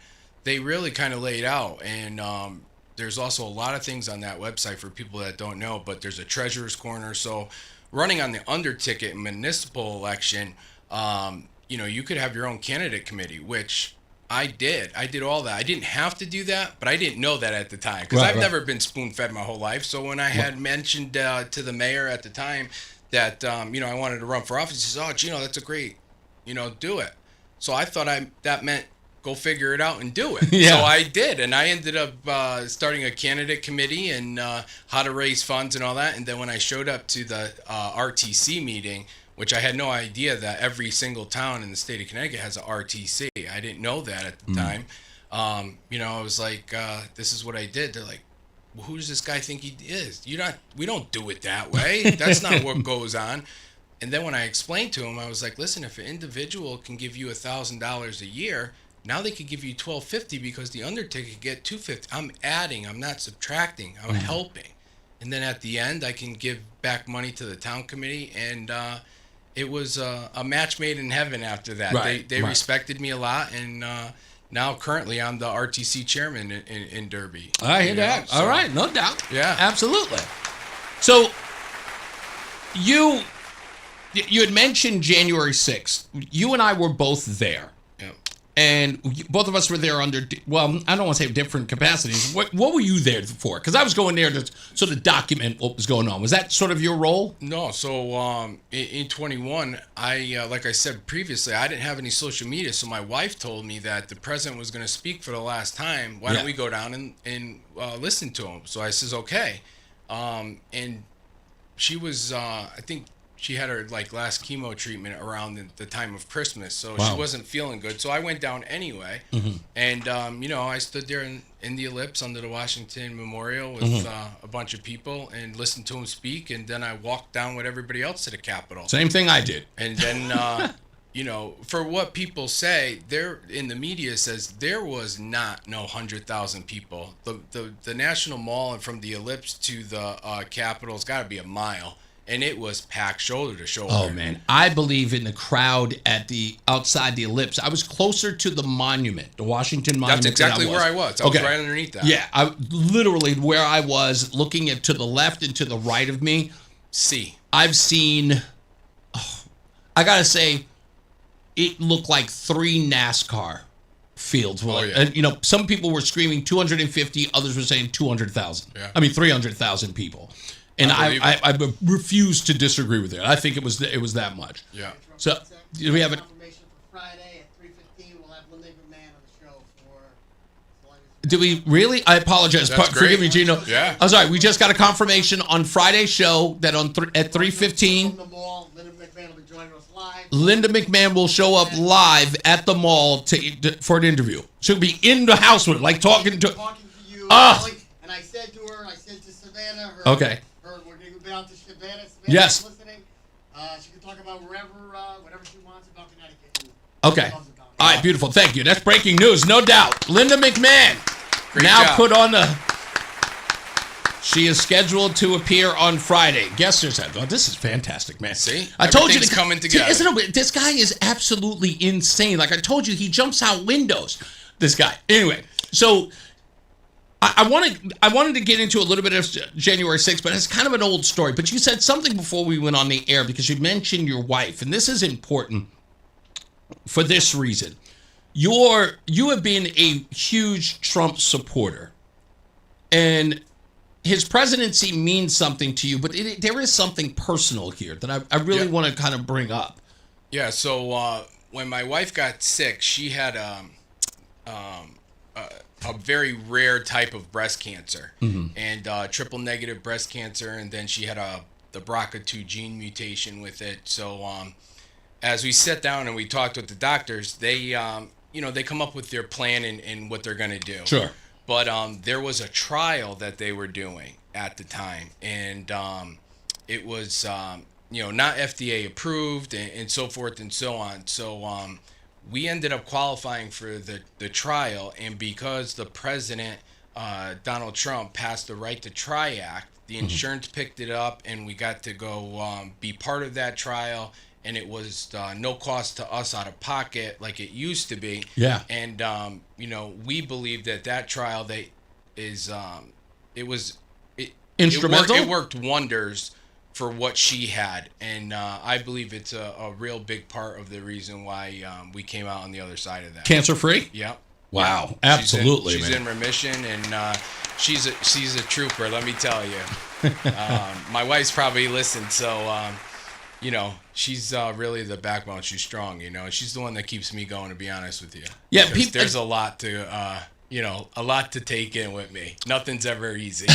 they really kind of lay it out. And there's also a lot of things on that website for people that don't know, but there's a treasurer's corner. So running on the under ticket municipal election, you know, you could have your own candidate committee, which I did. I did all that. I didn't have to do that, but I didn't know that at the time because I've never been spoon-fed my whole life. So when I had mentioned to the mayor at the time that, you know, I wanted to run for office, he says, oh, Gino, that's a great, you know, do it. So I thought that meant go figure it out and do it. So I did, and I ended up starting a candidate committee and how to raise funds and all that. And then when I showed up to the RTC meeting, which I had no idea that every single town in the state of Connecticut has a RTC. I didn't know that at the time. You know, I was like, this is what I did. They're like, well, who does this guy think he is? We don't do it that way. That's not what goes on. And then when I explained to him, I was like, listen, if an individual can give you $1,000 a year, now they could give you $1,250 because the undertaker could get $250. I'm adding. I'm not subtracting. I'm helping. And then at the end, I can give back money to the town committee. And it was a match made in heaven after that. They respected me a lot. And now currently I'm the RTC chairman in Derby. I hear that. So, all right. No doubt. Yeah. Absolutely. So you had mentioned January 6th. You and I were both there. And both of us were there under, well, I don't want to say different capacities. What were you there for? Because I was going there to sort of document what was going on. Was that sort of your role? No. So in 21, I like I said previously, I didn't have any social media. So my wife told me that the president was going to speak for the last time. Why don't we go down and listen to him? So I says, okay. And she was, I think, she had her last chemo treatment around the time of Christmas, so she wasn't feeling good. So I went down anyway, and you know, I stood there in the ellipse under the Washington Memorial with a bunch of people and listened to him speak, and then I walked down with everybody else to the Capitol. Same thing I did. And then you know, for what people say, there in the media says there was not 100,000 people. The National Mall and from the ellipse to the Capitol's got to be a mile. and it was packed shoulder to shoulder. Oh man, I believe in the crowd at the outside the ellipse. I was closer to the monument, the Washington Monument. That's exactly where I was. I was right underneath that. Yeah, I literally where I was, looking at to the left and to the right of me. I've seen. I gotta say, it looked like 3 NASCAR fields. And, you know, some people were screaming 250, others were saying 200,000. Yeah. I mean 300,000 people, and I refuse to disagree with it. I think it was that much. Yeah. So do we have it? Confirmation for Friday at 3:15. We'll have Linda McMahon on the show for. As long as Do we really? I apologize. That's Forgive great. me, Gino. Yeah. I'm sorry. We just got a confirmation on Friday's show that at 3:15. From the mall, Linda McMahon will be joining us live. Linda McMahon will show up live at the mall for an interview. She'll be in the house with, like, talking to you. Ah! And I said to her, I said to Savannah, Okay. we're going to go down to Savannah. Yes. Listening. She can talk about whatever she wants about Connecticut. Okay. All right, beautiful. Thank you. That's breaking news, no doubt. Linda McMahon Great now job. put on the. She is scheduled to appear on Friday. Guesters said, "Oh, this is fantastic, man." See? I told you Everything's coming together. Isn't it? This guy is absolutely insane. Like I told you, he jumps out windows. This guy. Anyway, so I wanted to get into a little bit of January 6th, but it's kind of an old story. But you said something before we went on the air because you mentioned your wife, and this is important for this reason. You have been a huge Trump supporter, and his presidency means something to you, but there is something personal here that I really want to kind of bring up. Yeah, so when my wife got sick, she had a very rare type of breast cancer, and triple negative breast cancer, and then she had the BRCA2 gene mutation with it. So as we sat down and we talked with the doctors, they they come up with their plan and what they're going to do. Sure. But there was a trial that they were doing at the time, and it was not FDA approved and so forth and so on. So we ended up qualifying for the trial, and because the president, Donald Trump, passed the Right to Try Act, the insurance picked it up, and we got to go be part of that trial. And it was no cost to us out of pocket like it used to be. Yeah. And we believe that trial instrumental. It worked wonders for what she had, and I believe it's a real big part of the reason why we came out on the other side of that. Cancer free? Yep. Wow, absolutely, she's man. in remission, and she's a trooper. Let me tell you. My wife's probably listened, so. She's really the backbone. She's strong, She's the one that keeps me going, to be honest with you. Yeah, there's a lot to take in with me. Nothing's ever easy.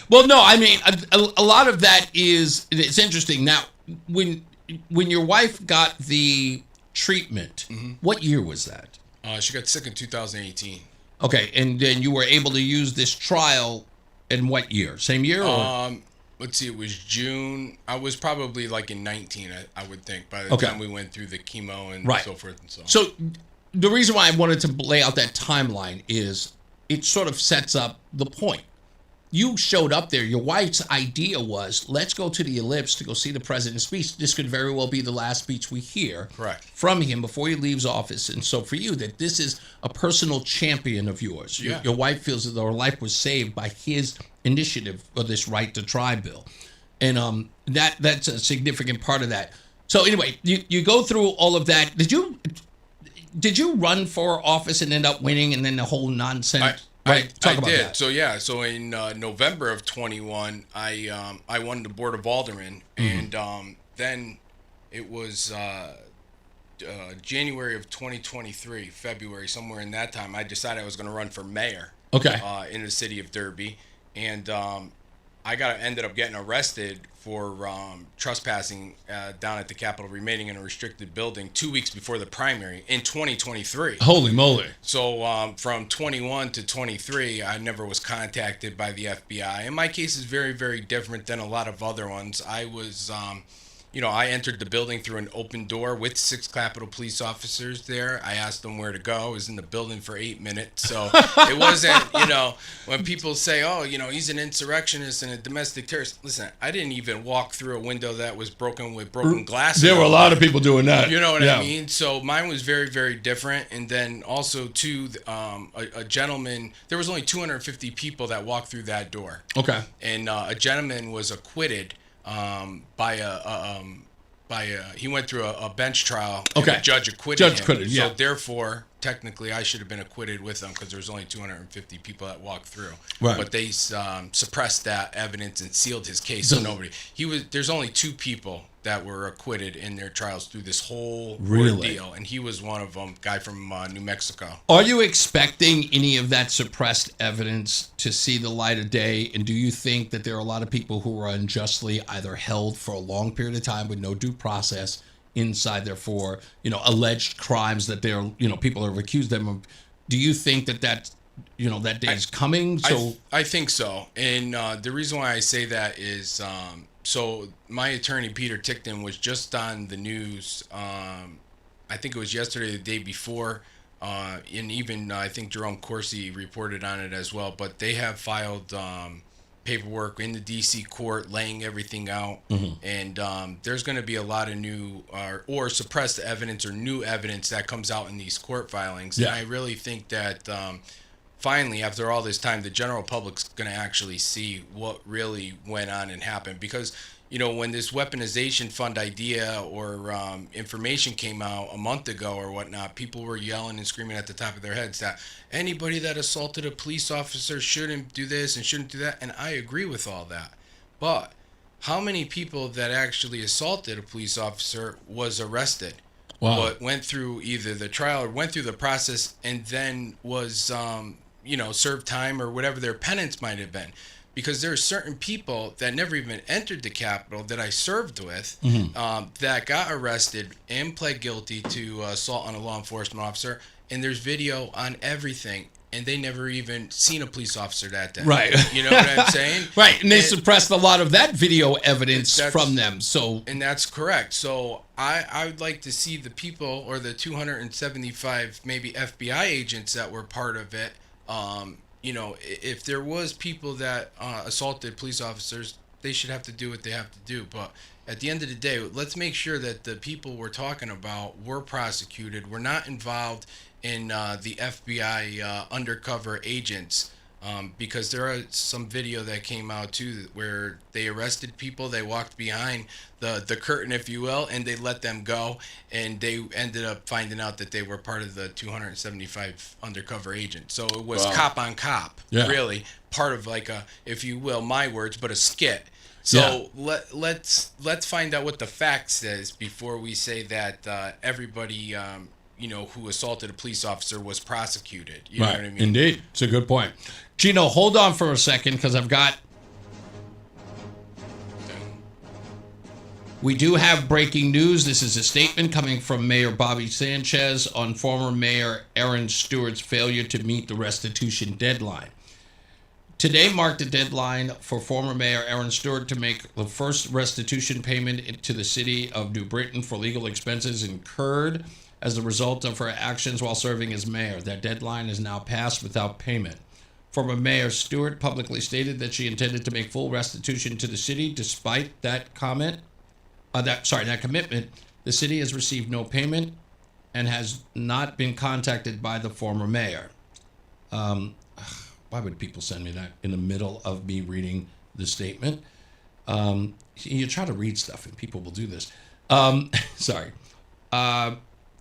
Well, no, I mean, a lot of that it's interesting. Now, when your wife got the treatment, what year was that? She got sick in 2018. Okay, and then you were able to use this trial in what year? Same year? Or? Let's see, it was June. I was probably like in 19, I would think, by the time we went through the chemo and so forth and so on. So the reason why I wanted to lay out that timeline is it sort of sets up the point. You showed up there. Your wife's idea was, let's go to the Ellipse to go see the president's speech. This could very well be the last speech we hear from him before he leaves office. And so for you, that this is a personal champion of yours. Yeah. Your wife feels that her life was saved by his initiative for this right to try bill. And that's a significant part of that. So anyway, you go through all of that. Did you run for office and end up winning, and then the whole nonsense? I Talk about did. that. So in November of 21, I won the Board of Aldermen, and then it was January of 2023, February, somewhere in that time, I decided I was going to run for mayor. In the city of Derby, and I ended up getting arrested for trespassing down at the Capitol, remaining in a restricted building 2 weeks before the primary in 2023. Holy moly. So from 21 to 23, I never was contacted by the FBI. And my case is very, very different than a lot of other ones. I was, I entered the building through an open door with 6 Capitol police officers there. I asked them where to go. I was in the building for 8 minutes. So it wasn't, when people say, oh, he's an insurrectionist and a domestic terrorist. Listen, I didn't even walk through a window that was broken with broken glass. There were a lot of people doing that. You know what I mean? So mine was very, very different. And then also, too, a gentleman, there was only 250 people that walked through that door. Okay. And a gentleman was acquitted he went through a bench trial. And Okay. the judge acquitted him. Yeah. So therefore, technically, I should have been acquitted with them because there was only 250 people that walked through. Right. But they suppressed that evidence and sealed his case. So nobody. There's only 2 people that were acquitted in their trials through this whole ordeal, and he was one of them. Guy from New Mexico. Are you expecting any of that suppressed evidence to see the light of day? And do you think that there are a lot of people who are unjustly either held for a long period of time with no due process inside there for, alleged crimes that they're, people have accused them of? Do you think that that day is coming? So I think so. And the reason why I say that is, so my attorney, Peter Tickton, was just on the news. I think it was yesterday, the day before. And even I think Jerome Corsi reported on it as well. But they have filed paperwork in the D.C. court laying everything out. Mm-hmm. And there's going to be a lot of new or suppressed evidence or new evidence that comes out in these court filings. Yeah. And I really think that finally, after all this time, the general public's going to actually see what really went on and happened. Because, when this weaponization fund idea or information came out a month ago or whatnot, people were yelling and screaming at the top of their heads that anybody that assaulted a police officer shouldn't do this and shouldn't do that. And I agree with all that. But how many people that actually assaulted a police officer was arrested? Wow. But went through either the trial or went through the process and then was served time or whatever their penance might have been. Because there are certain people that never even entered the Capitol that I served with that got arrested and pled guilty to assault on a law enforcement officer. And there's video on everything. And they never even seen a police officer that day. Right. You know what I'm saying? Right. And they suppressed a lot of that video evidence from them. So. And that's correct. So I would like to see the people or the 275 maybe FBI agents that were part of it. If there was people that assaulted police officers, they should have to do what they have to do. But at the end of the day, let's make sure that the people we're talking about were prosecuted. We're not involved in the FBI undercover agents, because there are some video that came out too where they arrested people, they walked behind the curtain, if you will, and they let them go, and they ended up finding out that they were part of the 275 undercover agents. So it was cop on cop, really part of like a, if you will, my words, but a skit. So let's find out what the fact says before we say that everybody who assaulted a police officer was prosecuted. You know what I mean? Indeed. It's a good point. Gino, hold on for a second because we do have breaking news. This is a statement coming from Mayor Bobby Sanchez on former Mayor Aaron Stewart's failure to meet the restitution deadline. Today marked the deadline for former Mayor Aaron Stewart to make the first restitution payment to the city of New Britain for legal expenses incurred as a result of her actions while serving as mayor. That deadline is now passed without payment. Former Mayor Stewart publicly stated that she intended to make full restitution to the city. Despite that commitment, the city has received no payment and has not been contacted by the former mayor. Why would people send me that in the middle of me reading the statement? You try to read stuff and people will do this. Sorry.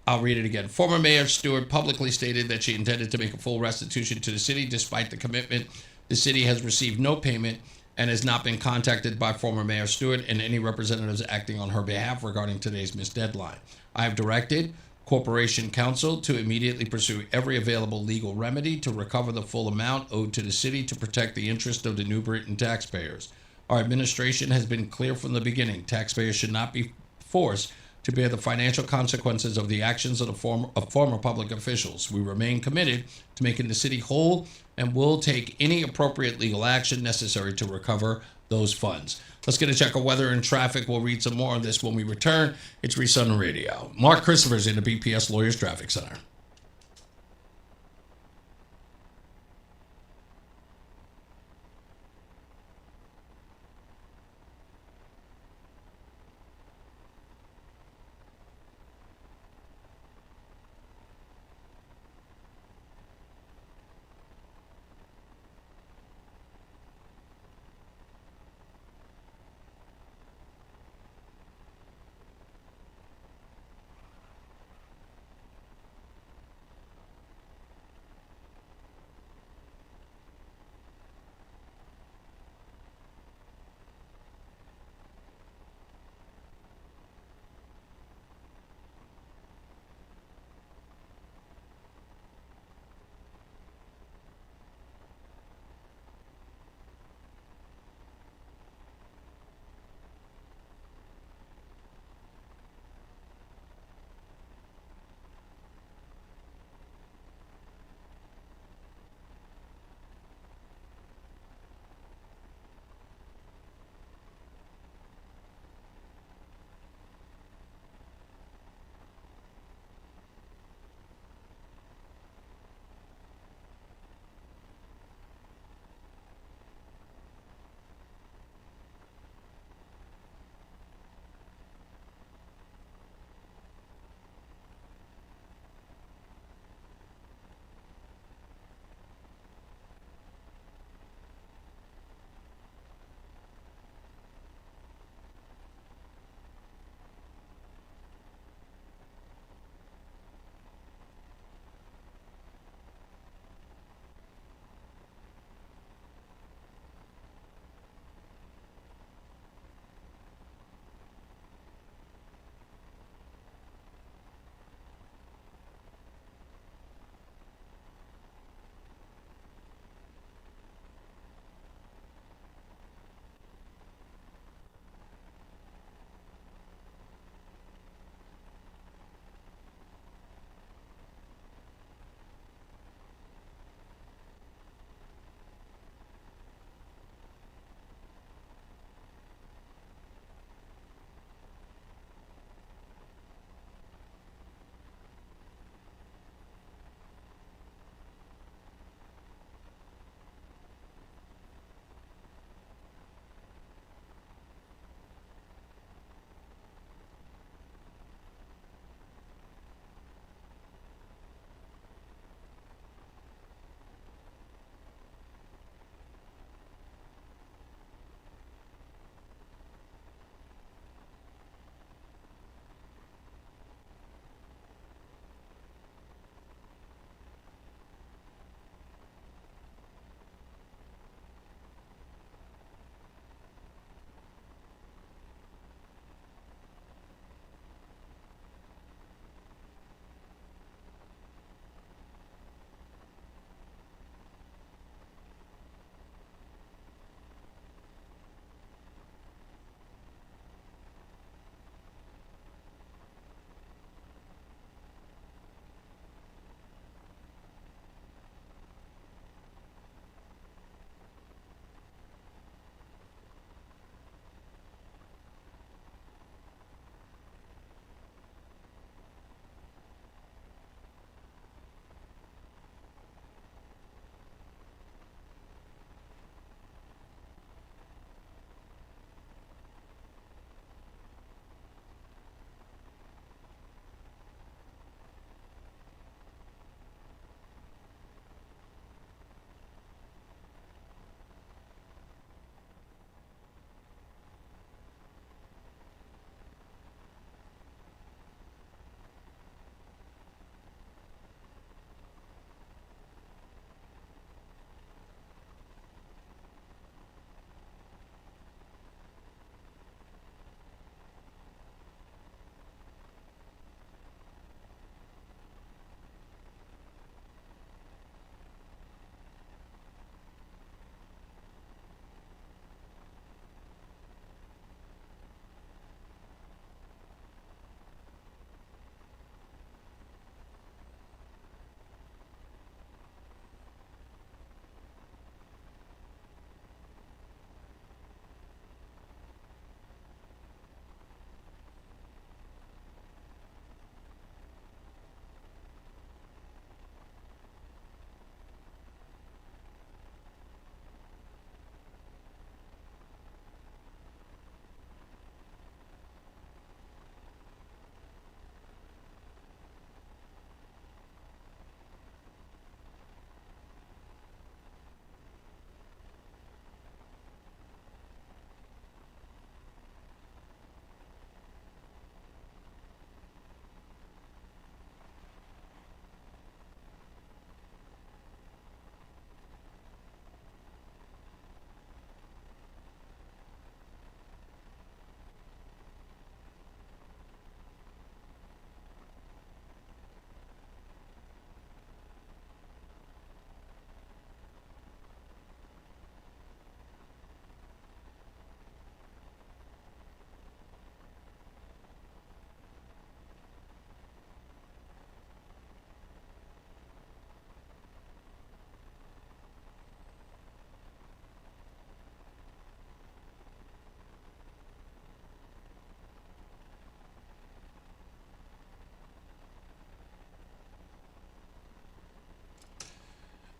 I'll read it again. Former Mayor Stewart publicly stated that she intended to make a full restitution to the city. Despite the commitment, the city has received no payment and has not been contacted by former Mayor Stewart and any representatives acting on her behalf regarding today's missed deadline. I have directed Corporation Counsel to immediately pursue every available legal remedy to recover the full amount owed to the city to protect the interest of the New Britain taxpayers. Our administration has been clear from the beginning. Taxpayers should not be forced to bear the financial consequences of the actions of former public officials. We remain committed to making the city whole and will take any appropriate legal action necessary to recover those funds. Let's get a check of weather and traffic. We'll read some more of this when we return. It's Reese on the radio. Mark Christopher's in the BPS Lawyers Traffic Center.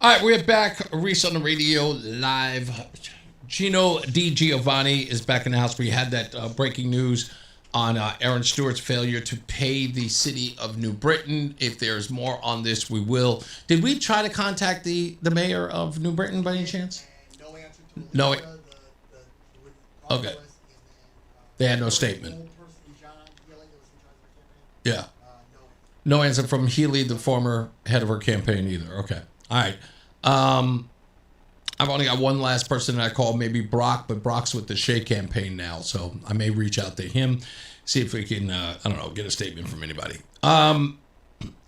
All right, we're back. Reese on the radio live. Gino DiGiovani is back in the house. We had that breaking news on Aaron Stewart's failure to pay the city of New Britain. If there's more on this, we will. Did we try to contact the mayor of New Britain by any chance? No answer to No. the Okay. They had no statement. Yeah. No answer from Healy, the former head of her campaign, either. Okay. All right. I've only got one last person that I call, maybe Brock, but Brock's with the Shea campaign now, so I may reach out to him, see if we can, I don't know, get a statement from anybody.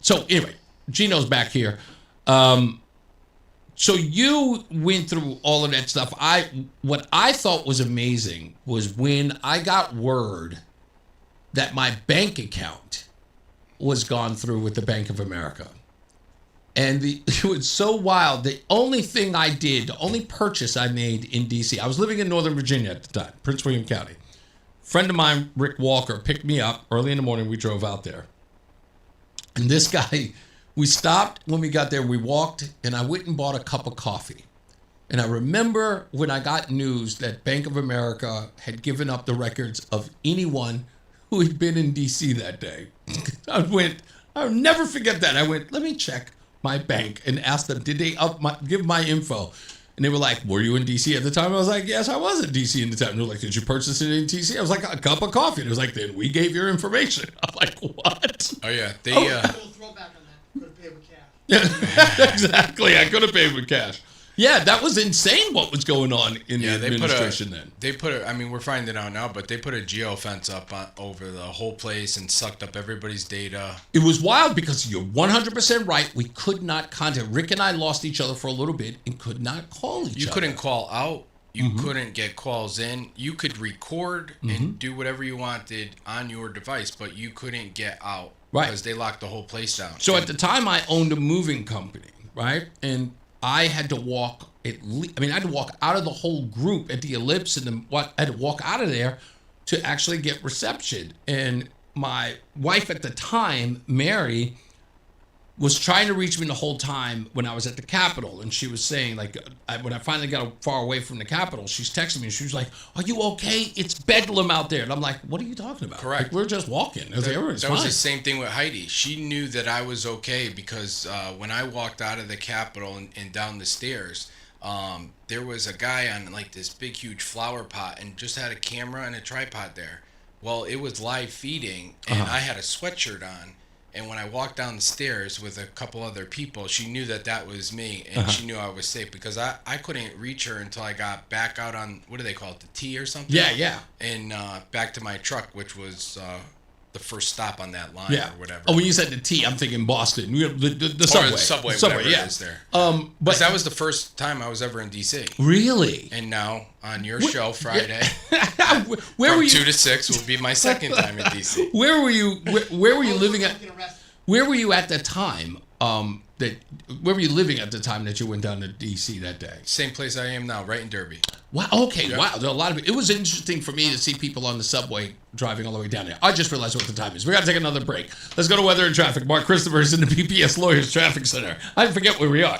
So anyway, Gino's back here. So you went through all of that stuff. What I thought was amazing was when I got word that my bank account was gone through with the Bank of America. And it was so wild. The only thing I did, the only purchase I made in D.C., I was living in Northern Virginia at the time, Prince William County. Friend of mine, Rick Walker, picked me up early in the morning. We drove out there. And this guy, we stopped when we got there. We walked, and I went and bought a cup of coffee. And I remember when I got news that Bank of America had given up the records of anyone who had been in D.C. that day. I'll never forget that. I went, let me check my bank and asked them, did they give my info? And they were like, were you in DC at the time? I was like, yes, I was in DC at the time. And they were like, did you purchase it in DC? I was like, a cup of coffee. And it was like, then we gave your information. I'm like, what? Oh yeah, they Throwback on that. Could have paid with cash. Exactly. I could have paid with cash. Yeah, that was insane what was going on in the administration then. I mean, we're finding out now, but they put a geofence up over the whole place and sucked up everybody's data. It was wild because you're 100% right. We could not contact. Rick and I lost each other for a little bit and could not call each other. You couldn't call out. You couldn't get calls in. You could record and do whatever you wanted on your device, but you couldn't get out. Right. Because they locked the whole place down. So at the time, I owned a moving company, right? And I had to walk I had to walk out of the whole group at the Ellipse, and I had to walk out of there to actually get reception. And my wife at the time, Mary, was trying to reach me the whole time when I was at the Capitol. And she was saying, like, when I finally got far away from the Capitol, she's texting me and she was like, are you okay? It's bedlam out there. And I'm like, what are you talking about? Correct. Like, we're just walking. That was the same thing with Heidi. She knew that I was okay because when I walked out of the Capitol and down the stairs, there was a guy on like this big, huge flower pot and just had a camera and a tripod there. Well, it was live feeding and I had a sweatshirt on. And when I walked down the stairs with a couple other people, she knew that was me, and she knew I was safe because I couldn't reach her until I got back out on, what do they call it, the T or something? Yeah. And back to my truck, which was the first stop on that line or whatever. Oh, when you said the T, I'm thinking Boston. The subway. Subway, Whatever yeah. it is there. But that was the first time I was ever in D.C. Really? And now on your show Friday, where from were you? 2 to 6 will be my second time in D.C. Where were you? Where were you living at? Where were you at the time? Where were you living at the time that you went down to D.C. that day? Same place I am now, right in Derby. Wow. Okay. Wow. There are a lot of it. It was interesting for me to see people on the subway driving all the way down there. I just realized what the time is. We got to take another break. Let's go to weather and traffic. Mark Christopher is in the PPS Lawyers Traffic Center. I forget where we are.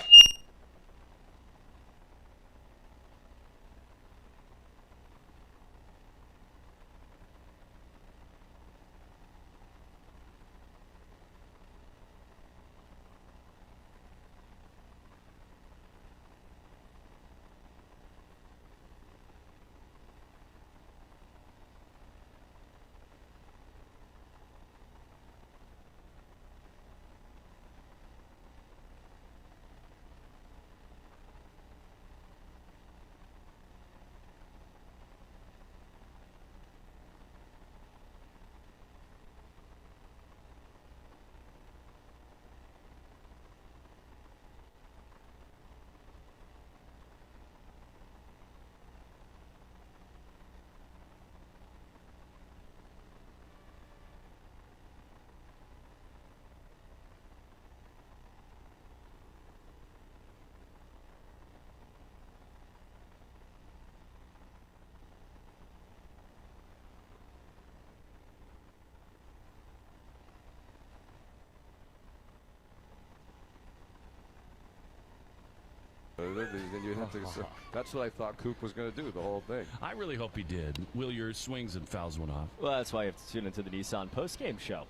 competitive. Then you have to. That's what I thought Coop was going to do, the whole thing. I really hope he did. Will your swings and fouls went off. Well, that's why you have to tune into the Nissan post-game show.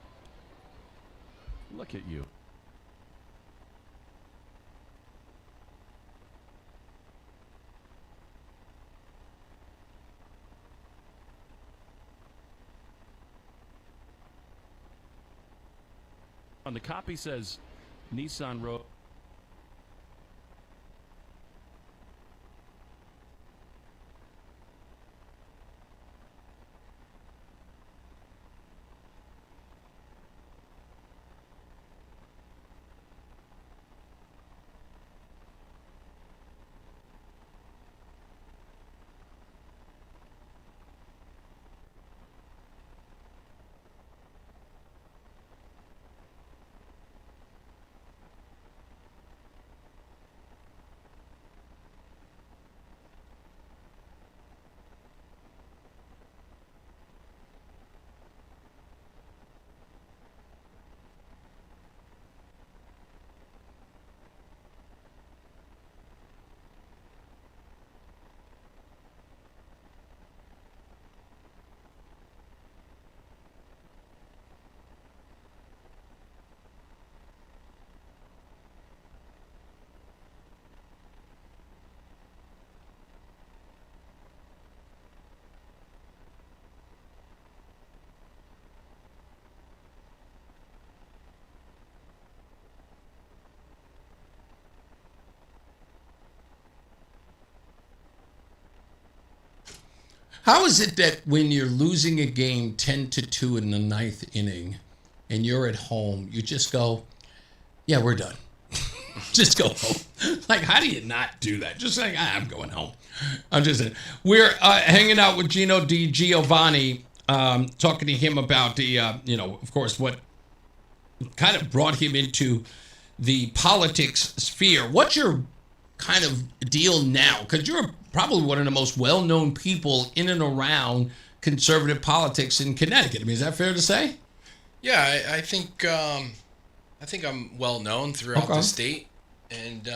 Look at you. On the copy says Nissan wrote. How is it that when you're losing a game 10-2 in the ninth inning and you're at home, you just go, yeah, we're done. Just go home. Like, how do you not do that? Just like, I'm going home. I'm just saying. We're hanging out with Gino DiGiovani, talking to him about the, of course, what kind of brought him into the politics sphere. What's your kind of deal now? Because you're probably one of the most well-known people in and around conservative politics in Connecticut. I mean, is that fair to say? Yeah, I think I'm well known throughout the state, and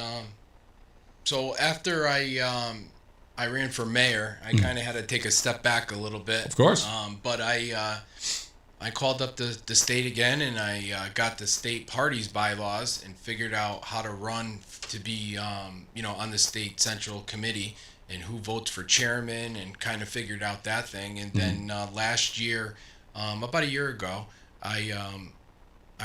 so after I ran for mayor, I kind of had to take a step back a little bit. Of course. But I called up the state again, and I got the state party's bylaws and figured out how to run to be on the state central committee and who votes for chairman, and kind of figured out that thing. And then last year, about a year ago, I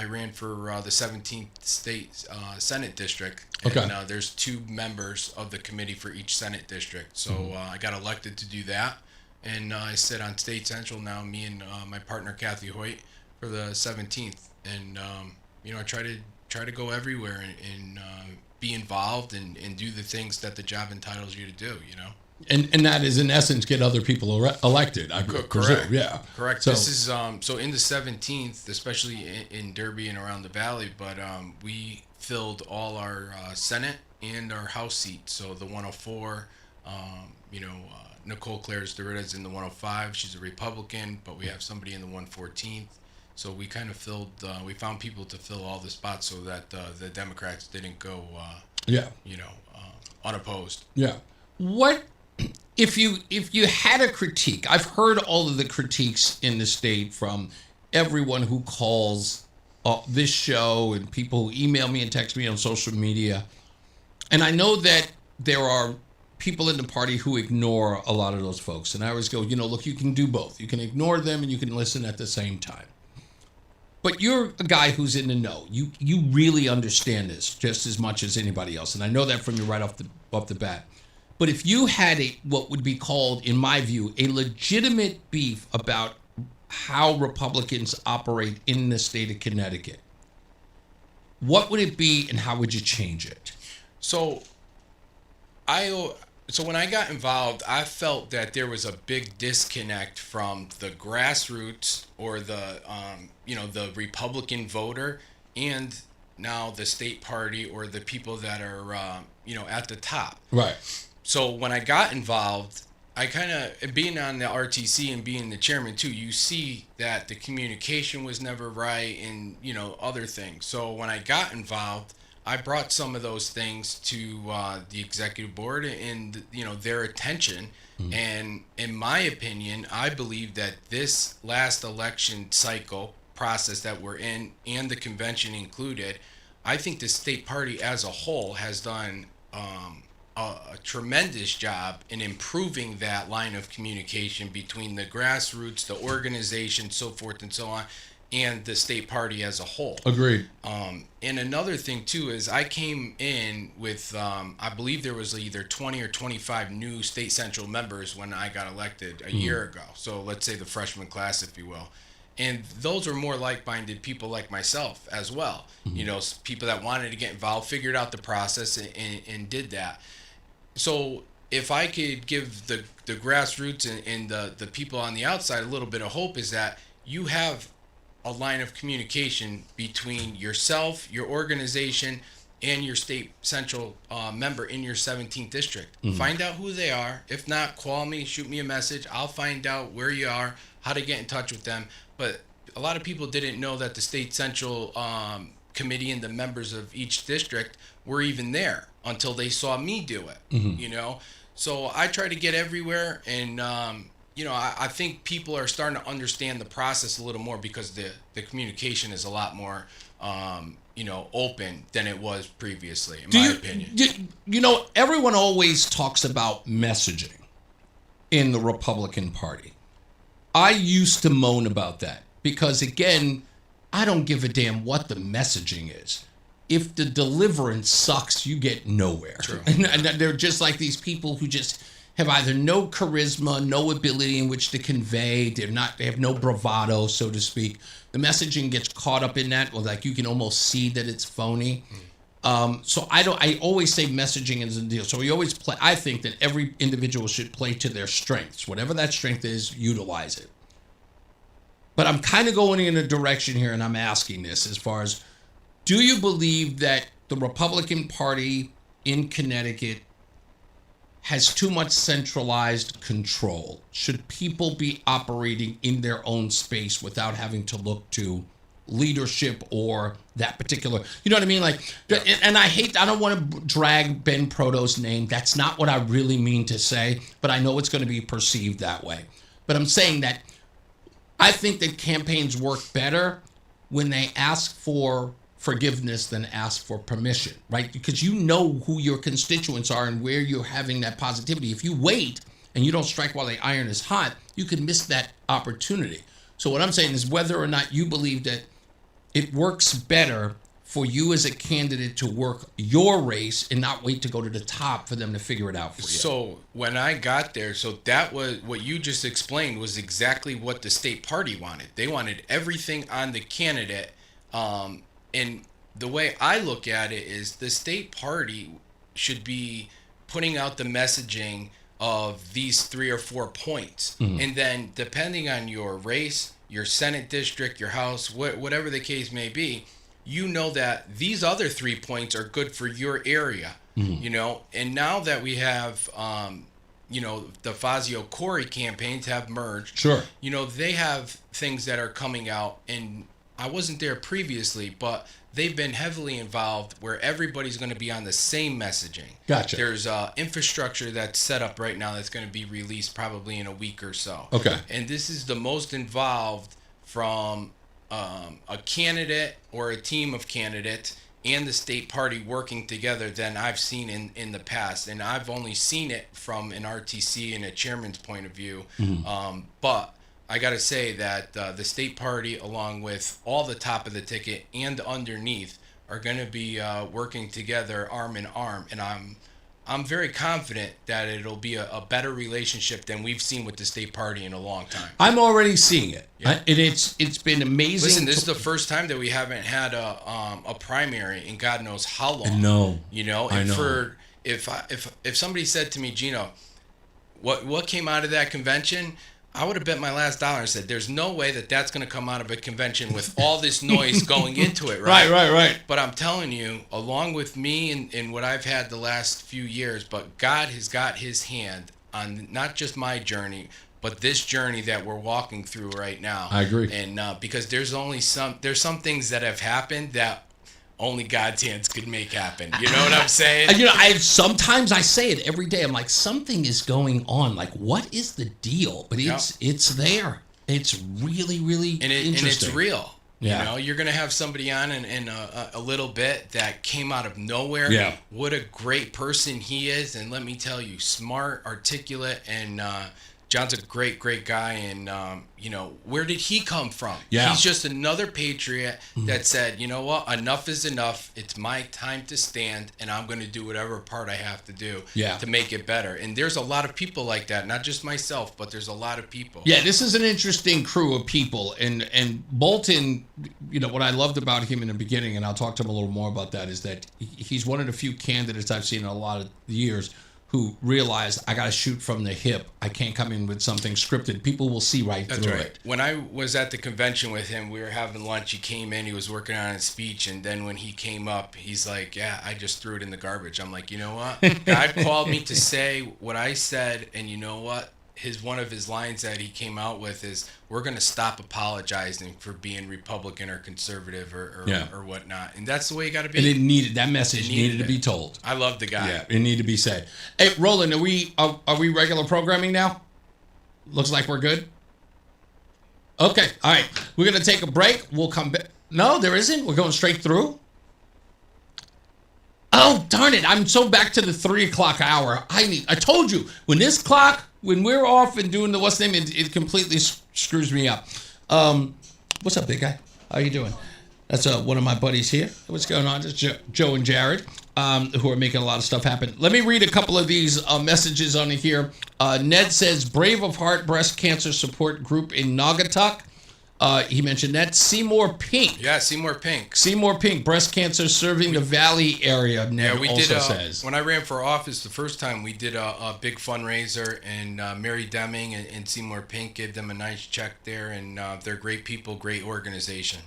ran for the 17th state Senate district. Okay. And there's 2 members of the committee for each Senate district. So I got elected to do that. And I sit on State Central now, me and my partner Kathy Hoyt, for the 17th. And I try to go everywhere and be involved and do the things that the job entitles you to do. And that is, in essence, get other people elected. I presume. Correct. Yeah. Correct. So, this is so in the 17th, especially in Derby and around the Valley. But we filled all our Senate and our House seats. So the 104, Nicole Claire's Doritta's in the 105. She's a Republican, but we have somebody in the 114th. So we kind of filled. We found people to fill all the spots so that the Democrats didn't go. Unopposed. Yeah. What if you had a critique? I've heard all of the critiques in the state from everyone who calls this show and people who email me and text me on social media, and I know that there are people in the party who ignore a lot of those folks. And I always go, look, you can do both. You can ignore them and you can listen at the same time. But you're a guy who's in the know. You really understand this just as much as anybody else. And I know that from you right off the bat. But if you had what would be called, in my view, a legitimate beef about how Republicans operate in the state of Connecticut, what would it be and how would you change it? So when I got involved, I felt that there was a big disconnect from the grassroots or the Republican voter and now the state party or the people that are at the top. Right. So when I got involved, I kind of, being on the RTC and being the chairman too, you see that the communication was never right and other things. So when I got involved, I brought some of those things to the executive board and their attention. And in my opinion, I believe that this last election cycle process that we're in, and the convention included, I think the state party as a whole has done a tremendous job in improving that line of communication between the grassroots, the organization, so forth and so on, and the state party as a whole. Agreed. And another thing too is I came in with I believe there was either 20 or 25 new state central members when I got elected a year ago. So let's say the freshman class, if you will. And those were more like-minded people like myself as well. People that wanted to get involved, figured out the process, and did that. So if I could give the grassroots and the people on the outside a little bit of hope, is that you have a line of communication between yourself, your organization, and your state central member in your 17th district. Find out who they are. If not, call me, shoot me a message. I'll find out where you are, how to get in touch with them. But a lot of people didn't know that the state central committee and the members of each district were even there until they saw me do it. So I try to get everywhere, and I think people are starting to understand the process a little more because the communication is a lot more open than it was previously, in my opinion. Everyone always talks about messaging in the Republican Party. I used to moan about that because, again, I don't give a damn what the messaging is. If the deliverance sucks, you get nowhere. True. And they're just like these people who just have either no charisma, no ability in which to convey. They have no bravado, so to speak. The messaging gets caught up in that, or like you can almost see that it's phony. So I always say messaging is a deal. So we always play. I think that every individual should play to their strengths. Whatever that strength is, utilize it. But I'm kind of going in a direction here, and I'm asking this as far as, do you believe that the Republican Party in Connecticut has too much centralized control? Should people be operating in their own space without having to look to leadership or that particular, you know what I mean? Like, and I don't want to drag Ben Proto's name. That's not what I really mean to say, but I know it's going to be perceived that way. But I'm saying that I think that campaigns work better when they ask for forgiveness than ask for permission, right? Because you know who your constituents are and where you're having that positivity. If you wait and you don't strike while the iron is hot, you can miss that opportunity. So what I'm saying is whether or not you believe that it works better for you as a candidate to work your race and not wait to go to the top for them to figure it out for you. So when I got there, that was what you just explained was exactly what the state party wanted. They wanted everything on the candidate. And the way I look at it is the state party should be putting out the messaging of these 3 or 4 points. And then depending on your race, your Senate district, your House, whatever the case may be, that these other 3 points are good for your area, and now that we have, the Fazio-Corey campaigns have merged. Sure. They have things that are coming out, and I wasn't there previously, but they've been heavily involved where everybody's going to be on the same messaging. Gotcha. There's infrastructure that's set up right now that's going to be released probably in a week or so. Okay. And this is the most involved from a candidate or a team of candidates and the state party working together than I've seen in the past. And I've only seen it from an RTC and a chairman's point of view. But I got to say that the state party, along with all the top of the ticket and underneath, are going to be working together arm in arm. And I'm very confident that it'll be a better relationship than we've seen with the state party in a long time. I'm already seeing it. Yeah. And it's been amazing. Listen, this is the first time that we haven't had a primary in God knows how long. No. And for if somebody said to me, Gino, what came out of that convention, I would have bet my last dollar and said, there's no way that that's going to come out of a convention with all this noise going into it, right? Right. But I'm telling you, along with me and what I've had the last few years, but God has got his hand on not just my journey, but this journey that we're walking through right now. I agree. And because there's some things that have happened that only God's hands could make happen. You know what I'm saying? You know, sometimes I say it every day. I'm like, something is going on. Like, what is the deal? But it's there. It's really, really interesting. And it's real. Yeah. You know, you're going to have somebody on in a little bit that came out of nowhere. Yeah. What a great person he is. And let me tell you, smart, articulate, and John's a great, great guy. And, you know, where did he come from? Yeah. He's just another patriot that said, you know what, enough is enough. It's my time to stand, and I'm going to do whatever part I have to do to make it better. And there's a lot of people like that, not just myself, but there's a lot of people. Yeah, this is an interesting crew of people. And Bolton, you know, what I loved about him in the beginning, and I'll talk to him a little more about that, is that he's one of the few candidates I've seen in a lot of years who realized I got to shoot from the hip. I can't come in with something scripted. People will see right through it. When I was at the convention with him, we were having lunch. He came in, he was working on his speech, and then when he came up, he's like, yeah, I just threw it in the garbage. I'm like, you know what? God called me to say what I said, and you know what? One of his lines that he came out with is, we're going to stop apologizing for being Republican or conservative or whatnot. And that's the way you got to be. And that message needed to be told. I love the guy. Yeah, it needed to be said. Hey, Roland, are we regular programming now? Looks like we're good. Okay, all right. We're going to take a break. We'll come back. No, there isn't. We're going straight through. Oh, darn it. I'm so back to the 3 o'clock hour. I told you, when we're off and doing the what's name, it completely screws me up. What's up, big guy? How you doing? That's one of my buddies here. What's going on? It's Joe and Jared, who are making a lot of stuff happen. Let me read a couple of these messages on here. Ned says, Brave of Heart Breast Cancer Support Group in Naugatuck. He mentioned that. Seymour Pink. Yeah, Seymour Pink. Seymour Pink, breast cancer serving the Valley area, Ned also says. When I ran for office the first time, we did a big fundraiser, and Mary Deming and Seymour Pink gave them a nice check there, and they're great people, great organization.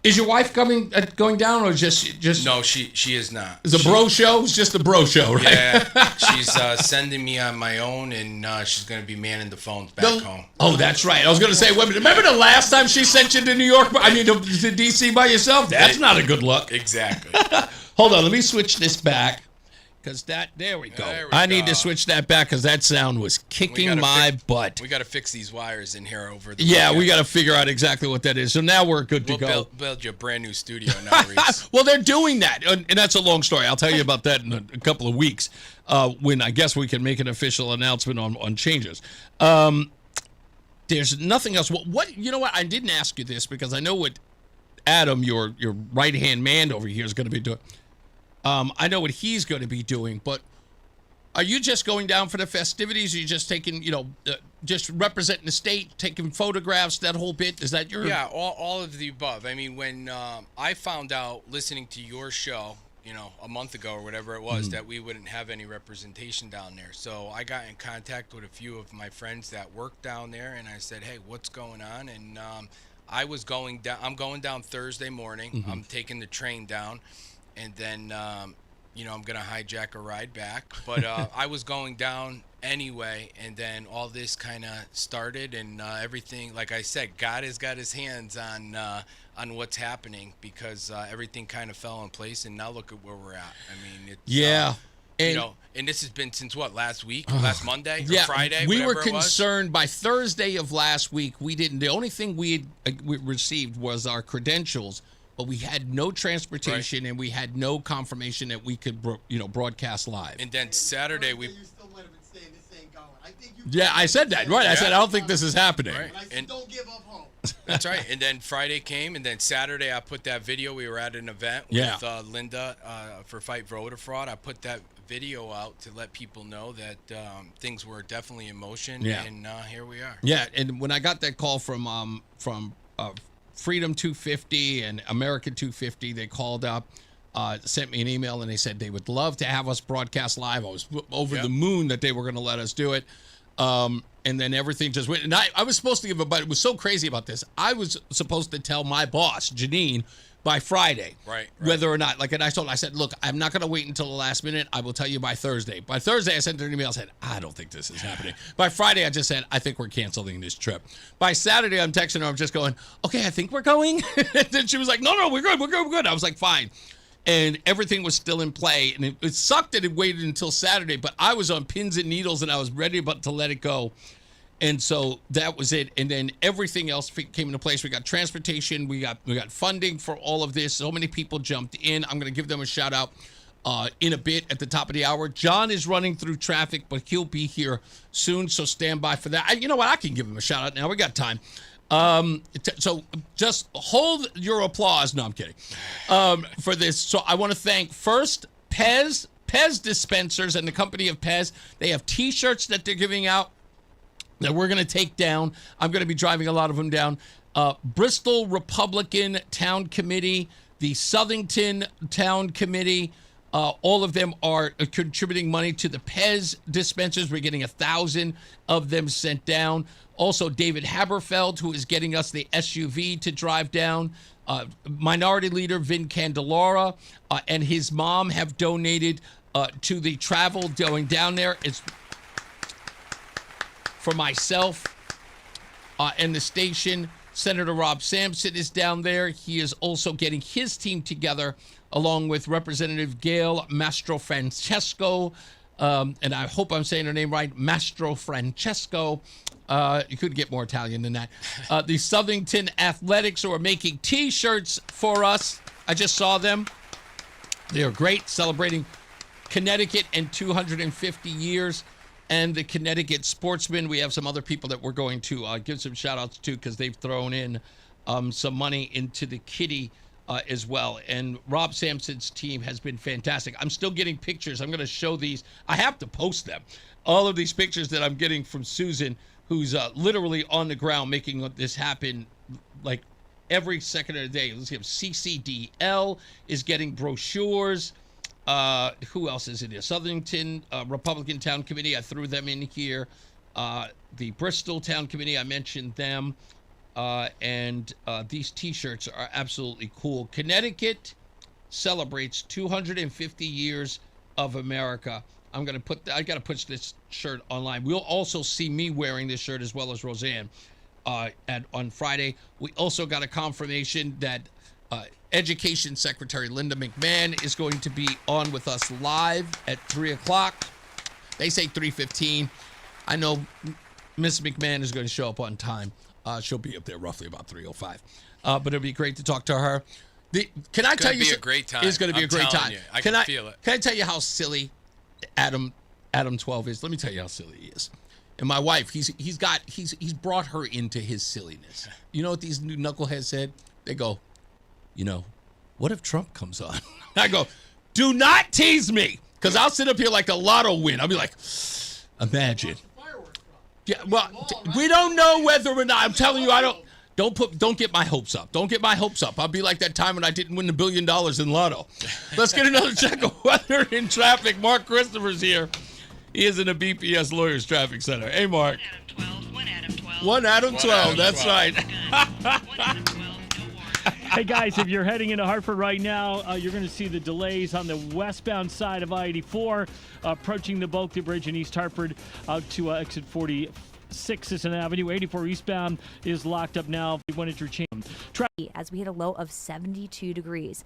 Is your wife going down, or just? No, she is not. It's a bro show. It's just a bro show, right? Yeah, she's sending me on my own, and she's going to be manning the phones back home. Oh, that's right. I was going to say, remember the last time she sent you to New York? I mean, to DC by yourself. That's not a good look. Exactly. Hold on, let me switch this back. Because there we go. I need to switch that back because that sound was kicking my butt. We got to fix these wires in here over the we got to figure out exactly what that is. So now we're good to go. Build you a brand new studio now, Reese. Well, they're doing that. And that's a long story. I'll tell you about that in a couple of weeks when I guess we can make an official announcement on changes. There's nothing else. What you know what? I didn't ask you this because I know what Adam, your right-hand man over here, is going to be doing. I know what he's going to be doing, but are you just going down for the festivities? Are you just taking, just representing the state, taking photographs, that whole bit? Is that your... Yeah, all of the above. I mean, when I found out listening to your show, a month ago or whatever it was, that we wouldn't have any representation down there. So I got in contact with a few of my friends that work down there, and I said, hey, what's going on? And I'm going down Thursday morning. I'm taking the train down. And then, I'm going to hijack a ride back. But I was going down anyway, and then all this kind of started, and everything, like I said, God has got his hands on what's happening because everything kind of fell in place, and now look at where we're at. I mean, it's... And this has been since what, last week? Last Monday? Or Friday? We were concerned by Thursday of last week. The only thing we received was our credentials. But we had no transportation, and we had no confirmation that we could, broadcast live. And then Saturday You still might have been saying this ain't going. I think you. Yeah, I said that. Right. I said I don't think this is happening. Right. I said, don't give up hope. That's right. And then Friday came, and then Saturday I put that video. We were at an event with Linda for Fight Voter Fraud. I put that video out to let people know that things were definitely in motion, and here we are. Yeah, and when I got that call from Freedom 250 and American 250, they called up, sent me an email, and they said they would love to have us broadcast live. I was over the moon that they were going to let us do it. And then everything just went. And I was supposed to give but it was so crazy about this. I was supposed to tell my boss, Janine, by Friday. Right. Whether or not, and I said, look, I'm not going to wait until the last minute. I will tell you by Thursday. By Thursday, I sent her an email. I said, I don't think this is happening. By Friday, I just said, I think we're canceling this trip. By Saturday, I'm texting her. I'm just going, okay, I think we're going. And then she was like, no, we're good. I was like, fine. And everything was still in play. And it sucked that it waited until Saturday, but I was on pins and needles and I was ready to let it go. And so that was it. And then everything else came into place. We got transportation. We got funding for all of this. So many people jumped in. I'm going to give them a shout out in a bit at the top of the hour. John is running through traffic, but he'll be here soon. So stand by for that. You know what? I can give him a shout out now. We got time. So just hold your applause. No, I'm kidding. For this. So I want to thank first Pez Dispensers and the company of Pez. They have T-shirts that they're giving out that we're going to take down. I'm going to be driving a lot of them down. Bristol Republican Town Committee, the Southington Town Committee, all of them are contributing money to the Pez dispensers. We're getting 1,000 of them sent down. Also, David Haberfeld, who is getting us the SUV to drive down. Minority Leader Vin Candelara and his mom have donated to the travel going down there. It's for myself and the station. Senator Rob Sampson is down there. He is also getting his team together along with Representative Gail Mastrofrancesco. And I hope I'm saying her name right, Mastrofrancesco. You could get more Italian than that. The Southington Athletics who are making T-shirts for us. I just saw them. They are great, celebrating Connecticut and 250 years. And the Connecticut Sportsmen. We have some other people that we're going to give some shout-outs to because they've thrown in some money into the kitty as well. And Rob Sampson's team has been fantastic. I'm still getting pictures. I'm going to show these. I have to post them. All of these pictures that I'm getting from Susan, who's literally on the ground making this happen like every second of the day. Let's see, CCDL is getting brochures. Who else is in here? Southington Republican Town Committee. I threw them in here. The Bristol Town Committee, I mentioned them. And these T-shirts are absolutely cool. Connecticut celebrates 250 years of America. I got to put this shirt online. We'll also see me wearing this shirt as well as Roseanne on Friday. We also got a confirmation that Education Secretary Linda McMahon is going to be on with us live at 3 o'clock. They say 3:15. I know Miss McMahon is going to show up on time. She'll be up there roughly about 3:05. But it'll be great to talk to her. Can I tell you? It's going to be a great time. It's going to be a great time. I can feel it. Can I tell you how silly Adam 12 is? Let me tell you how silly he is. And my wife, he's brought her into his silliness. You know what these new knuckleheads said? They go, what if Trump comes on? I go, do not tease me, because I'll sit up here like a lotto win. I'll be like, imagine. Yeah, well, we don't know whether or not. I'm telling you, don't get my hopes up. Don't get my hopes up. I'll be like that time when I didn't win the $1 billion in lotto. Let's get another check of weather and traffic. Mark Christopher's here. He is in the BPS Lawyers Traffic Center. Hey, Mark. 1 Adam 12. That's right. Hey guys, if you're heading into Hartford right now, you're going to see the delays on the westbound side of I-84, approaching the Bulkley Bridge in East Hartford out to exit 46th Avenue. 84 eastbound is locked up now. One interchange. As we hit a low of 72 degrees.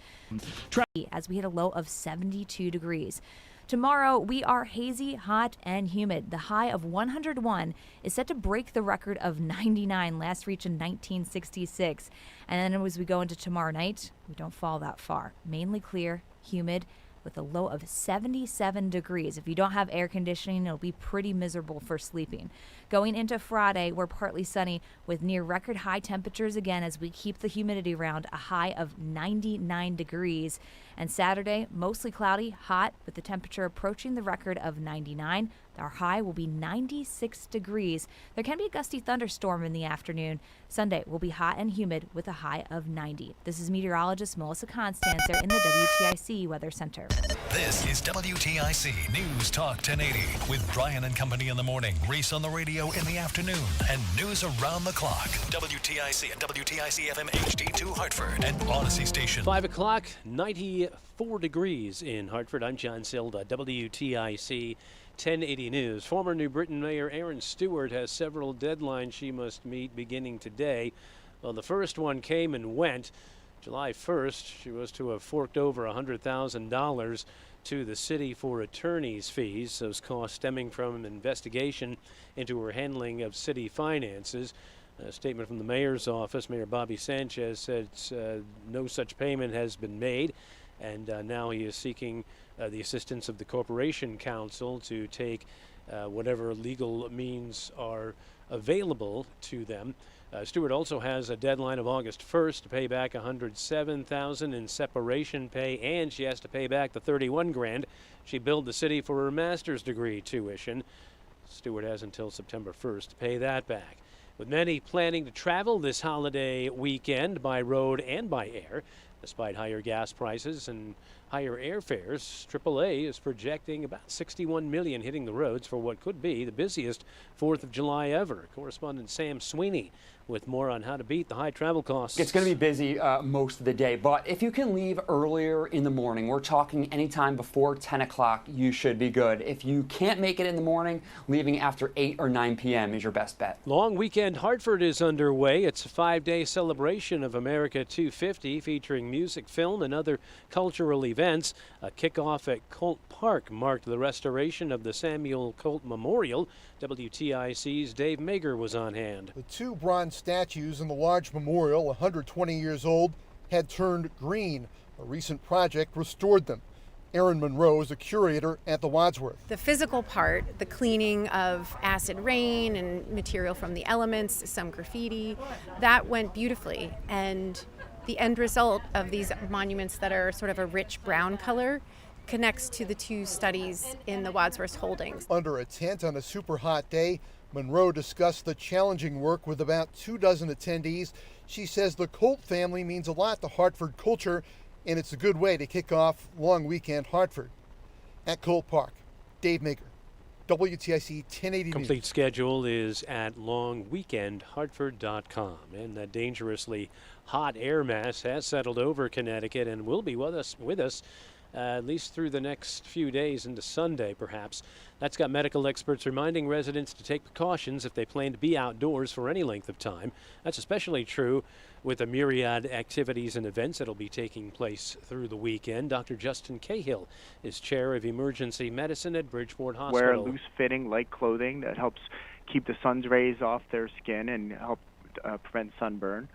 Tomorrow, we are hazy, hot, and humid. The high of 101 is set to break the record of 99, last reached in 1966. And then as we go into tomorrow night, we don't fall that far. Mainly clear, humid, with a low of 77 degrees. If you don't have air conditioning, it'll be pretty miserable for sleeping. Going into Friday, we're partly sunny with near record high temperatures again as we keep the humidity around a high of 99 degrees. And Saturday, mostly cloudy, hot, with the temperature approaching the record of 99. Our high will be 96 degrees. There can be a gusty thunderstorm in the afternoon. Sunday will be hot and humid with a high of 90. This is meteorologist Melissa Constancer in the WTIC Weather Center. This is WTIC News Talk 1080 with Brian and Company in the morning, Reese on the radio in the afternoon, and news around the clock. WTIC and WTIC FM HD2 Hartford and Odyssey Station. 5 o'clock, 94 degrees in Hartford. I'm John Silva, WTIC 1080 News. Former New Britain Mayor Erin Stewart has several deadlines she must meet beginning today. Well, the first one came and went. July 1st, she was to have forked over $100,000 to the city for attorney's fees, those costs stemming from an investigation into her handling of city finances. A statement from the mayor's office, Mayor Bobby Sanchez, said no such payment has been made, and now he is seeking the assistance of the Corporation Council to take whatever legal means are available to them. Stewart also has a deadline of August 1st to pay back $107,000 in separation pay, and she has to pay back the $31,000 she billed the city for her master's degree tuition. Stewart has until September 1st to pay that back. With many planning to travel this holiday weekend by road and by air, despite higher gas prices and higher airfares, AAA is projecting about $61 million hitting the roads for what could be the busiest 4th of July ever. Correspondent Sam Sweeney with more on how to beat the high travel costs. It's going to be busy most of the day, but if you can leave earlier in the morning, we're talking anytime before 10 o'clock, you should be good. If you can't make it in the morning, leaving after 8 or 9 p.m. is your best bet. Long weekend Hartford is underway. It's a 5-day celebration of America 250 featuring music, film, and other cultural events. A kickoff at Colt Park marked the restoration of the Samuel Colt Memorial. WTIC's Dave Mager was on hand. The two bronze statues in the large memorial, 120 years old, had turned green. A recent project restored them. Erin Monroe is a curator at the Wadsworth. The physical part, the cleaning of acid rain and material from the elements, some graffiti, that went beautifully. And the end result of these monuments that are sort of a rich brown color connects to the two studies in the Wadsworth holdings. Under a tent on a super hot day, Monroe discussed the challenging work with about 24 attendees. She says the Colt family means a lot to Hartford culture, and it's a good way to kick off Long Weekend Hartford. At Colt Park, Dave Mager, WTIC 1080 Complete News. schedule is at longweekendhartford.com. And that dangerously hot air mass has settled over Connecticut and will be with us at least through the next few days into Sunday, perhaps. That's got medical experts reminding residents to take precautions if they plan to be outdoors for any length of time. That's especially true with the myriad activities and events that will be taking place through the weekend. Dr. Justin Cahill is chair of emergency medicine at Bridgeport Hospital. Wear loose-fitting, light clothing that helps keep the sun's rays off their skin and help prevent sunburn.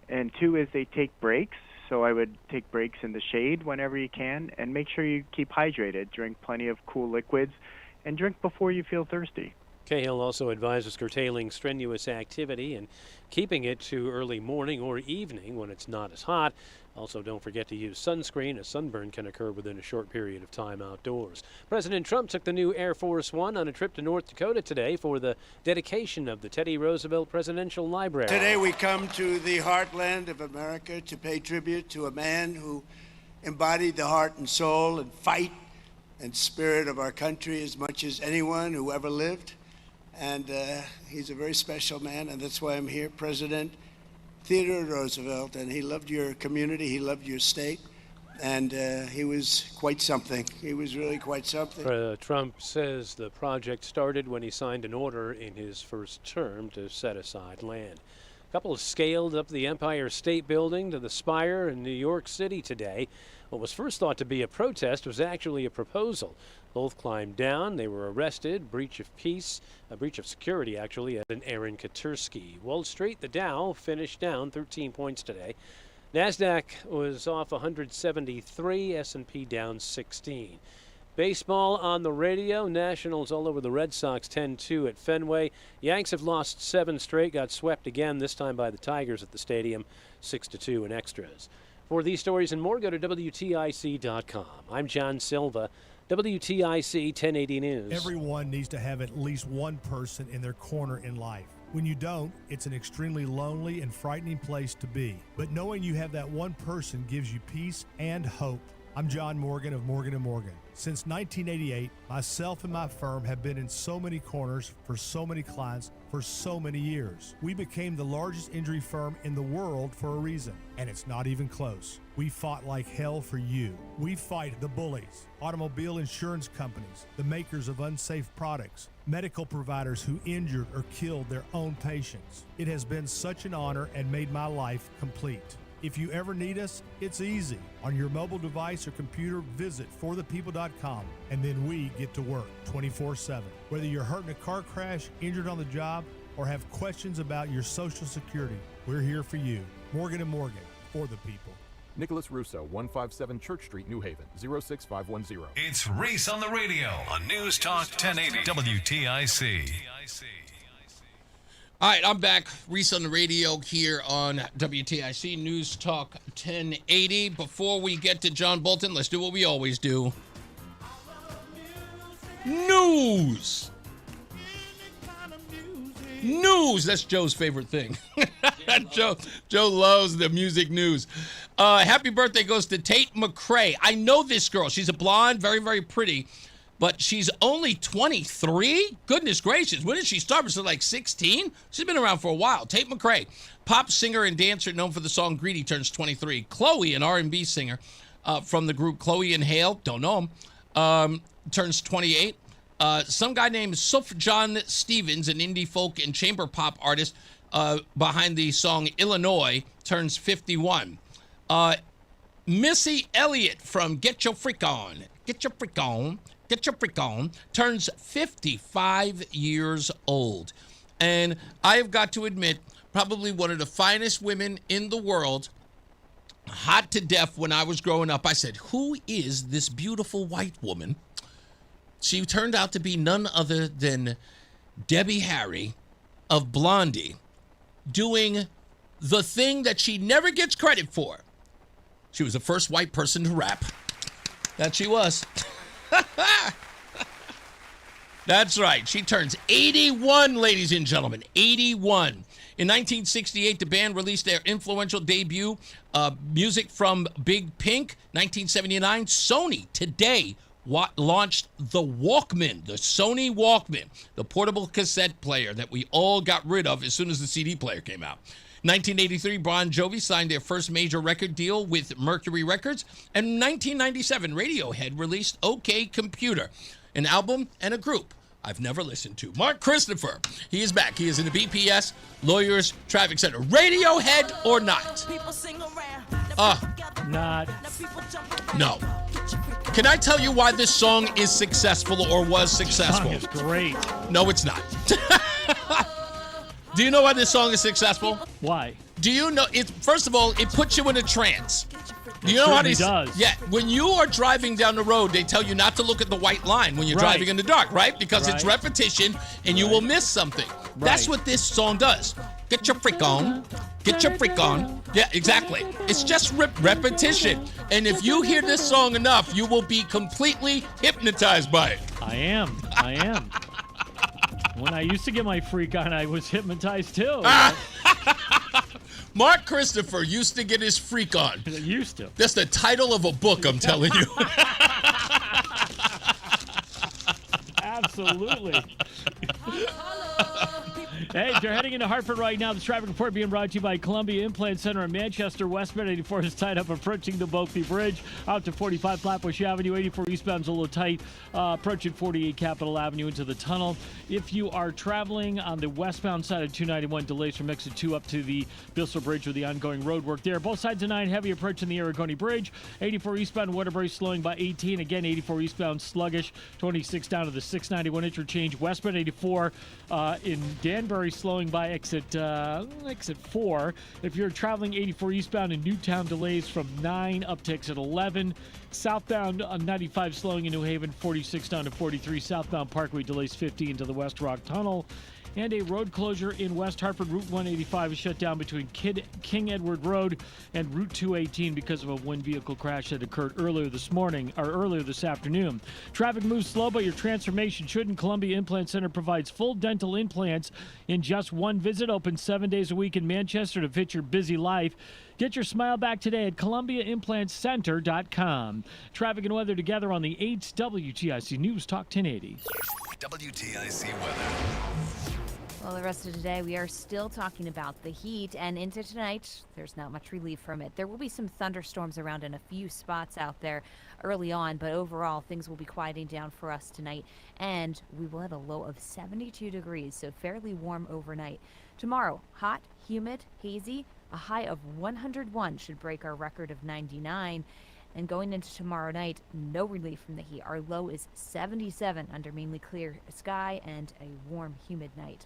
And two is they take breaks. So I would take breaks in the shade whenever you can, and make sure you keep hydrated. Drink plenty of cool liquids, and drink before you feel thirsty. Cahill also advises curtailing strenuous activity and keeping it to early morning or evening when it's not as hot. Also, don't forget to use sunscreen, as sunburn can occur within a short period of time outdoors. President Trump took the new Air Force One on a trip to North Dakota today for the dedication of the Teddy Roosevelt Presidential Library. Today we come to the heartland of America to pay tribute to a man who embodied the heart and soul and fight and spirit of our country as much as anyone who ever lived. And he's a very special man, and that's why I'm here, President Theodore Roosevelt, and he loved your community, he loved your state, and he was quite something. He was really quite something. Trump says the project started when he signed an order in his first term to set aside land. A couple scaled up the Empire State Building to the Spire in New York City today. What was first thought to be a protest was actually a proposal. Both climbed down. They were arrested. Breach of security, actually, at an Aaron Katursky. Wall Street, the Dow finished down 13 points today. NASDAQ was off 173, S&P down 16. Baseball on the radio. Nationals all over the Red Sox 10-2 at Fenway. Yanks have lost 7 straight, got swept again, this time by the Tigers at the stadium, 6-2 in extras. For these stories and more, go to WTIC.com. I'm John Silva, WTIC 1080 News. Everyone needs to have at least one person in their corner in life. When you don't, it's an extremely lonely and frightening place to be. But knowing you have that one person gives you peace and hope. I'm John Morgan of Morgan & Morgan. Since 1988, myself and my firm have been in so many corners for so many clients for so many years. We became the largest injury firm in the world for a reason, and it's not even close. We fought like hell for you. We fight the bullies, automobile insurance companies, the makers of unsafe products, medical providers who injured or killed their own patients. It has been such an honor and made my life complete. If you ever need us, it's easy. On your mobile device or computer, visit forthepeople.com, and then we get to work 24/7. Whether you're hurt in a car crash, injured on the job, or have questions about your Social Security, we're here for you. Morgan & Morgan, for the people. Nicholas Russo, 157 Church Street, New Haven, 06510. It's Reese on the radio on News Talk 1080 WTIC. All right, I'm back. Reese on the radio here on WTIC News Talk 1080. Before we get to John Bolton, let's do what we always do. News! News! That's Joe's favorite thing. Joe loves the music news. Happy birthday goes to Tate McRae. I know this girl. She's a blonde, very, very pretty. But she's only 23? Goodness gracious. When did she start? Was it like 16? She's been around for a while. Tate McRae, pop singer and dancer known for the song Greedy, turns 23. Chloe, an R&B singer from the group Chloe and Hale, don't know him, turns 28. Some guy named Sufjan Stevens, an indie folk and chamber pop artist behind the song Illinois, turns 51. Missy Elliott from Get Your Freak On, Get Your Freak On, Get Your Freak On, turns 55 years old. And I have got to admit, probably one of the finest women in the world, hot to death when I was growing up. I said, who is this beautiful white woman? She turned out to be none other than Debbie Harry of Blondie, doing the thing that she never gets credit for. She was the first white person to rap. That she was. That's right. She turns 81, ladies and gentlemen. 81. In 1968, the band released their influential debut, music from Big Pink. 1979, Sony today launched the Walkman, the Sony Walkman, the portable cassette player that we all got rid of as soon as the CD player came out. 1983, Bon Jovi signed their first major record deal with Mercury Records. And in 1997, Radiohead released OK Computer, an album and a group I've never listened to. Mark Christopher, he is back. He is in the BPS Lawyers Traffic Center. Radiohead or not? Not. No. Can I tell you why this song is successful or was successful? This song is great. No, it's not. Do you know why this song is successful? Why? Do you know it? First of all, it puts you in a trance. Do you know how it does. Yeah, when you are driving down the road, they tell you not to look at the white line when you're driving in the dark, right? Because it's repetition and you will miss something. That's what this song does. Get your freak on. Get your freak on. Yeah, exactly. It's just repetition. And if you hear this song enough, you will be completely hypnotized by it. I am. When I used to get my freak on, I was hypnotized too. Mark Christopher used to get his freak on. Used to. That's the title of a book, I'm telling you. Absolutely. Hey, if you're heading into Hartford right now, the traffic report being brought to you by Columbia Implant Center in Manchester. Westbound 84 is tied up approaching the Boakby Bridge. Out to 45 Flatbush Avenue. 84 eastbound's a little tight. Approaching 48 Capitol Avenue into the tunnel. If you are traveling on the westbound side of 291, delays from exit 2 up to the Bissell Bridge with the ongoing road work there. Both sides of 9 heavy approaching the Aragoni Bridge. 84 eastbound Waterbury slowing by 18. Again, 84 eastbound sluggish. 26 down to the 691 interchange. Westbound 84 in Danbury slowing by exit 4. If you're traveling 84 eastbound in Newtown, delays from 9 up to exit 11. Southbound 95 slowing in New Haven, 46 down to 43. Southbound Parkway delays 15 to the West Rock Tunnel. And a road closure in West Hartford. Route 185 is shut down between King Edward Road and Route 218 because of a one vehicle crash that occurred earlier this afternoon. Traffic moves slow, but your transformation shouldn't. Columbia Implant Center provides full dental implants in just one visit. Open 7 days a week in Manchester to fit your busy life. Get your smile back today at ColumbiaImplantCenter.com. Traffic and weather together on the 8th WTIC News Talk 1080. WTIC weather. Well, the rest of today, we are still talking about the heat, and into tonight, there's not much relief from it. There will be some thunderstorms around in a few spots out there early on, but overall, things will be quieting down for us tonight, and we will have a low of 72 degrees, so fairly warm overnight. Tomorrow, hot, humid, hazy, a high of 101 should break our record of 99. And going into tomorrow night, no relief from the heat. Our low is 77 under mainly clear sky and a warm, humid night.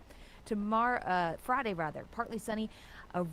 Friday, partly sunny, a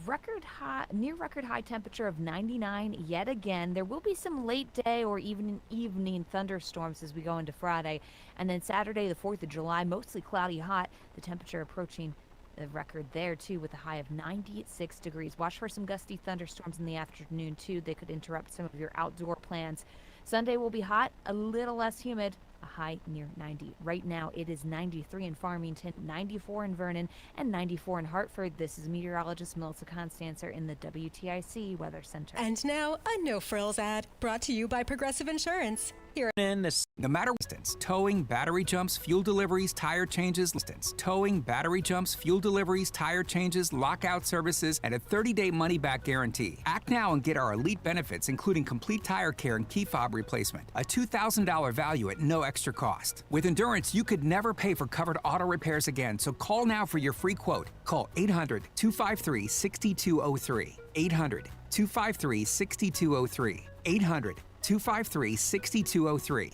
near record high temperature of 99 yet again. There will be some late day or even evening thunderstorms as we go into Friday. And then Saturday, the 4th of July, mostly cloudy, hot. The temperature approaching the record there too, with a high of 96 degrees. Watch for some gusty thunderstorms in the afternoon too. They could interrupt some of your outdoor plans. Sunday will be hot, a little less humid, a high near 90. Right now it is 93 in Farmington, 94 in Vernon, and 94 in Hartford. This is meteorologist Melissa Constancer in the WTIC Weather Center. And now a no frills ad brought to you by Progressive Insurance. Here in this, no matter distance, towing, battery jumps, fuel deliveries, tire changes, towing, battery jumps, fuel deliveries, tire changes, lockout services, and a 30-day money-back guarantee. Act now and get our elite benefits, including complete tire care and key fob replacement. A $2,000 value at no extra cost. With Endurance, you could never pay for covered auto repairs again, so call now for your free quote. Call 800-253-6203. 800-253-6203. 800-253-6203.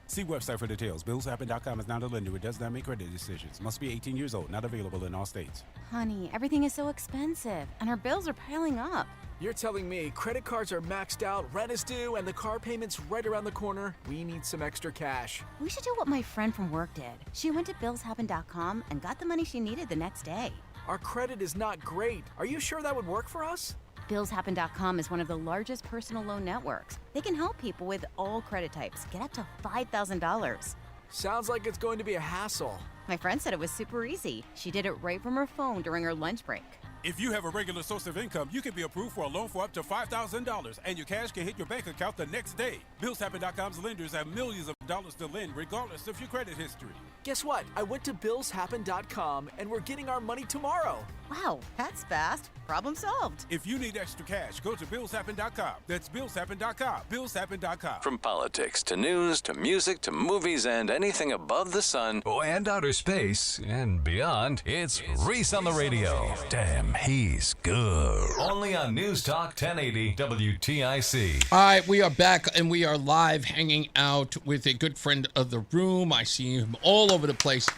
See website for details. BillsHappen.com is not a lender. It does not make credit decisions. Must be 18 years old. Not available in all states. Honey, everything is so expensive, and our bills are piling up. You're telling me credit cards are maxed out, rent is due, and the car payment's right around the corner? We need some extra cash. We should do what my friend from work did. She went to BillsHappen.com and got the money she needed the next day. Our credit is not great. Are you sure that would work for us? BillsHappen.com is one of the largest personal loan networks. They can help people with all credit types get up to $5,000. Sounds like it's going to be a hassle. My friend said it was super easy. She did it right from her phone during her lunch break. If you have a regular source of income, you can be approved for a loan for up to $5,000, and your cash can hit your bank account the next day. BillsHappen.com's lenders have millions of dollars to lend, regardless of your credit history. Guess what? I went to BillsHappen.com, and we're getting our money tomorrow. Wow, that's fast. Problem solved. If you need extra cash, go to BillsHappen.com. That's BillsHappen.com. BillsHappen.com. From politics to news to music to movies and anything above the sun and outer space and beyond, it's Reese on the radio. Damn, he's good. Only on News Talk 1080 WTIC. All right, we are back and we are live hanging out with a good friend of the room. I see him all over the place.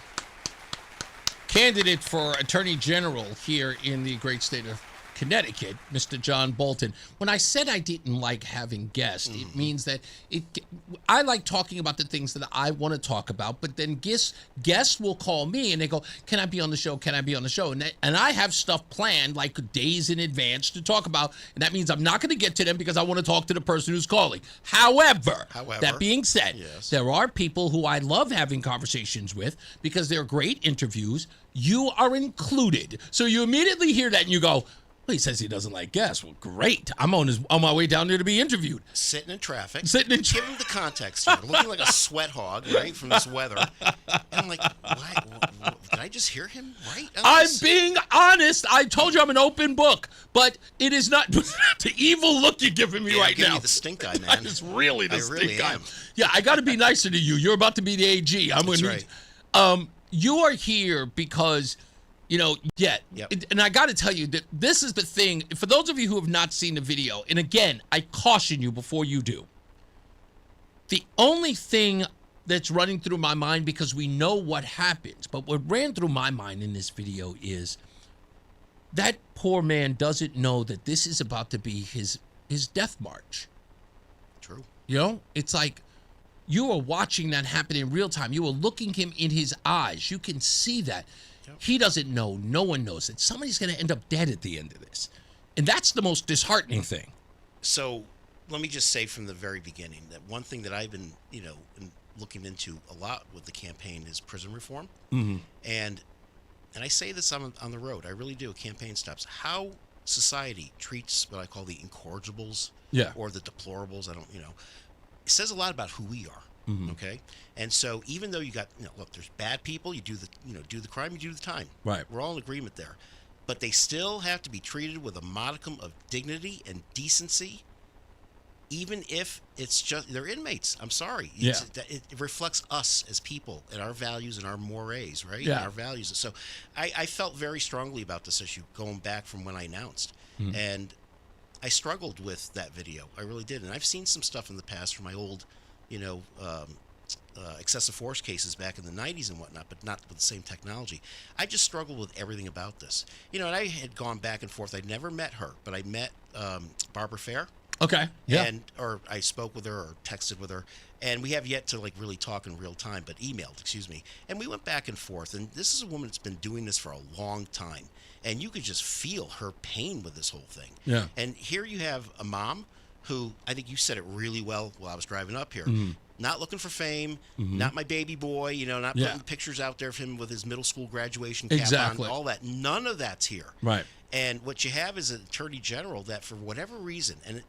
Candidate for Attorney General here in the great state of Connecticut, Mr. John Bolton. When I said I didn't like having guests, it means that I like talking about the things that I want to talk about, but then guests will call me and they go, can I be on the show? Can I be on the show? And I have stuff planned like days in advance to talk about, and that means I'm not going to get to them because I want to talk to the person who's calling. However, that being said, there are people who I love having conversations with because they're great interviews. You are included. So you immediately hear that and you go, well, he says he doesn't like guests. Well, great. I'm on my way down there to be interviewed. Sitting in traffic. Give him the context here. Looking like a sweat hog, right, from this weather. And I'm like, what? Did I just hear him right? I'm being honest. I told you I'm an open book, but it is not the evil look you're giving me right now. You the stink eye, man. It's really the stink really eye. am. Yeah, I got to be nicer to you. You're about to be the AG. That's right. You are here because, and I got to tell you that this is the thing. For those of you who have not seen the video, and again, I caution you before you do. The only thing that's running through my mind, because we know what happens, but what ran through my mind in this video is that poor man doesn't know that this is about to be his death march. True. It's like you are watching that happen in real time. You are looking him in his eyes. You can see that. Yep. He doesn't know. No one knows that somebody's going to end up dead at the end of this. And that's the most disheartening thing. So let me just say from the very beginning that one thing that I've been, looking into a lot with the campaign is prison reform. Mm-hmm. And I say this on the road. I really do. Campaign stops. How society treats what I call the incorrigibles Yeah. or the deplorables, it says a lot about who we are. Okay, and so even though you got, look, there's bad people. You do the crime, you do the time. Right. We're all in agreement there, but they still have to be treated with a modicum of dignity and decency, even if it's just they're inmates. I'm sorry. It reflects us as people and our values and our mores, right? Yeah. And our values. So I felt very strongly about this issue going back from when I announced, and I struggled with that video. I really did, and I've seen some stuff in the past from my old excessive force cases back in the 90s and whatnot, but not with the same technology. I just struggled with everything about this. And I had gone back and forth. I'd never met her, but I met Barbara Fair. Okay. Yeah. Or I spoke with her or texted with her, and we have yet to really talk in real time, but emailed, excuse me. And we went back and forth, and this is a woman that's been doing this for a long time, and you could just feel her pain with this whole thing. Yeah. And here you have a mom who, I think you said it really well while I was driving up here. Not looking for fame, not my baby boy, not putting pictures out there of him with his middle school graduation cap on, all that. None of that's here. Right. And what you have is an attorney general that, for whatever reason, and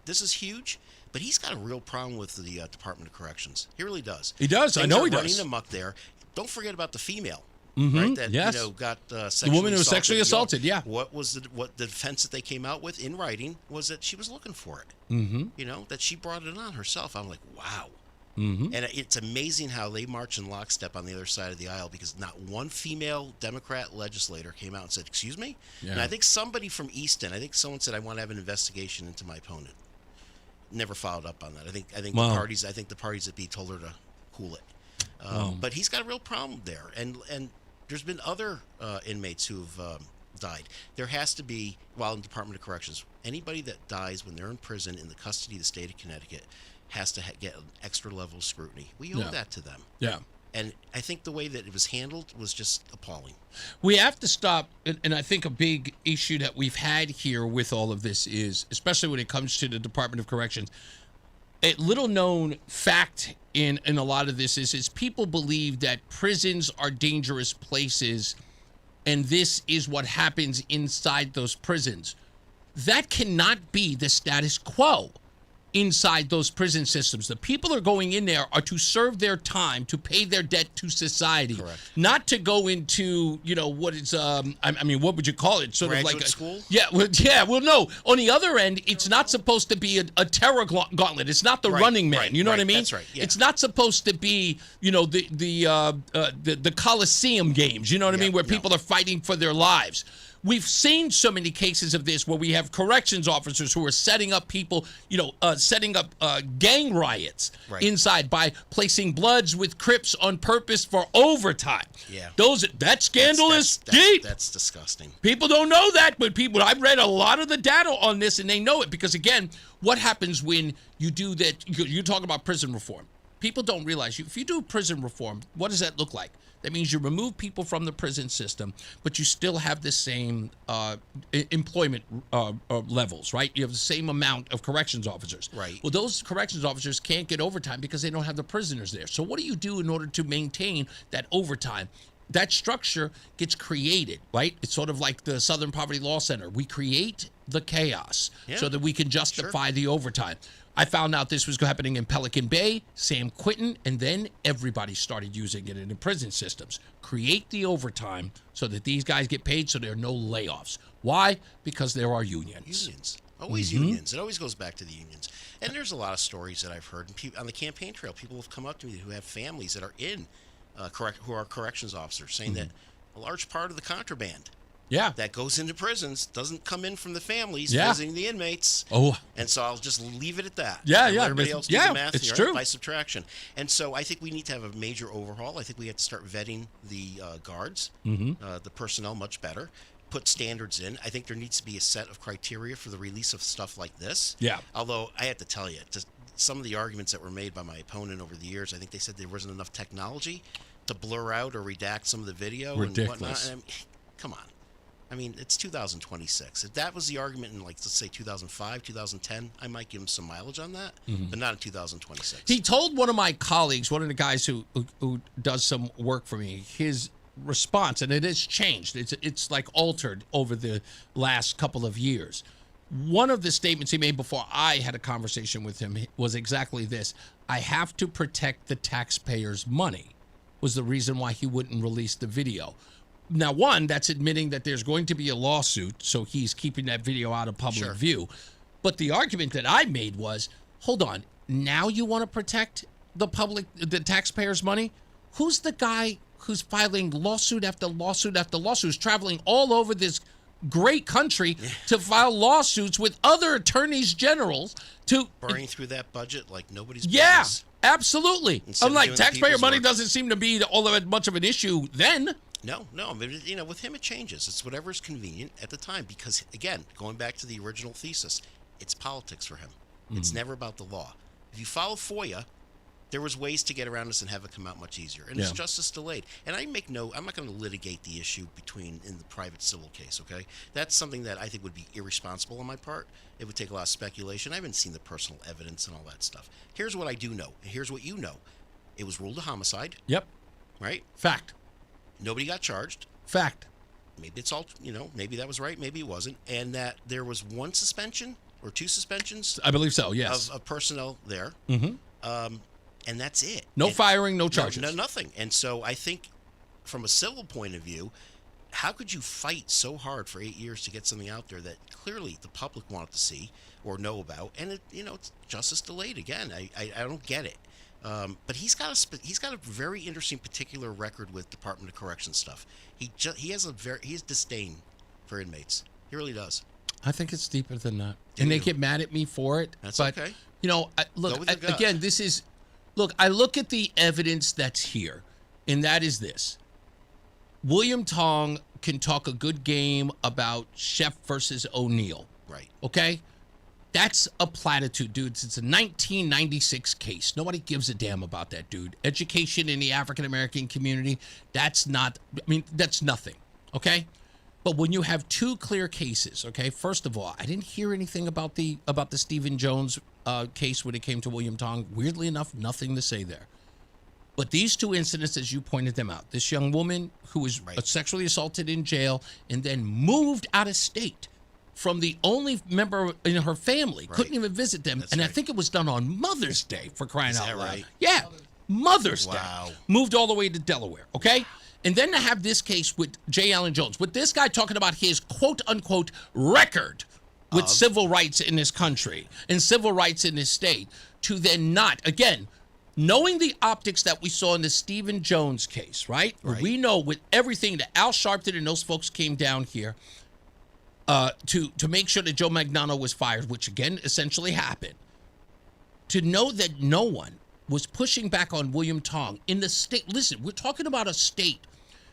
this is huge, but he's got a real problem with the Department of Corrections. He really does. He does. Things I know are he does. running amok there. Don't forget about the female. Mhm. Right, that Yes. got The woman who was sexually assaulted. Yeah. What was what the defense that they came out with in writing was that she was looking for it. That she brought it on herself. I'm like, wow. And it's amazing how they march in lockstep on the other side of the aisle, because not one female Democrat legislator came out and said, "Excuse me." Yeah. And I think somebody from Easton, I think someone said, "I want to have an investigation into my opponent." Never followed up on that. I think Wow. the parties that be told her to cool it. Wow. But he's got a real problem there, and there's been other inmates who've died. There has to be, while in Department of Corrections, anybody that dies when they're in prison in the custody of the state of Connecticut has to get an extra level of scrutiny. We owe that to them. Yeah. And I think the way that it was handled was just appalling. We have to stop, and I think a big issue that we've had here with all of this is, especially when it comes to the Department of Corrections, a little known fact in a lot of this is people believe that prisons are dangerous places, and this is what happens inside those prisons. That cannot be the status quo inside those prison systems. The people are going in there are to serve their time, to pay their debt to society. Correct. Not to go into, what is, what would you call it? Sort Graduate of like school? Well, no. On the other end, it's not supposed to be a terror gauntlet. It's not the Running Man. You know what I mean? That's right. Yeah. It's not supposed to be, the Coliseum games. You know what I mean? Where people are fighting for their lives. We've seen so many cases of this where we have corrections officers who are setting up people, setting up gang riots inside by placing Bloods with Crips on purpose for overtime. Yeah. That scandal is deep. That's disgusting. People don't know that, but I've read a lot of the data on this, and they know it because, again, what happens when you do that? You talk about prison reform. People don't realize if you do prison reform, what does that look like? That means you remove people from the prison system, but you still have the same employment levels, right? You have the same amount of corrections officers. Right. Well, those corrections officers can't get overtime because they don't have the prisoners there. So what do you do in order to maintain that overtime? That structure gets created, right? It's sort of like the Southern Poverty Law Center. We create the chaos so that we can justify the overtime. I found out this was happening in Pelican Bay, San Quentin, and then everybody started using it in the prison systems. Create the overtime so that these guys get paid so there are no layoffs. Why? Because there are unions. Unions. Always unions. It always goes back to the unions. And there's a lot of stories that I've heard on the campaign trail. People have come up to me who have families that are in, who are corrections officers, saying that a large part of the contraband that goes into prisons doesn't come in from the families visiting the inmates. Oh. And so I'll just leave it at that. Yeah, And yeah. let everybody else do the math it's right, true. by subtraction. And so I think we need to have a major overhaul. I think we have to start vetting the guards, the personnel much better, put standards in. I think there needs to be a set of criteria for the release of stuff like this. Yeah. Although I have to tell you, just some of the arguments that were made by my opponent over the years, I think they said there wasn't enough technology to blur out or redact some of the video and whatnot. And come on. I mean, it's 2026. If that was the argument in, let's say 2005, 2010, I might give him some mileage on that, but not in 2026. He told one of my colleagues, one of the guys who does some work for me, his response, and it has changed. It's like altered over the last couple of years. One of the statements he made before I had a conversation with him was exactly this: I have to protect the taxpayers' money, was the reason why he wouldn't release the video. Now, one, that's admitting that there's going to be a lawsuit, so he's keeping that video out of public view. But the argument that I made was, hold on, now you want to protect the taxpayers' money? Who's the guy who's filing lawsuit after lawsuit after lawsuit, who's traveling all over this great country to file lawsuits with other attorneys generals to burning through that budget like nobody's business? Absolutely. Instead of Unlike doing the taxpayer people's money work. doesn't seem to be all that much of an issue then. No, but with him it changes. It's whatever's convenient at the time because, again, going back to the original thesis, it's politics for him. It's never about the law. If you follow FOIA, there was ways to get around this and have it come out much easier, and it's justice delayed. And I'm not going to litigate the issue in the private civil case. Okay, that's something that I think would be irresponsible on my part. It would take a lot of speculation. I haven't seen the personal evidence and all that stuff. Here's what I do know, and here's what you know: it was ruled a homicide. Yep. Right. Fact. Nobody got charged. Fact. Maybe it's all, maybe that was right, maybe it wasn't. And that there was one suspension or two suspensions. I believe so, yes. Of personnel there. Mm-hmm. And that's it. No firing, no charges. No, nothing. And so I think from a civil point of view, how could you fight so hard for 8 years to get something out there that clearly the public wanted to see or know about? And, it's justice delayed again. I don't get it. But he's got a very interesting particular record with Department of Corrections stuff. He has disdain for inmates. He really does. I think it's deeper than that, and they get mad at me for it. That's but, okay. Again, this is I look at the evidence that's here, and that is this: William Tong can talk a good game about Sheff versus O'Neill. Right. Okay. That's a platitude, dudes. It's a 1996 case. Nobody gives a damn about that, dude. Education in the African-American community, that's nothing, okay? But when you have two clear cases, okay, first of all, I didn't hear anything about the Stephen Jones case when it came to William Tong. Weirdly enough, nothing to say there. But these two incidents, as you pointed them out, this young woman who was sexually assaulted in jail and then moved out of state from the only member in her family, couldn't even visit them. I think it was done on Mother's Day, for crying out loud. Right? Yeah, Mother's Day. Wow. Moved all the way to Delaware, okay? And then to have this case with J. Allen Jones, with this guy talking about his quote-unquote record with civil rights in this country and civil rights in this state, to then not, again, knowing the optics that we saw in the Stephen Jones case, right? We know with everything that Al Sharpton and those folks came down here, to make sure that Joe Magnano was fired, which again essentially happened, to know that no one was pushing back on William Tong in the state. Listen, we're talking about a state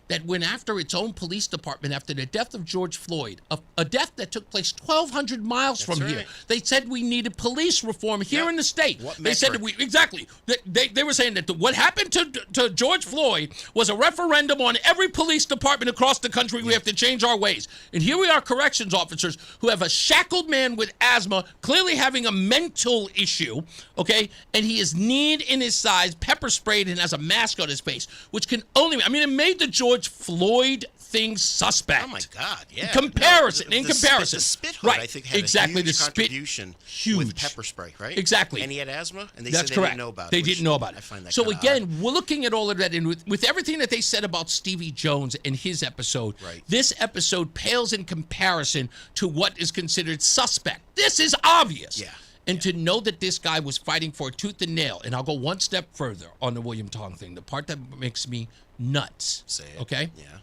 that went after its own police department after the death of George Floyd, a death that took place 1,200 miles from here. They said we needed police reform here in the state. They said that they were saying that what happened to George Floyd was a referendum on every police department across the country. We have to change our ways. And here we are, corrections officers who have a shackled man with asthma, clearly having a mental issue, okay? And he is kneed in his sides, pepper sprayed, and has a mask on his face, which can only, it made the George Floyd thing suspect. Oh my God! Yeah. In comparison, the spit hood, I think, had a huge contribution with pepper spray, right? Exactly. And he had asthma, and they That's said correct. Didn't know about it. They didn't know about it. I find that so again, odd. we're looking at all of that, and with everything that they said about Stevie Jones and his episode, this episode pales in comparison to what is considered suspect. This is obvious. Yeah. And to know that this guy was fighting for a tooth and nail, and I'll go one step further on the William Tong thing, the part that makes me nuts. Say it. Okay? Yeah.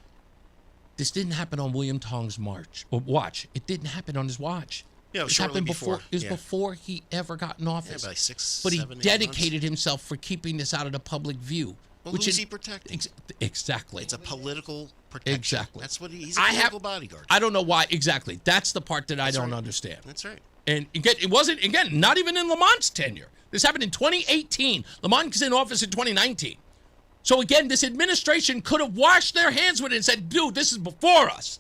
This didn't happen on William Tong's watch. It didn't happen on his watch. Yeah, it shortly happened before. It was yeah. before he ever got in office. Yeah, by 6, but he 7, 8 dedicated himself for keeping this out of the public view. Well, which who's is he protecting? Exactly. It's a political protection. Exactly. That's what he's a political bodyguard. I don't know why exactly. That's the part that I don't understand. That's right. And again, it wasn't not even in Lamont's tenure. This happened in 2018. Lamont was in office in 2019. So again, this administration could have washed their hands with it and said, "Dude, this is before us."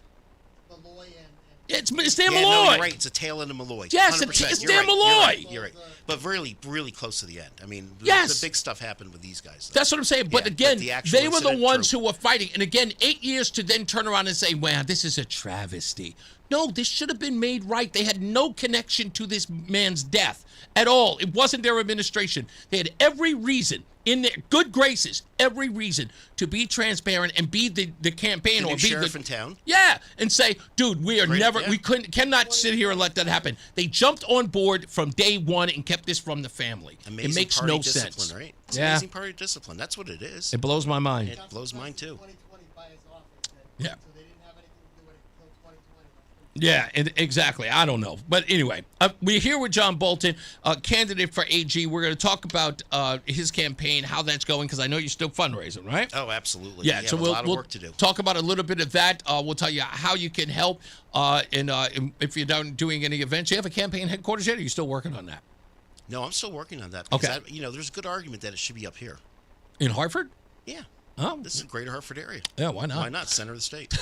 It's Dan Yeah, Malloy. no, you're right. It's a tail end of Malloy. Yes, 100%. it's You're Dan right. Malloy. You're right. But really, really close to the end. I mean, Yes. the big stuff happened with these guys. That's what I'm saying. But Yeah, again, the actual they were the incident, ones true. who were fighting. And again, 8 years to then turn around and say, "Wow, this is a travesty." No, this should have been made right. They had no connection to this man's death at all. It wasn't their administration. They had every reason, in their good graces, every reason to be transparent and be the campaign The or new be sheriff the in town. Yeah, and say, dude, we are Great, never, yeah. we cannot sit here and let that happen. They jumped on board from day one and kept this from the family. Amazing it makes party no discipline, sense. right? It's Yeah, amazing party discipline. That's what it is. it blows my mind. It blows mine too. Yeah. Yeah, exactly. I don't know. But anyway, we're here with John Bolton, candidate for AG. We're going to talk about his campaign, how that's going, because I know you're still fundraising, right? Oh, absolutely. Yeah, We so have a lot of work to do. talk about a little bit of that. We'll tell you how you can help. And if you're done doing any events, you have a campaign headquarters yet, or are you still working on that? No, I'm still working on that. Okay. Because there's a good argument that it should be up here. In Hartford? Yeah. Oh. This is the greater Hartford area. Yeah, why not? Why not? Center of the state.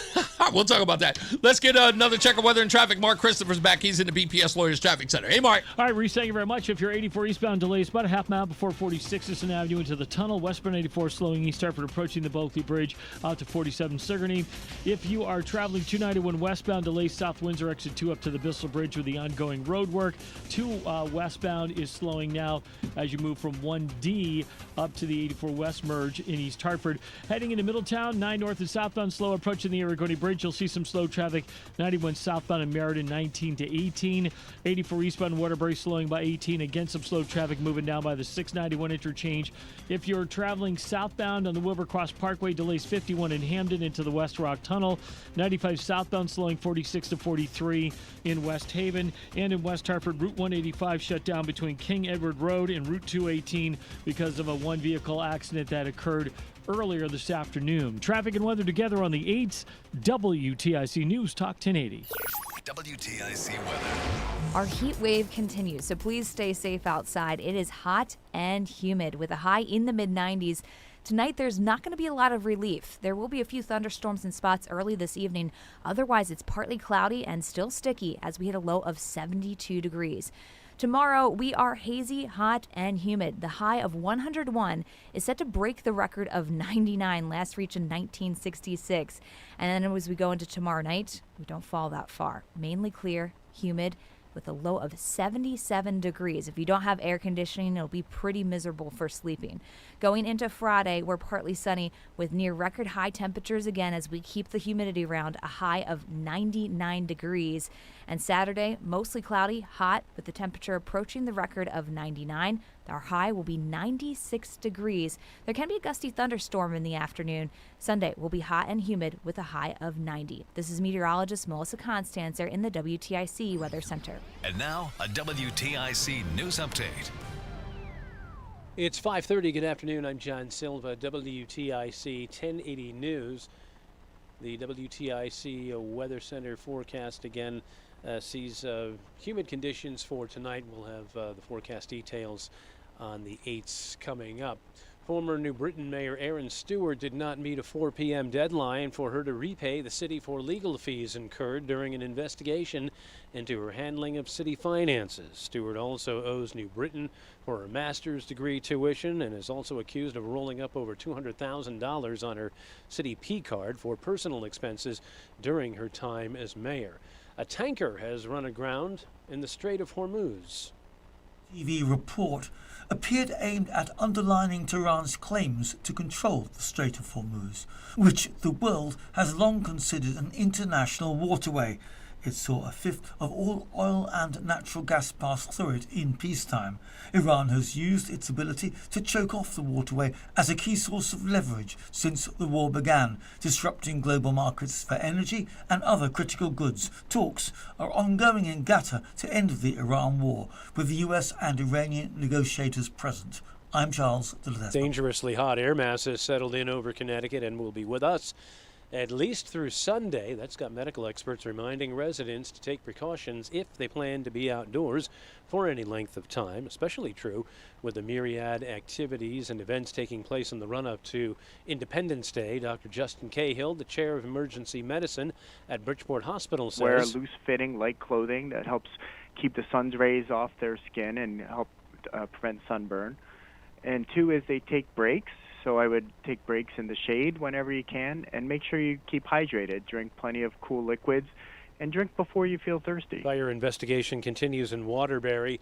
We'll talk about that. Let's get another check of weather and traffic. Mark Christopher's back. He's in the BPS Lawyers Traffic Center. Hey, Mark. All right, Reese, thank you very much. If you're 84 eastbound, delays about a half mile before 46th Avenue into the tunnel. Westbound 84 slowing east Hartford, approaching the Bulkley Bridge out to 47 Sigourney. If you are traveling 291 westbound, delays South Windsor exit 2 up to the Bissell Bridge with the ongoing road work. 2 westbound is slowing now as you move from 1D up to the 84 West merge in East Hartford. Heading into Middletown, 9 north and southbound slow approaching the Aragoni Bridge. You'll see some slow traffic. 91 southbound in Meriden, 19 to 18. 84 eastbound Waterbury slowing by 18. Again, some slow traffic moving down by the 691 interchange. If you're traveling southbound on the Wilbur Cross Parkway, delays 51 in Hamden into the West Rock Tunnel. 95 southbound slowing 46 to 43 in West Haven. And in West Hartford, Route 185 shut down between King Edward Road and Route 218 because of a one-vehicle accident that occurred earlier this afternoon. Traffic and weather together on the 8th. WTIC News Talk 1080. WTIC weather. Our heat wave continues, so please stay safe outside. It is hot and humid with a high in the mid-90s. Tonight, there's not going to be a lot of relief. There will be a few thunderstorms in spots early this evening. Otherwise, it's partly cloudy and still sticky as we hit a low of 72 degrees. Tomorrow, we are hazy, hot, and humid. The high of 101 is set to break the record of 99, last reached in 1966. And then as we go into tomorrow night, we don't fall that far. Mainly clear, humid, with a low of 77 degrees. If you don't have air conditioning, it'll be pretty miserable for sleeping. Going into Friday, we're partly sunny with near record high temperatures again as we keep the humidity around, a high of 99 degrees. And Saturday, mostly cloudy, hot, with the temperature approaching the record of 99. Our high will be 96 degrees. There can be a gusty thunderstorm in the afternoon. Sunday will be hot and humid with a high of 90. This is meteorologist Melissa Constanzer in the WTIC Weather Center. And now, a WTIC news update. It's 5:30. Good afternoon. I'm John Silva, WTIC 1080 News. The WTIC Weather Center forecast again sees humid conditions for tonight. We'll have the forecast details on the 8s coming up. Former New Britain Mayor Aaron Stewart did not meet a 4 p.m. deadline for her to repay the city for legal fees incurred during an investigation into her handling of city finances. Stewart also owes New Britain for her master's degree tuition and is also accused of rolling up over $200,000 on her city P card for personal expenses during her time as mayor. A tanker has run aground in the Strait of Hormuz. TV report appeared aimed at underlining Tehran's claims to control the Strait of Hormuz, which the world has long considered an international waterway. It saw a fifth of all oil and natural gas pass through it in peacetime. Iran has used its ability to choke off the waterway as a key source of leverage since the war began, disrupting global markets for energy and other critical goods. Talks are ongoing in Qatar to end the Iran war, with the US and Iranian negotiators present. I'm Charles de Ledesma. Dangerously hot air masses settled in over Connecticut and will be with us at least through Sunday. That's got medical experts reminding residents to take precautions if they plan to be outdoors for any length of time, especially true with the myriad activities and events taking place in the run-up to Independence Day. Dr. Justin Cahill, the chair of emergency medicine at Bridgeport Hospital, says, wear loose-fitting, light clothing that helps keep the sun's rays off their skin and help prevent sunburn. And 2 is they take breaks. So I would take breaks in the shade whenever you can, and make sure you keep hydrated. Drink plenty of cool liquids, and drink before you feel thirsty. Fire investigation continues in Waterbury.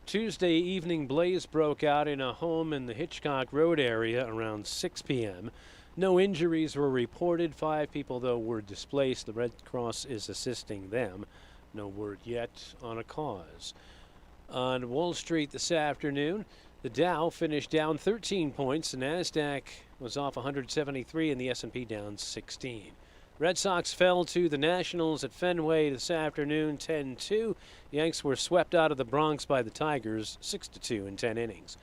Tuesday evening blaze broke out in a home in the Hitchcock Road area around 6 p.m. No injuries were reported. 5 people, though, were displaced. The Red Cross is assisting them. No word yet on a cause. On Wall Street this afternoon, the Dow finished down 13 points. The NASDAQ was off 173 and the S&P down 16. Red Sox fell to the Nationals at Fenway this afternoon 10-2. Yanks were swept out of the Bronx by the Tigers 6-2 in 10 innings.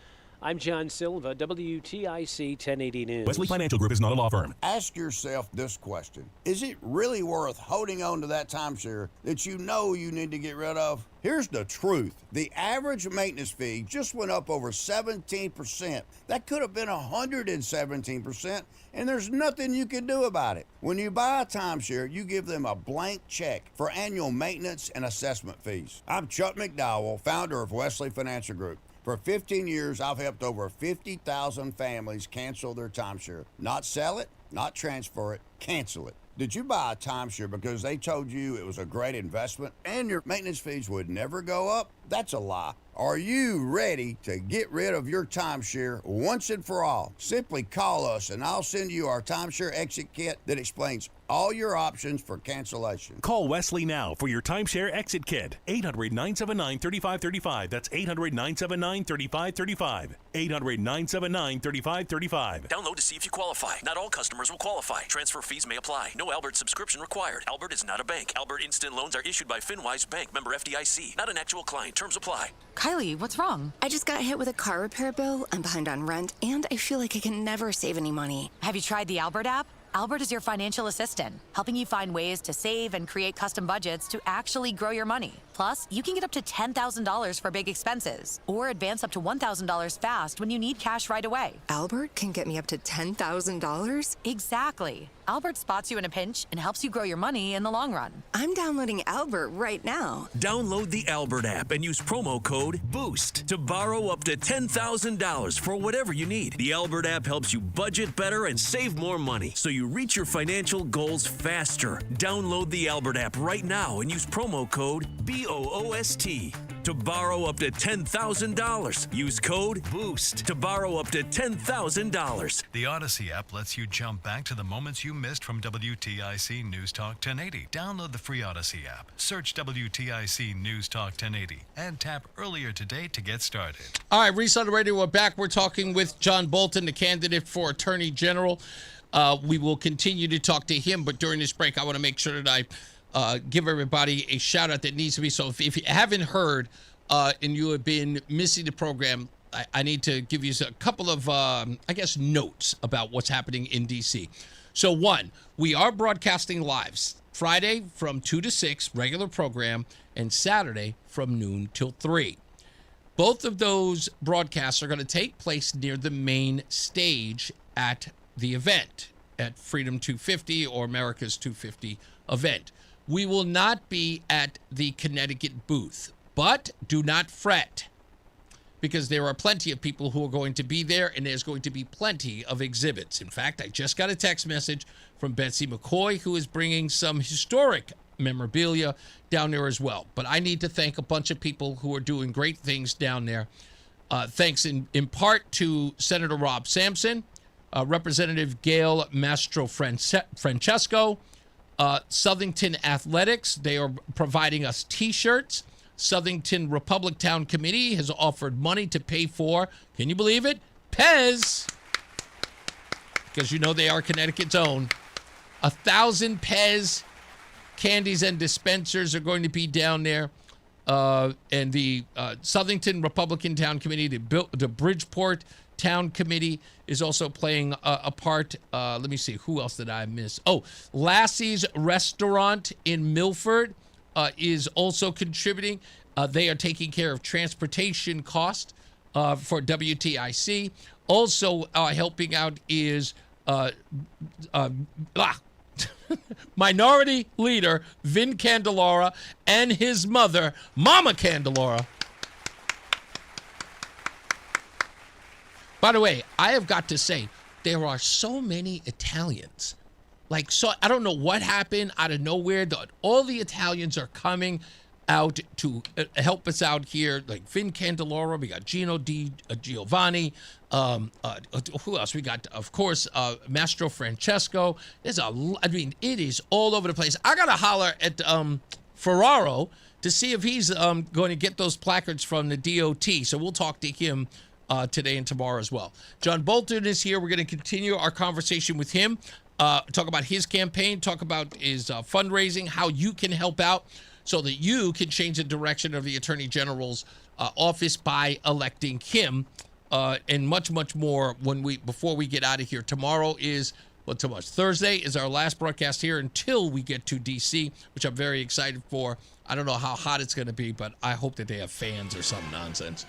I'm John Silva, WTIC 1080 News. Wesley Financial Group is not a law firm. Ask yourself this question. Is it really worth holding on to that timeshare that you know you need to get rid of? Here's the truth. The average maintenance fee just went up over 17%. That could have been 117%, and there's nothing you can do about it. When you buy a timeshare, you give them a blank check for annual maintenance and assessment fees. I'm Chuck McDowell, founder of Wesley Financial Group. For 15 years, I've helped over 50,000 families cancel their timeshare. Not sell it, not transfer it, cancel it. Did you buy a timeshare because they told you it was a great investment and your maintenance fees would never go up? That's a lie. Are you ready to get rid of your timeshare once and for all? Simply call us and I'll send you our timeshare exit kit that explains all your options for cancellation. Call Wesley now for your timeshare exit kit. 800-979-3535. That's 800-979-3535. 800-979-3535. Download to see if you qualify. Not all customers will qualify. Transfer fees may apply. No Albert subscription required. Albert is not a bank. Albert Instant Loans are issued by FinWise Bank, member FDIC. Not an actual client. Terms apply. Kylie, what's wrong? I just got hit with a car repair bill. I'm behind on rent, and I feel like I can never save any money. Have you tried the Albert app? Albert is your financial assistant, helping you find ways to save and create custom budgets to actually grow your money. Plus, you can get up to $10,000 for big expenses, or advance up to $1,000 fast when you need cash right away. Albert can get me up to $10,000? Exactly. Albert spots you in a pinch and helps you grow your money in the long run. I'm downloading Albert right now. Download the Albert app and use promo code BOOST to borrow up to $10,000 for whatever you need. The Albert app helps you budget better and save more money, so you reach your financial goals faster. Download the Albert app right now and use promo code BOOST to borrow up to $10,000. Use code BOOST to borrow up to $10,000. The Odyssey app lets you jump back to the moments you missed from WTIC News Talk 1080. Download the free Odyssey app, search WTIC News Talk 1080, and tap earlier today to get started. All right, Reese on the radio. We're back. We're talking with John Bolton, the candidate for Attorney General. We will continue to talk to him, but during this break, I want to make sure that I give everybody a shout out that needs to be. So if you haven't heard and you have been missing the program, I need to give you a couple of, notes about what's happening in D.C. So one, we are broadcasting live Friday from 2 to 6, regular program, and Saturday from noon till 3. Both of those broadcasts are going to take place near the main stage at the event at Freedom 250 or America's 250 event. We will not be at the Connecticut booth, but do not fret, because there are plenty of people who are going to be there, and there's going to be plenty of exhibits. In fact, I just got a text message from Betsy McCoy, who is bringing some historic memorabilia down there as well. But I need to thank a bunch of people who are doing great things down there. Thanks in part to Senator Rob Sampson, Representative Gail Mastro Francesco, Southington Athletics. They are providing us T-shirts. Southington Republic Town Committee has offered money to pay for, can you believe it, Pez, because you know they are Connecticut's own. 1,000 Pez candies and dispensers are going to be down there. And the Southington Republican Town Committee, the Bridgeport Town Committee is also playing a part. Let me see. Who else did I miss? Oh, Lassie's Restaurant in Milford is also contributing. They are taking care of transportation cost for WTIC. Also helping out is Minority Leader Vin Candelara and his mother, Mama Candelara. By the way, I have got to say, there are so many Italians. Like, so I don't know what happened out of nowhere. All the Italians are coming out to help us out here. Like Vin Candelara, we got Gino DiGiovani. Who else? We got, of course, Mastro Francesco. It is all over the place. I got to holler at Ferraro to see if he's going to get those placards from the DOT. So we'll talk to him today and tomorrow as well. John Bolton is here. We're going to continue our conversation with him. Talk about his campaign, talk about his fundraising, how you can help out so that you can change the direction of the Attorney General's office by electing him, and much, much more before we get out of here. Tomorrow is, Thursday is our last broadcast here until we get to D.C., which I'm very excited for. I don't know how hot it's going to be, but I hope that they have fans or some nonsense.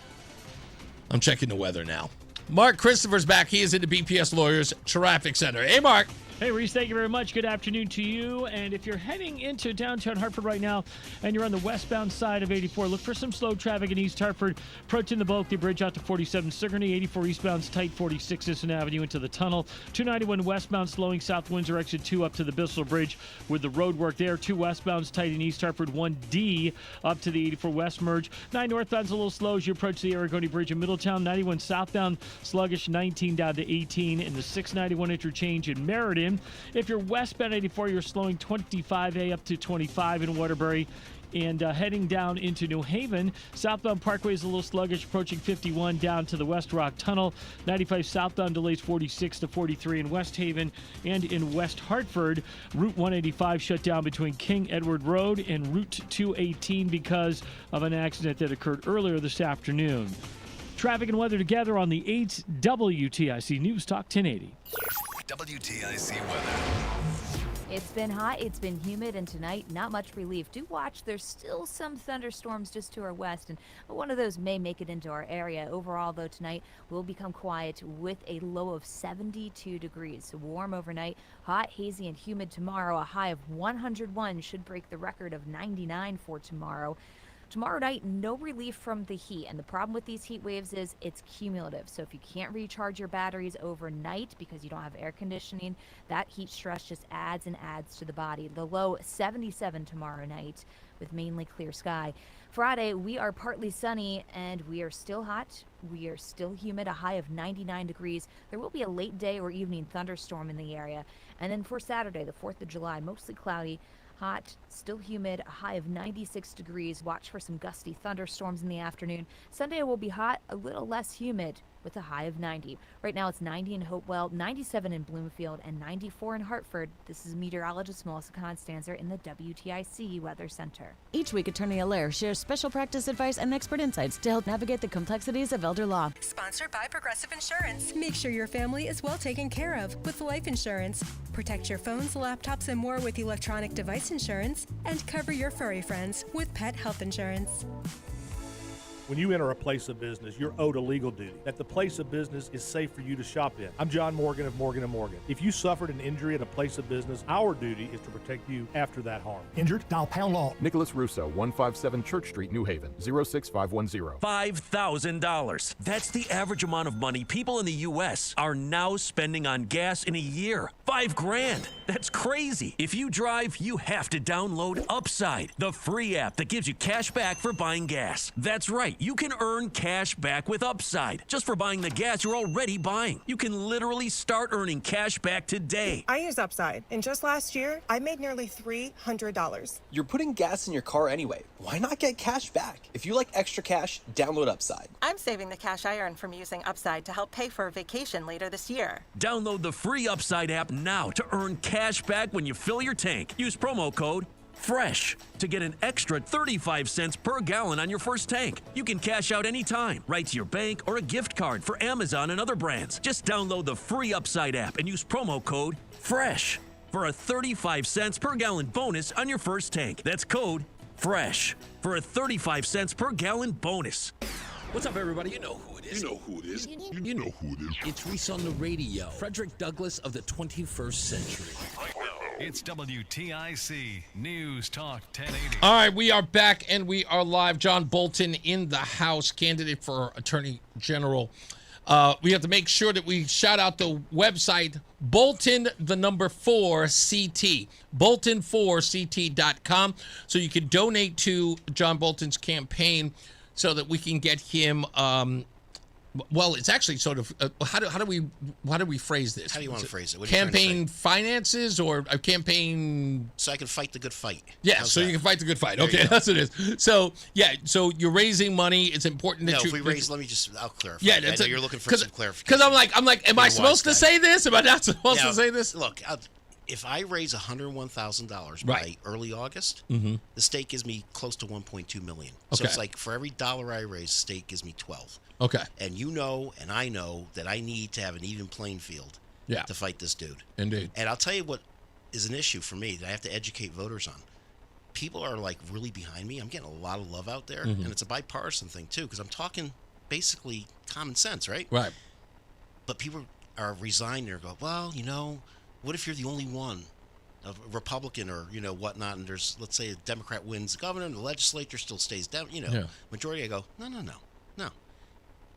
I'm checking the weather now. Mark Christopher's back. He is in the BPS Lawyers Traffic Center. Hey, Mark. Hey, Reese, thank you very much. Good afternoon to you. And if you're heading into downtown Hartford right now and you're on the westbound side of 84, look for some slow traffic in East Hartford. Approaching the Bulkley Bridge out to 47 Sigourney, 84 eastbound's tight, 46 Sisson Avenue into the tunnel. 291 westbound slowing South Windsor exit 2 up to the Bissell Bridge with the road work there. 2 westbounds tight in East Hartford, 1D up to the 84 west merge. 9 northbound's a little slow as you approach the Aragoni Bridge in Middletown. 91 southbound sluggish, 19 down to 18 in the 691 interchange in Meriden. If you're westbound 84, you're slowing 25A up to 25 in Waterbury. And heading down into New Haven, southbound Parkway is a little sluggish, approaching 51 down to the West Rock Tunnel. 95 southbound delays 46 to 43 in West Haven. And in West Hartford, Route 185 shut down between King Edward Road and Route 218 because of an accident that occurred earlier this afternoon. Traffic and weather together on the 8th WTIC News Talk 1080. WTIC weather. It's been hot, it's been humid, and tonight, not much relief. Do watch, there's still some thunderstorms just to our west, and one of those may make it into our area. Overall, though, tonight will become quiet with a low of 72 degrees. So warm overnight, hot, hazy, and humid tomorrow. A high of 101 should break the record of 99 for tomorrow. Tomorrow night, no relief from the heat, and the problem with these heat waves is it's cumulative. So if you can't recharge your batteries overnight because you don't have air conditioning, that heat stress just adds and adds to the body. The low 77 tomorrow night with mainly clear sky. Friday, we are partly sunny and we are still hot. We are still humid, a high of 99 degrees. There will be a late day or evening thunderstorm in the area. And then for Saturday, the 4th of July, mostly cloudy. Hot, still humid, a high of 96 degrees. Watch for some gusty thunderstorms in the afternoon. Sunday will be hot, a little less humid with a high of 90. Right now it's 90 in Hopewell, 97 in Bloomfield, and 94 in Hartford. This is meteorologist Melissa Constanzer in the WTIC Weather Center. Each week, Attorney Allaire shares special practice advice and expert insights to help navigate the complexities of elder law. Sponsored by Progressive Insurance. Make sure your family is well taken care of with life insurance. Protect your phones, laptops, and more with electronic device insurance. And cover your furry friends with pet health insurance. When you enter a place of business, you're owed a legal duty, that the place of business is safe for you to shop in. I'm John Morgan of Morgan & Morgan. If you suffered an injury at a place of business, our duty is to protect you after that harm. Injured? Dial pound law. Nicholas Russo, 157 Church Street, New Haven, 06510. $5,000. That's the average amount of money people in the U.S. are now spending on gas in a year. $5,000. That's crazy. If you drive, you have to download Upside, the free app that gives you cash back for buying gas. That's right. You can earn cash back with Upside just for buying the gas you're already buying. You can literally start earning cash back today. I use Upside, and just last year, I made nearly $300. You're putting gas in your car anyway. Why not get cash back? If you like extra cash, download Upside. I'm saving the cash I earn from using Upside to help pay for a vacation later this year. Download the free Upside app now to earn cash back when you fill your tank. Use promo code fresh, to get an extra 35 cents per gallon on your first tank. You can cash out anytime, right to your bank or a gift card for Amazon and other brands. Just download the free Upside app and use promo code FRESH for a 35 cents per gallon bonus on your first tank. That's code FRESH for a 35 cents per gallon bonus. What's up, everybody? You know who it is. You know who it is. You know who it is. It's Reese on the radio. Frederick Douglass of the 21st century. It's WTIC News Talk 1080. All right, we are back and we are live. John Bolton in the house, candidate for Attorney General. We have to make sure that we shout out the website, Bolton, the number 4CT, Bolton4CT.com, so you can donate to John Bolton's campaign so that we can get him. Well, it's actually sort of how do we phrase this? How do you want to phrase it? What are you Campaign finances or a campaign? So I can fight the good fight. Yeah, How's so that? you can fight the good fight. There Okay, you go. that's what it is. So yeah, so you're raising money. It's important that No, you. if we raise, I'll clarify. Yeah, I that's know you're looking for some clarification. Because I'm like, am I supposed to say this? Am I not supposed to say this? Look, if I raise $101,000 Right. by early August, Mhm. the state gives me close to $1.2 million. So Okay. it's like for every dollar I raise, the state gives me 12. Okay. And you know, and I know that I need to have an even playing field Yeah. to fight this dude. Indeed. And I'll tell you what is an issue for me that I have to educate voters on. People are like really behind me. I'm getting a lot of love out there, Mhm. and it's a bipartisan thing too, because I'm talking basically common sense, right? Right. But people are resigned and go, well, you know, what if you're the only one, a Republican or, you know, whatnot, and there's, let's say a Democrat wins the governor and the legislature still stays down, you know, Yeah. majority. I go, no.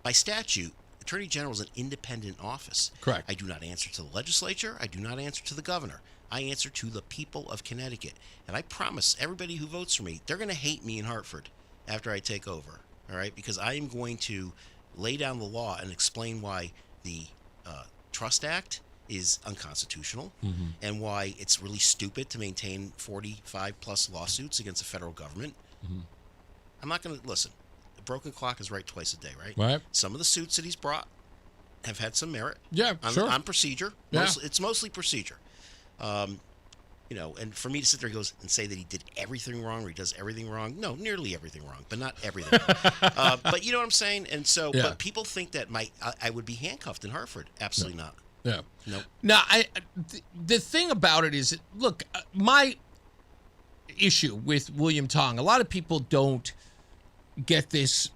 By statute, Attorney General is an independent office. Correct. I do not answer to the legislature. I do not answer to the governor. I answer to the people of Connecticut. And I promise everybody who votes for me, they're going to hate me in Hartford after I take over. All right? Because I am going to lay down the law and explain why the Trust Act is unconstitutional Mhm. and why it's really stupid to maintain 45 plus lawsuits against the federal government. Mhm. I'm not going to listen. The broken clock is right twice a day, right? Right. Some of the suits that he's brought have had some merit. Yeah, sure. On procedure. Yeah. It's mostly procedure. You know, and for me to sit there and say that he did everything wrong or he does everything wrong, no, nearly everything wrong, but not everything. But you know what I'm saying? And so, Yeah. but people think that I would be handcuffed in Hartford. Absolutely not. Yeah. Nope. Now, the thing about it is, look, my issue with William Tong, a lot of people don't get this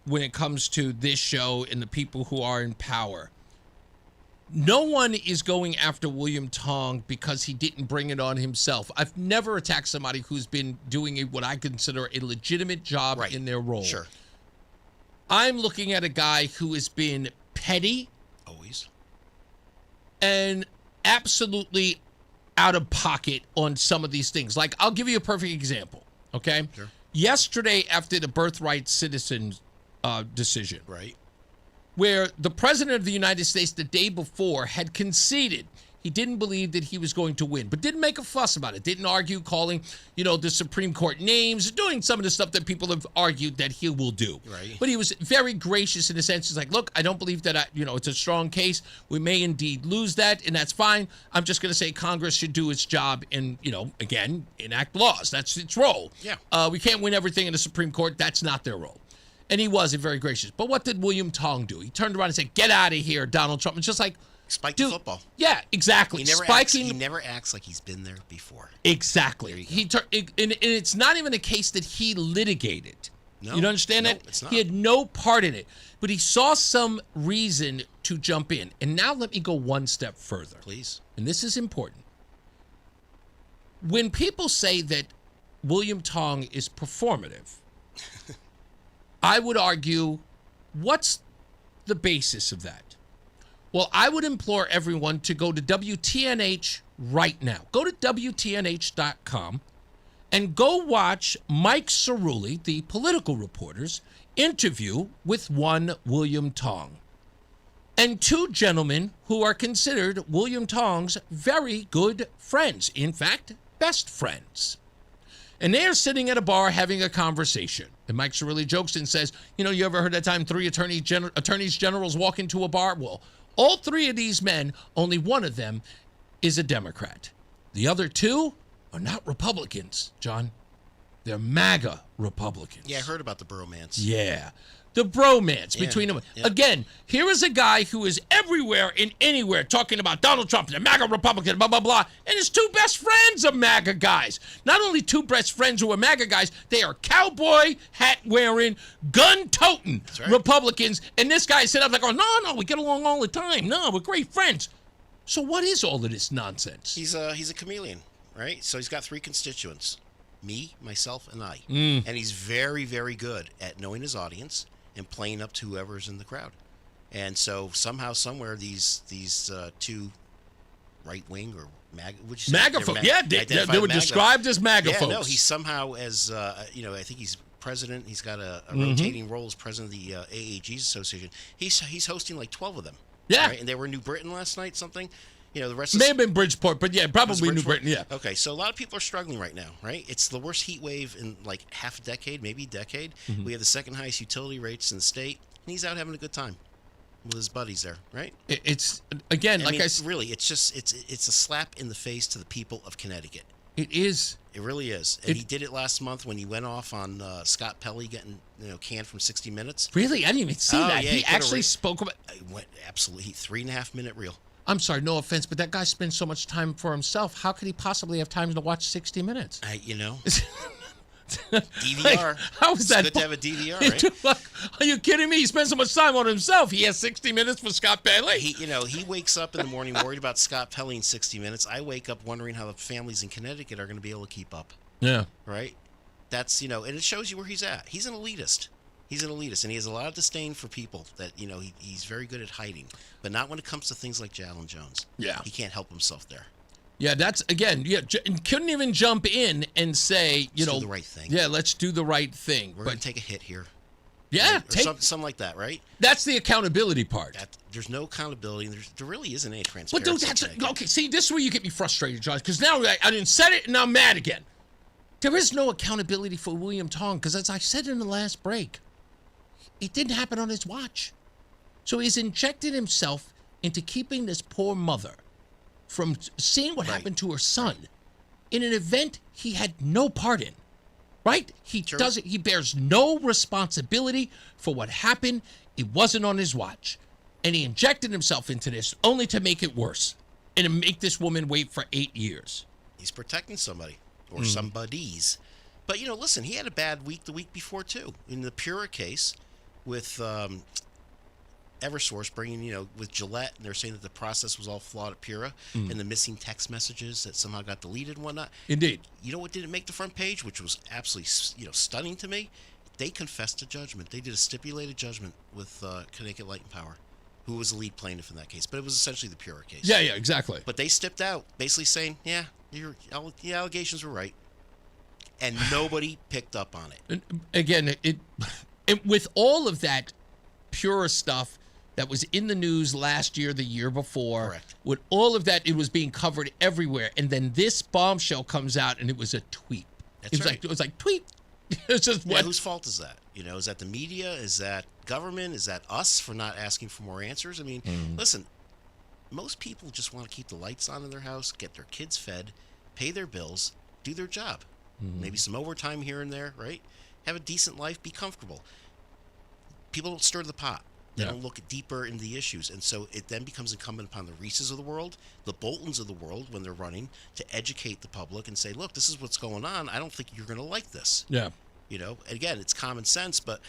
when it comes to this show and the people who are in power. No one is going after William Tong because he didn't bring it on himself. I've never attacked somebody who's been doing what I consider a legitimate job in their role. Sure. I'm looking at a guy who has been petty. Always. And absolutely out of pocket on some of these things. Like, I'll give you a perfect example, okay? Sure. Yesterday, after the birthright citizen decision, right, where the president of the United States the day before had conceded he didn't believe that he was going to win, but didn't make a fuss about it, didn't argue calling, the Supreme Court names, doing some of the stuff that people have argued that he will do. Right. But he was very gracious in the sense, he's like, look, I don't believe that, it's a strong case. We may indeed lose that, and that's fine. I'm just going to say Congress should do its job and, again, enact laws. That's its role. Yeah. We can't win everything in the Supreme Court. That's not their role. And he wasn't very gracious. But what did William Tong do? He turned around and said, get out of here, Donald Trump. It's just like, spike the football. Yeah, exactly. He never acts like he's been there before. Exactly. And it's not even a case that he litigated. No, You don't understand no, that? it's not. He had no part in it. But he saw some reason to jump in. And now let me go one step further. Please. And this is important. When people say that William Tong is performative, I would argue, what's the basis of that? Well, I would implore everyone to go to WTNH right now. Go to WTNH.com and go watch Mike Cerulli, the political reporter's interview with one William Tong. And two gentlemen who are considered William Tong's very good friends. In fact, best friends. And they are sitting at a bar having a conversation. And Mike Cerulli jokes and says, you ever heard that time three attorneys generals walk into a bar? Well, all three of these men, only one of them is a Democrat. The other two, are not Republicans, John. They're MAGA Republicans. Yeah, I heard about the bromance. Yeah. The bromance between them. Yeah. Again, here is a guy who is everywhere and anywhere talking about Donald Trump, the MAGA Republican, blah, blah, blah. And his two best friends are MAGA guys. Not only two best friends who are MAGA guys, they are cowboy hat wearing, gun toting Republicans. And this guy said, I'm like, oh, no, we get along all the time. No, we're great friends. So what is all of this nonsense? He's a chameleon, right? So he's got three constituents. Me, myself, and I. Mm. And he's very, very good at knowing his audience and playing up to whoever's in the crowd. And so somehow, somewhere, these two right-wing or MAGA folks. Yeah, they were described as MAGA folks. No, he's somehow as, I think he's president. He's got a Mhm. rotating role as president of the AAGs Association. He's hosting like 12 of them. Yeah. Right? And they were in New Britain last night, something. The rest May have been Bridgeport, but yeah, probably New Britain, yeah. Okay, so a lot of people are struggling right now, right? It's the worst heat wave in like half a decade, maybe a decade. Mhm. We have the second highest utility rates in the state, and he's out having a good time with his buddies there, right? It's, again, like I said. Really, it's a slap in the face to the people of Connecticut. It is. It really is. And he did it last month when he went off on Scott Pelley getting canned from 60 Minutes. Really? I didn't even see that. Yeah, he actually spoke about. Absolutely. 3.5 minute reel. I'm sorry, no offense, but that guy spends so much time for himself. How could he possibly have time to watch 60 Minutes? DVR. How is that? It's good to have a DVR, right? Are you kidding me? He spends so much time on himself. He has 60 Minutes for Scott Pelley. He wakes up in the morning worried about Scott Pelley in 60 Minutes. I wake up wondering how the families in Connecticut are going to be able to keep up. Yeah. Right? That's, and it shows you where he's at. He's an elitist. He's an elitist, and he has a lot of disdain for people that, he's very good at hiding. But not when it comes to things like Jalen Jones. Yeah. He can't help himself there. Yeah, that's, again, couldn't even jump in and say, Let's do the right thing. Yeah, let's do the right thing. We're going to take a hit here. Yeah. Right? Or something like that, right? That's the accountability part. There's no accountability, and there really isn't any But transparency. dude, okay, see, this is where you get me frustrated, Josh, because now I didn't said it, and now I'm mad again. There is no accountability for William Tong, because as I said in the last break, it didn't happen on his watch. So he's injected himself into keeping this poor mother from seeing what happened to her son in an event he had no part in. Right? He doesn't. He bears no responsibility for what happened. It wasn't on his watch. And he injected himself into this only to make it worse and to make this woman wait for 8 years. He's protecting somebody or somebodies. But, listen, he had a bad week the week before, too. In the Pura case with Eversource bringing, with Gillette, and they're saying that the process was all flawed at Pura and the missing text messages that somehow got deleted and whatnot. Indeed. You know what didn't make the front page, which was absolutely, stunning to me? They confessed to judgment. They did a stipulated judgment with Connecticut Light and Power, who was the lead plaintiff in that case. But it was essentially the Pura case. Yeah, exactly. But they stepped out, basically saying, yeah, your allegations were right. And nobody picked up on it. And again, with all of that Pura stuff that was in the news last year, the year before, with all of that, it was being covered everywhere. And then this bombshell comes out, and it was a tweet. That's right. It was like tweet. It's just what? Whose fault is that? Is that the media? Is that government? Is that us for not asking for more answers? I mean, listen, most people just want to keep the lights on in their house, get their kids fed, pay their bills, do their job. Maybe some overtime here and there, right? Have a decent life, be comfortable. People don't stir the pot. They don't look deeper into the issues. And so it then becomes incumbent upon the Reeses of the world, the Boltons of the world, when they're running, to educate the public and say, look, this is what's going on. I don't think you're going to like this. Yeah. And again, it's common sense, but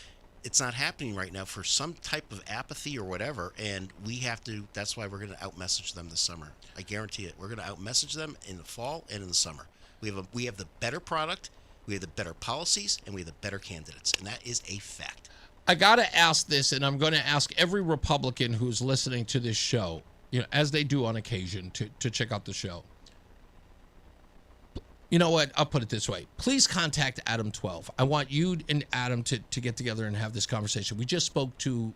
it's not happening right now for some type of apathy or whatever. And we have to, that's why we're going to out-message them this summer. I guarantee it. We're going to out-message them in the fall and in the summer. We have the better product, we have the better policies, and we have the better candidates. And that is a fact. I got to ask this, and I'm going to ask every Republican who's listening to this show, as they do on occasion, to check out the show. You know what? I'll put it this way. Please contact Adam 12. I want you and Adam to get together and have this conversation. We just spoke to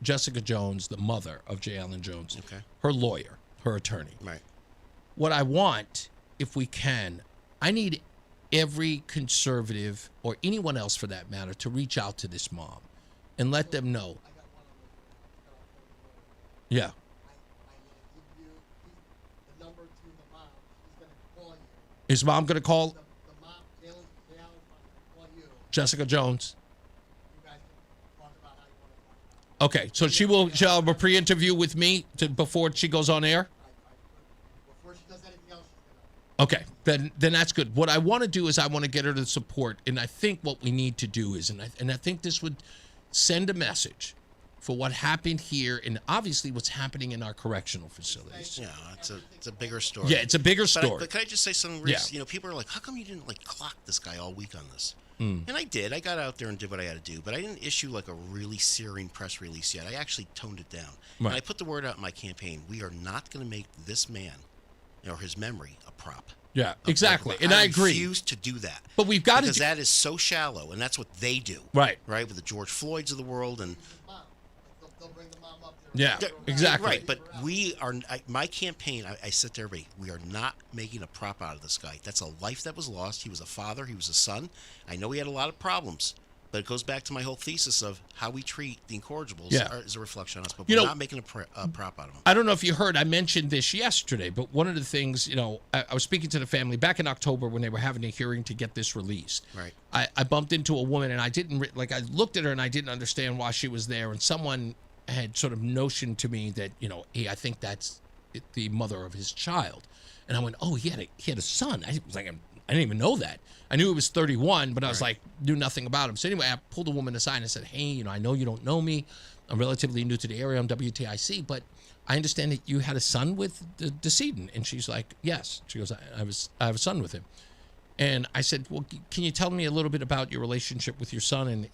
Jessica Jones, the mother of J. Allen Jones, her lawyer, her attorney. Right. What I want, if we can, I need every conservative, or anyone else for that matter, to reach out to this mom and let them know. Yeah. Is mom going to call Jessica Jones? Okay, so she'll have a pre-interview with me before she goes on air? Okay, then that's good. What I want to do is I want to get her to support, and I think what we need to do is, and I think this would send a message for what happened here and obviously what's happening in our correctional facilities. Yeah, it's a bigger story. Yeah, it's a bigger story. But can I just say something, Reese? You know, people are like, how come you didn't clock this guy all week on this? And I did. I got out there and did what I had to do, but I didn't issue like a really searing press release yet. I actually toned it down. Right. And I put the word out in my campaign. We are not going to make this man or his memory a prop. Yeah, exactly. And I agree. refuse to do that. But we've got to because that is so shallow, and that's what they do. Right. Right, with the George Floyds of the world and yeah, exactly. Right, but we are. My campaign, I said to everybody, we are not making a prop out of this guy. That's a life that was lost. He was a father. He was a son. I know he had a lot of problems, but it goes back to my whole thesis of how we treat the incorrigibles is a reflection on us. But we're not making a prop out of him. I don't know if you heard, I mentioned this yesterday, but one of the things, I was speaking to the family back in October when they were having a hearing to get this released. Right. I bumped into a woman and I looked at her and I didn't understand why she was there, and someone had sort of notioned to me that, hey, I think that's the mother of his child. And I went, oh, he had a son. I was like, I didn't even know that. I knew he was 31, but I was like, knew nothing about him. So anyway, I pulled a woman aside and I said, hey, I know you don't know me. I'm relatively new to the area. I'm WTIC, but I understand that you had a son with the decedent. And she's like, yes. She goes, I have a son with him. And I said, well, can you tell me a little bit about your relationship with your son? And,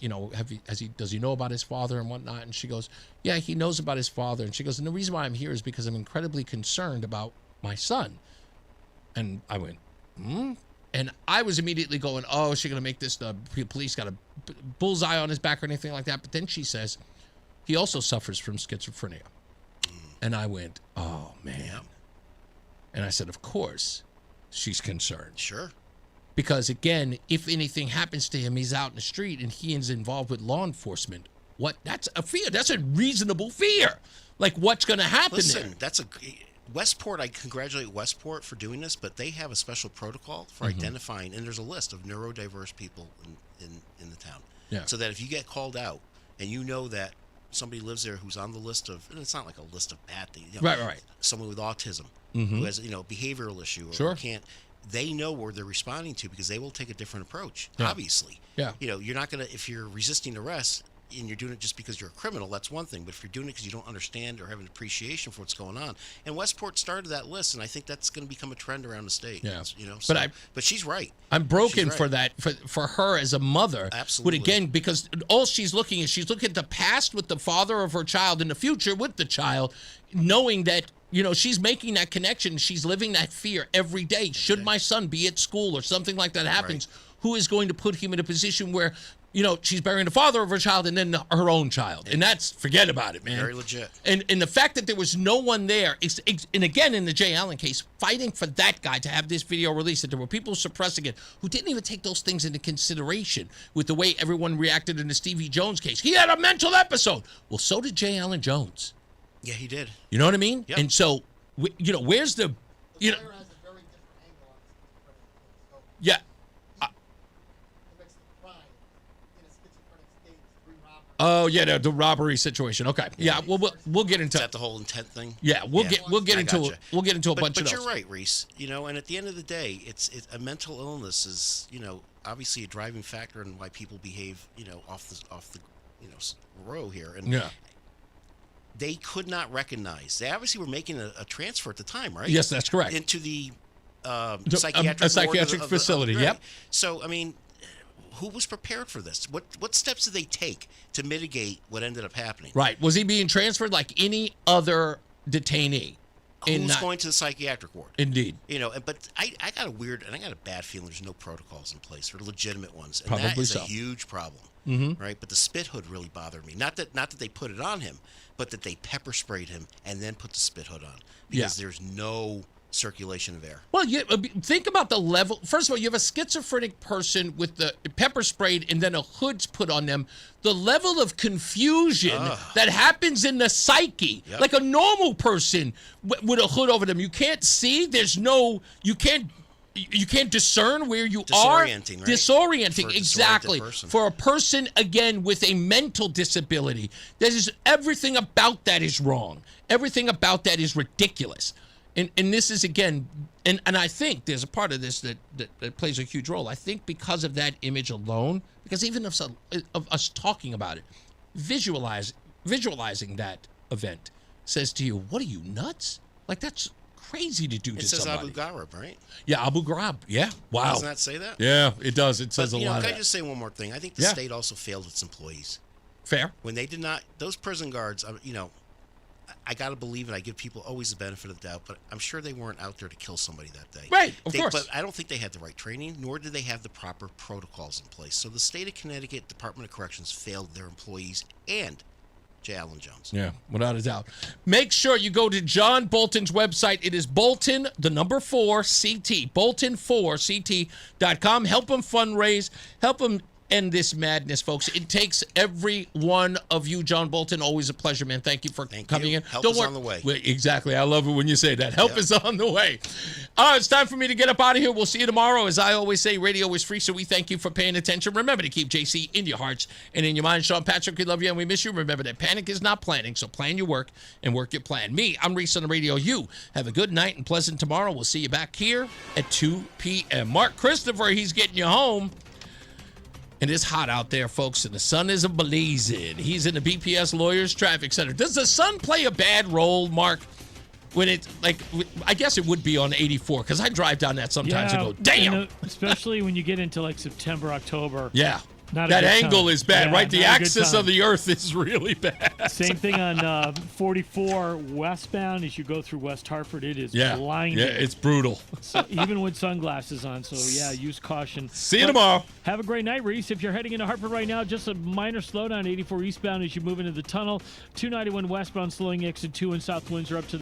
does he know about his father and whatnot? And she goes, yeah, he knows about his father. And she goes, and the reason why I'm here is because I'm incredibly concerned about my son. And I went, And I was immediately going, oh, is she going to make this, the police got a bullseye on his back or anything like that? But then she says, he also suffers from schizophrenia. And I went, oh, man. Yeah. And I said, of course, she's concerned. Sure. Because, again, if anything happens to him, he's out in the street and he is involved with law enforcement. That's a fear. That's a reasonable fear. Like, what's going to happen there? That's Westport, I congratulate Westport for doing this, but they have a special protocol for identifying, and there's a list of neurodiverse people in the town. Yeah. So that if you get called out and you know that somebody lives there who's on the list of, and it's not like a list of bad things. Right. Someone with autism who has, behavioral issue or can't. They know where they're responding to because they will take a different approach, obviously. Yeah. You're not going to, if you're resisting arrest and you're doing it just because you're a criminal, that's one thing. But if you're doing it because you don't understand or have an appreciation for what's going on. And Westport started that list, and I think that's going to become a trend around the state. Yeah. But she's right. I'm broken for that, for her as a mother. Absolutely. But again, because all she's looking at the past with the father of her child and the future with the child, knowing that, she's making that connection. She's living that fear every day. Should my son be at school or something like that happens, who is going to put him in a position where, she's burying the father of her child and then her own child. And that's, forget about it, man. Very legit. And the fact that there was no one there, and again, in the Jay Allen case, fighting for that guy to have this video released, that there were people suppressing it who didn't even take those things into consideration with the way everyone reacted in the Stevie Jones case. He had a mental episode. Well, so did Jay Allen Jones. Yeah, he did. You know what I mean? Yep. And so, where's the, yeah. Oh yeah, the robbery situation. Okay, yeah, we'll get into that. The whole intent thing. Yeah, we'll get into a bunch of those. But you're right, Reese. And at the end of the day, it's a mental illness is obviously a driving factor in why people behave off the row here. And yeah. They could not recognize. They obviously were making a transfer at the time, right? Yes, that's correct. Into the psychiatric facility. Right. Yep. So, I mean, who was prepared for this? What steps did they take to mitigate what ended up happening? Right. Was he being transferred like any other detainee? Who's going to the psychiatric ward? Indeed. But I got a bad feeling there's no protocols in place or legitimate ones, and Probably that is so. a huge problem. Mm-hmm. Right. But the spit hood really bothered me. Not that they put it on him, but that they pepper sprayed him and then put the spit hood on because there's no circulation of air. Well, think about the level. First of all, you have a schizophrenic person with the pepper sprayed and then a hood's put on them. The level of confusion that happens in the psyche, like a normal person with a hood over them, you can't see. You you can't discern where you are. Disorienting, right? Disorienting, For a exactly. disoriented person. For a person, again, with a mental disability, everything about that is wrong. Everything about that is ridiculous. And this is, again, and I think there's a part of this that plays a huge role. I think because of that image alone, because even of us talking about it, visualizing that event says to you, what are you, nuts? Like, that's crazy to do to somebody. It says Abu Ghraib, right? Yeah, Abu Ghraib. Yeah, wow. Doesn't that say that? Yeah, it does. It says a lot of Can I that. just say one more thing? I think the state also failed its employees. Fair. When they did not, those prison guards, I got to believe, and I give people always the benefit of the doubt, but I'm sure they weren't out there to kill somebody that day. Right, of course. But I don't think they had the right training, nor did they have the proper protocols in place. So the state of Connecticut Department of Corrections failed their employees and J. Allen Jones. Yeah, without a doubt. Make sure you go to John Bolton's website. It is Bolton, the number 4, CT, Bolton4CT.com. Help him fundraise. Help him end this madness, folks. It takes every one of you, John Bolton. Always a pleasure, man. Thank you for coming in. Help is on the way. Wait, exactly. I love it when you say that. Help is on the way. It's time for me to get up out of here. We'll see you tomorrow. As I always say, radio is free, so we thank you for paying attention. Remember to keep JC in your hearts and in your minds. Sean Patrick, we love you and we miss you. Remember that panic is not planning, so plan your work and work your plan. Me, I'm Reese on the radio. You have a good night and pleasant tomorrow. We'll see you back here at 2 p.m. Mark Christopher, he's getting you home. And it's hot out there, folks, and the sun is a-blazing. He's in the BPS Lawyers Traffic Center. Does the sun play a bad role, Mark? When it, I guess it would be on 84, because I drive down that sometimes and go, damn! Especially when you get into, September, October. Yeah. Not that a good angle time. is bad, Yeah, right? The not a good axis time. of the earth is really bad. Same thing on 44 westbound as you go through West Hartford. It is blinding. Yeah, it's brutal. So, even with sunglasses on. So, yeah, use caution. See you tomorrow. Have a great night, Reese. If you're heading into Hartford right now, just a minor slowdown, 84 eastbound as you move into the tunnel. 291 westbound slowing exit 2 in South Windsor up to the